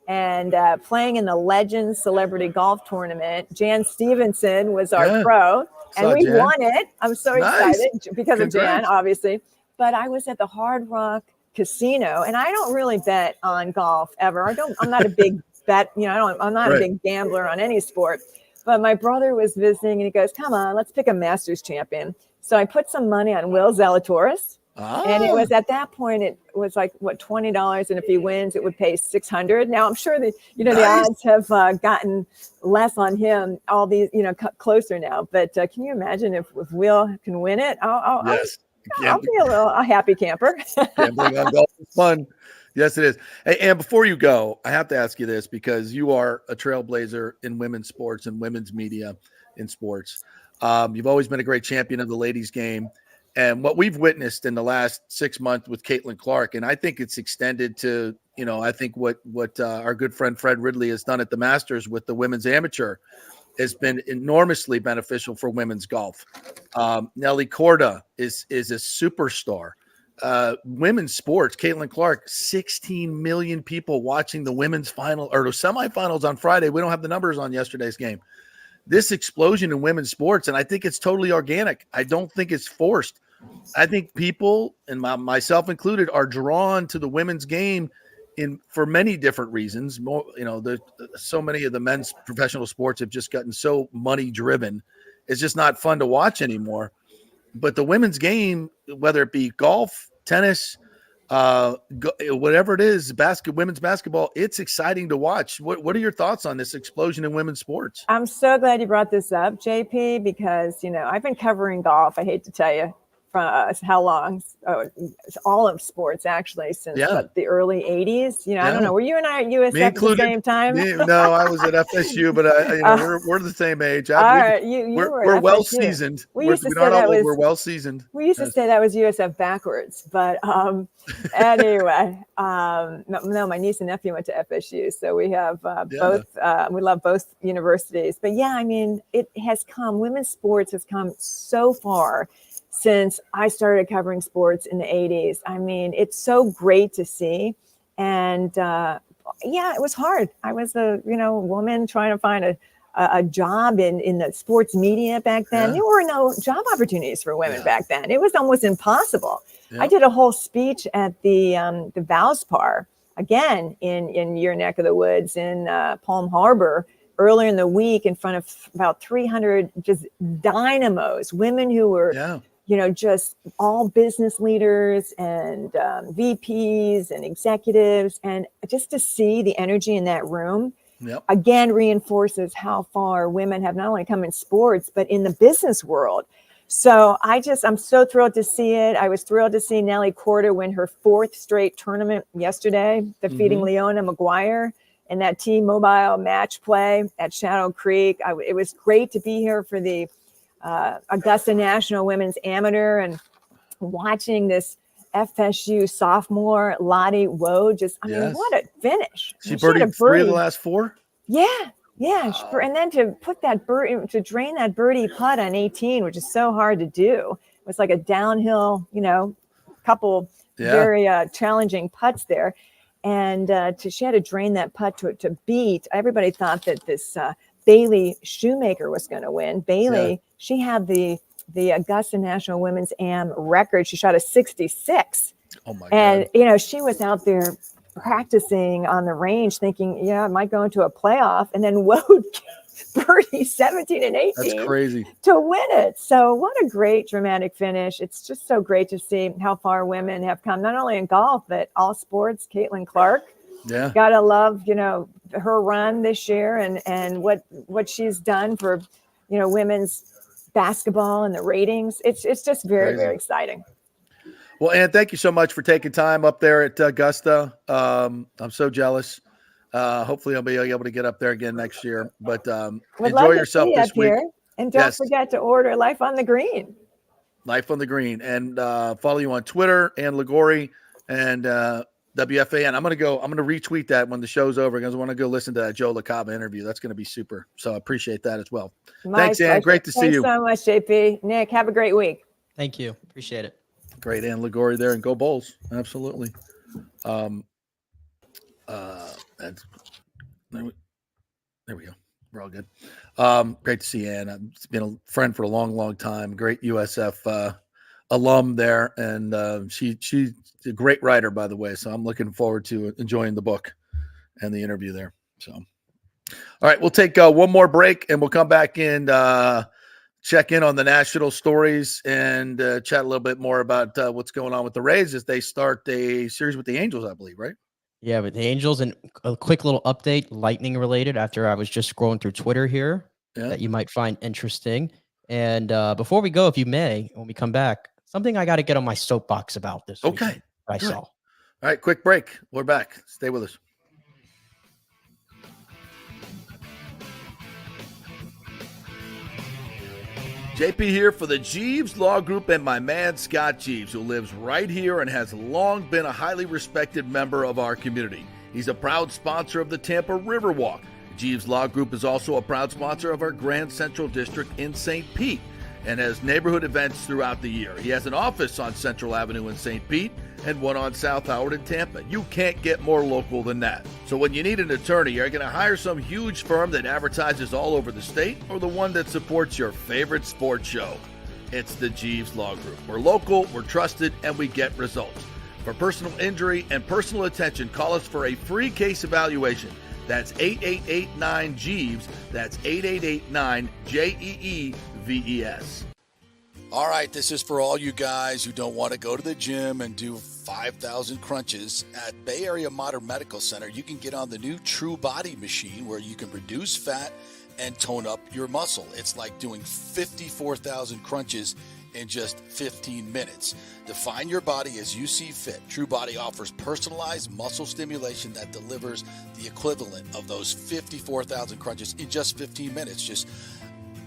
Speaker 2: and playing in the Legends Celebrity Golf Tournament. Jan Stevenson was our pro, and we won it. I'm so excited because of Jan, obviously. But I was at the Hard Rock Casino, and I don't really bet on golf ever. I'm not a big bet. I'm not a big gambler on any sport. But my brother was visiting, and he goes, "Come on, let's pick a Masters champion." So I put some money on Will Zalatoris. And it was at that point, it was like, $20. And if he wins, it would pay $600. Now, I'm sure that, the odds have gotten less on him, all these, closer now. But can you imagine if Will can win it? I'll be a happy camper.
Speaker 4: Gambling on golf is fun. Yes, it is. Hey, and before you go, I have to ask you this because you are a trailblazer in women's sports and women's media in sports. You've always been a great champion of the ladies' game. And what we've witnessed in the last 6 months with Caitlin Clark, and I think it's extended to, I think what our good friend Fred Ridley has done at the Masters with the women's amateur has been enormously beneficial for women's golf. Nelly Korda is a superstar. Women's sports, Caitlin Clark, 16 million people watching the women's final or the semifinals on Friday. We don't have the numbers on yesterday's game. This explosion in women's sports, and I think it's totally organic. I don't think it's forced. I think people, and myself included, are drawn to the women's game for many different reasons. More, so many of the men's professional sports have just gotten so money driven. It's just not fun to watch anymore. But the women's game, whether it be golf, tennis, whatever it is, women's basketball, it's exciting to watch. What are your thoughts on this explosion in women's sports?
Speaker 2: I'm so glad you brought this up, JP, because, I've been covering golf. I hate to tell you from how long, all of sports actually since the early 80s. I don't know. Were you and I at USF at the same time?
Speaker 4: No, I was at FSU, but we're the same age. We're well seasoned. We're well seasoned.
Speaker 2: We used to say that was USF backwards, but anyway, no, my niece and nephew went to FSU, so we have both. We love both universities, but it has come. Women's sports has come so far. since I started covering sports in the 80s. I mean, it's so great to see. And yeah, it was hard. I was a woman trying to find a job in the sports media back then.
Speaker 4: Yeah.
Speaker 2: There were no job opportunities for women back then. It was almost impossible.
Speaker 4: Yeah.
Speaker 2: I did a whole speech at the Valspar, again, in your neck of the woods in Palm Harbor earlier in the week in front of about 300 just dynamos, women who were, just all business leaders and VPs and executives. And just to see the energy in that room, again, reinforces how far women have not only come in sports, but in the business world. So I'm so thrilled to see it. I was thrilled to see Nelly Korda win her 4th straight tournament yesterday, defeating Leona Maguire in that T-Mobile match play at Shadow Creek. It was great to be here for the Augusta National Women's Amateur and watching this FSU sophomore Lottie Woe. Mean, what a finish!
Speaker 4: She birdied 3 of the last 4.
Speaker 2: Yeah. And then to put that to drain that birdie putt on 18, which is so hard to do. It was like a downhill, couple very challenging putts there. And she had to drain that putt to beat. Everybody thought that this Bailey Shoemaker was going to win. Bailey, she had the Augusta National Women's Am record. She shot a 66.
Speaker 4: Oh my God.
Speaker 2: And, she was out there practicing on the range thinking, I might go into a playoff. And then Woad birdie 17 and 18.
Speaker 4: That's crazy.
Speaker 2: To win it. So what a great dramatic finish. It's just so great to see how far women have come, not only in golf, but all sports. Caitlin Clark.
Speaker 4: Yeah.
Speaker 2: Gotta love, her run this year and what she's done for, women's basketball and the ratings. It's just very, very exciting.
Speaker 4: Well, Ann, thank you so much for taking time up there at Augusta. I'm so jealous. Hopefully I'll be able to get up there again next year, but enjoy yourself this week.
Speaker 2: Here. And don't forget to order Life on the Green.
Speaker 4: Life on the Green, and follow you on Twitter and Ligori and WFAN. I'm going to retweet that when the show's over because I want to go listen to that Joe LaCava interview. That's going to be super. So I appreciate that as well. Thanks, Ann. Great to see you.
Speaker 2: Thanks so much, JP. Nick, have a great week.
Speaker 5: Thank you. Appreciate it.
Speaker 4: Great, Ann Ligori there, and go Bulls. Absolutely. There we go. We're all good. Great to see Ann. It's been a friend for a long, long time. Great USF alum there, and she's a great writer, by the way. So I'm looking forward to enjoying the book and the interview there. So, all right, we'll take one more break, and we'll come back and check in on the national stories and chat a little bit more about what's going on with the Rays as they start a series with the Angels, I believe, right?
Speaker 5: Yeah, with the Angels, and a quick little update, Lightning related, after I was just scrolling through Twitter here that you might find interesting. And before we go, if you may, when we come back, something I got to get on my soapbox about this.
Speaker 4: Okay.
Speaker 5: I saw.
Speaker 4: All right, quick break. We're back. Stay with us. JP here for the Jeeves Law Group and my man Scott Jeeves, who lives right here and has long been a highly respected member of our community. He's a proud sponsor of the Tampa Riverwalk. Jeeves Law Group is also a proud sponsor of our Grand Central District in St. Pete and has neighborhood events throughout the year. He has an office on Central Avenue in St. Pete and one on South Howard in Tampa. You can't get more local than that. So when you need an attorney, are you going to hire some huge firm that advertises all over the state or the one that supports your favorite sports show? It's the Jeeves Law Group. We're local, we're trusted, and we get results. For personal injury and personal attention, call us for a free case evaluation. That's 8889-JEEVES. That's 8889-JEEVES. All right, this is for all you guys who don't want to go to the gym and do 5,000 crunches. At Bay Area Modern Medical Center, you can get on the new True Body machine where you can reduce fat and tone up your muscle. It's like doing 54,000 crunches in just 15 minutes. Define your body as you see fit. True Body offers personalized muscle stimulation that delivers the equivalent of those 54,000 crunches in just 15 minutes. Just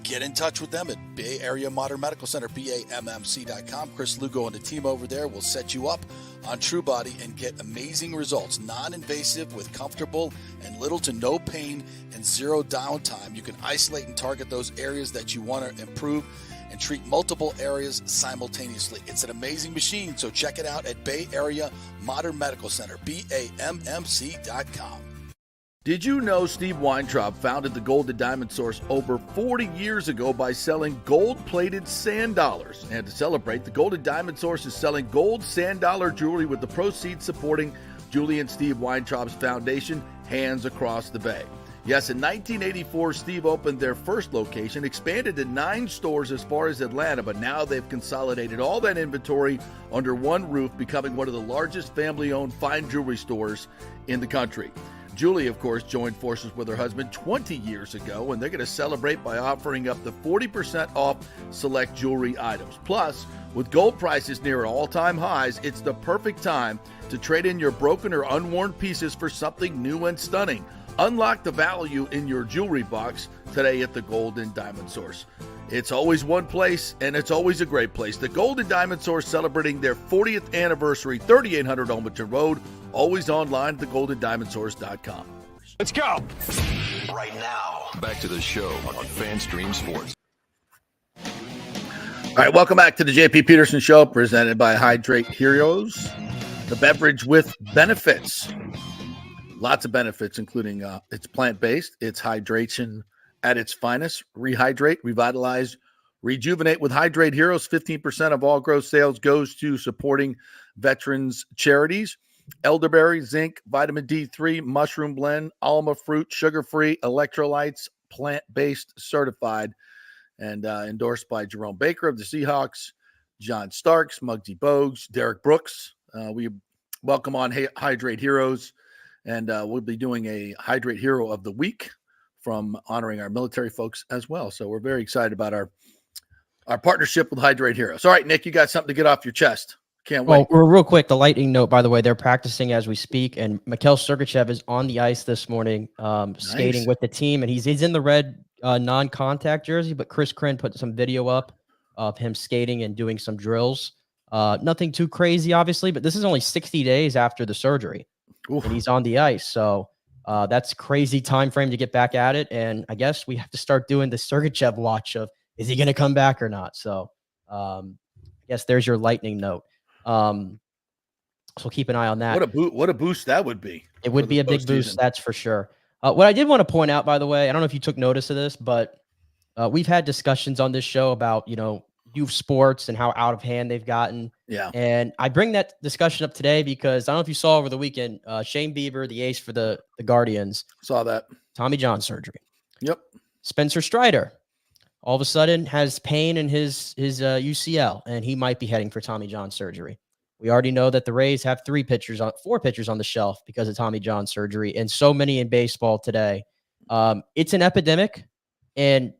Speaker 4: get in touch with them at Bay Area Modern Medical Center, BAMMC.com. Chris Lugo and the team over there will set you up on True Body and get amazing results. Non-invasive with comfortable and little to no pain and zero downtime. You can isolate and target those areas that you want to improve
Speaker 6: and treat multiple areas simultaneously. It's an amazing machine, so check it out at Bay Area Modern Medical Center, BAMMC.com.
Speaker 4: Did you know Steve Weintraub founded the Gold and Diamond Source over 40 years ago by selling gold-plated sand dollars? And to celebrate, the Gold and Diamond Source is selling gold sand dollar jewelry with the proceeds supporting Julie and Steve Weintraub's foundation, Hands Across the Bay. Yes, in 1984, Steve opened their first location, expanded to 9 stores as far as Atlanta, but now they've consolidated all that inventory under one roof, becoming one of the largest family-owned fine jewelry stores in the country. Julie, of course, joined forces with her husband 20 years ago, and they're going to celebrate by offering up to 40% off select jewelry items. Plus, with gold prices near all-time highs, it's the perfect time to trade in your broken or unworn pieces for something new and stunning. Unlock the value in your jewelry box today at the Gold and Diamond Source. It's always one place, and it's always a great place. The Gold and Diamond Source celebrating their 40th anniversary, 3800 Olmsted Road, always online at thegoldendiamondsource.com.
Speaker 1: Let's go. Right now, back to the show on FanStream Sports.
Speaker 4: All right, welcome back to the JP Peterson Show, presented by Hydrate Heroes, the beverage with benefits. Lots of benefits, including it's plant-based, it's hydration at its finest. Rehydrate, revitalize, rejuvenate with Hydrate Heroes. 15% of all gross sales goes to supporting veterans charities. Elderberry, zinc, vitamin D3, mushroom blend, alma fruit, sugar-free, electrolytes, plant-based, certified, and endorsed by Jerome Baker of the Seahawks, John Starks, Muggsy Bogues, Derek Brooks. We welcome on Hydrate Heroes. And we'll be doing a Hydrate Hero of the Week from honoring our military folks as well. So we're very excited about our partnership with Hydrate Heroes. All right, Nick, you got something to get off your chest. Can't wait.
Speaker 5: Well, real quick, the lightning note, by the way, they're practicing as we speak. And Mikhail Sergachev is on the ice this morning, skating with the team. And he's in the red non-contact jersey, but Chris Crin put some video up of him skating and doing some drills. Nothing too crazy, obviously, but this is only 60 days after the surgery. Oof. And he's on the ice. So that's crazy time frame to get back at it. And I guess we have to start doing the Sergachev watch of, is he going to come back or not? So I guess there's your lightning note. So keep an eye on that.
Speaker 4: What a boost that would be.
Speaker 5: It would be a big boost, that's for sure. What I did want to point out, by the way, I don't know if you took notice of this, but we've had discussions on this show about, youth sports and how out of hand they've gotten.
Speaker 4: Yeah.
Speaker 5: And I bring that discussion up today because I don't know if you saw over the weekend, Shane Bieber, the ace for the Guardians.
Speaker 4: Saw that.
Speaker 5: Tommy John surgery.
Speaker 4: Yep.
Speaker 5: Spencer Strider all of a sudden has pain in his UCL, and he might be heading for Tommy John surgery. We already know that the Rays have 4 pitchers on the shelf because of Tommy John surgery, and so many in baseball today. It's an epidemic, and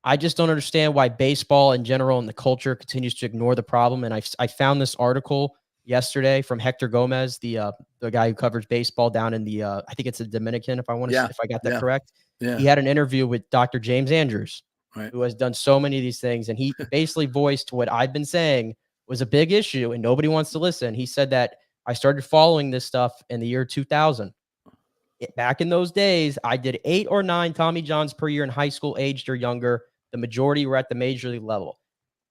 Speaker 5: I just don't understand why baseball in general and the culture continues to ignore the problem. And I found this article yesterday from Hector Gomez, the guy who covers baseball down in the I think it's the Dominican, if I got that correct.
Speaker 4: Yeah.
Speaker 5: He had an interview with Dr. James Andrews,
Speaker 4: right,
Speaker 5: who has done so many of these things, and he basically voiced what I've been saying was a big issue, and nobody wants to listen. He said that I started following this stuff in the year 2000. Back in those days, I did 8 or 9 Tommy Johns per year in high school, aged or younger. The majority were at the major league level.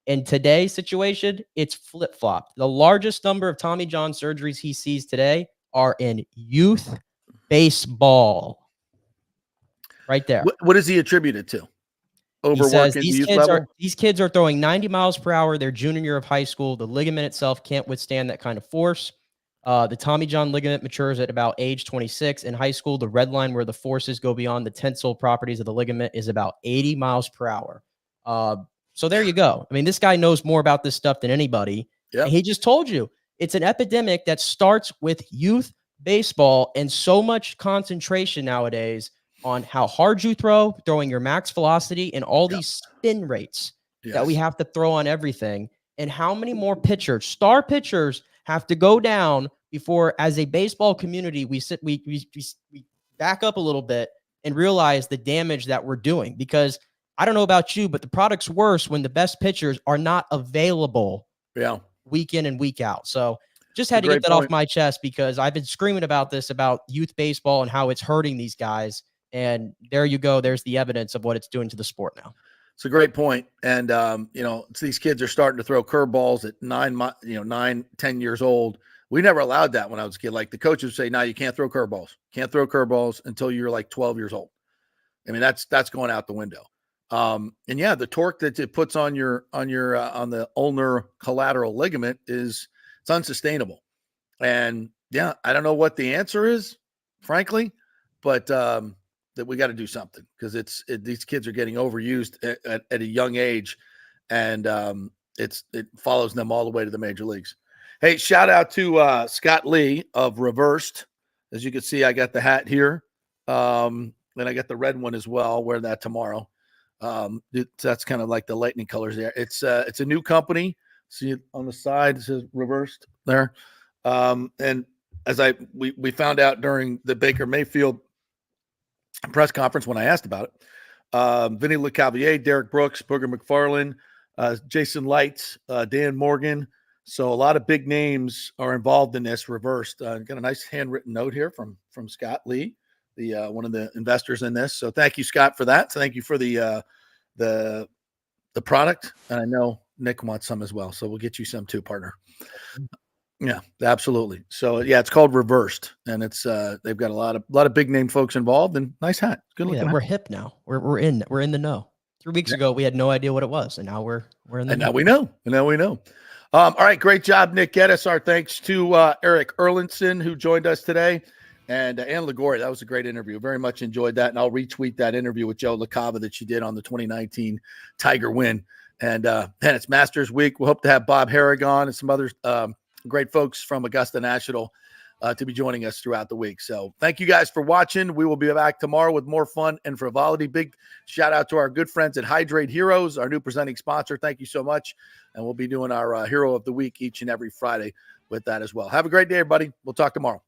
Speaker 5: In today's situation, it's flip-flopped. The largest number of Tommy John surgeries he sees today are in youth baseball. Right there.
Speaker 4: What does he attribute it to? Overworking the youth level?
Speaker 5: These kids are throwing 90 miles per hour their junior year of high school. The ligament itself can't withstand that kind of force. The Tommy John ligament matures at about age 26. In high school, the red line where the forces go beyond the tensile properties of the ligament is about 80 miles per hour. So there you go. I mean, this guy knows more about this stuff than anybody.
Speaker 4: Yep.
Speaker 5: And he just told you it's an epidemic that starts with youth baseball and so much concentration nowadays on how hard you throw, throwing your max velocity, and all these spin rates that we have to throw on everything. And how many more pitchers, star pitchers, have to go down before, as a baseball community, we back up a little bit and realize the damage that we're doing. Because I don't know about you, but the product's worse when the best pitchers are not available week in and week out. So just had to get that off my chest because I've been screaming about this, about youth baseball and how it's hurting these guys. And there you go. There's the evidence of what it's doing to the sport now.
Speaker 4: It's a great point. And, these kids are starting to throw curveballs at 10 years old. We never allowed that when I was a kid. Like the coaches would say, no, you can't throw curveballs. Can't throw curveballs until you're like 12 years old. I mean, that's going out the window. The torque that it puts on the ulnar collateral ligament it's unsustainable. And yeah, I don't know what the answer is, frankly, but that we got to do something because these kids are getting overused at a young age, and it follows them all the way to the major leagues. Hey, shout out to Scott Lee of Reversed. As you can see, I got the hat here, and I got the red one as well. I'll wear that tomorrow. That's kind of like the lightning colors there. It's a new company. See it on the side, it says Reversed there. And as we found out during the Baker Mayfield press conference when I asked about it, Vinny LeCavalier, Derek Brooks, Booger McFarland, Jason Light, Dan Morgan. So a lot of big names are involved in this. Reversed. Got a nice handwritten note here from Scott Lee, the one of the investors in this. So thank you, Scott, for that. So thank you for the product. And I know Nick wants some as well. So we'll get you some too, partner. Yeah, absolutely. So yeah, it's called Reversed, and it's they've got a lot of big name folks involved, and nice hat. Good looking.
Speaker 5: Yeah, we're hip now. We're in the know. 3 weeks ago, we had no idea what it was, and now we're in the know.
Speaker 4: Now we know. Now we know. All right, great job, Nick Geddes. Our thanks to Eric Erlinson, who joined us today, and Ann Ligori. That was a great interview. Very much enjoyed that, and I'll retweet that interview with Joe LaCava that she did on the 2019 Tiger win. And it's Masters Week. We hope to have Bob Harrig on and some other great folks from Augusta National to be joining us throughout the week. So thank you guys for watching. We will be back tomorrow with more fun and frivolity. Big shout out to our good friends at Hydrate Heroes, our new presenting sponsor. Thank you so much. And we'll be doing our Hero of the Week each and every Friday with that as well. Have a great day, everybody. We'll talk tomorrow.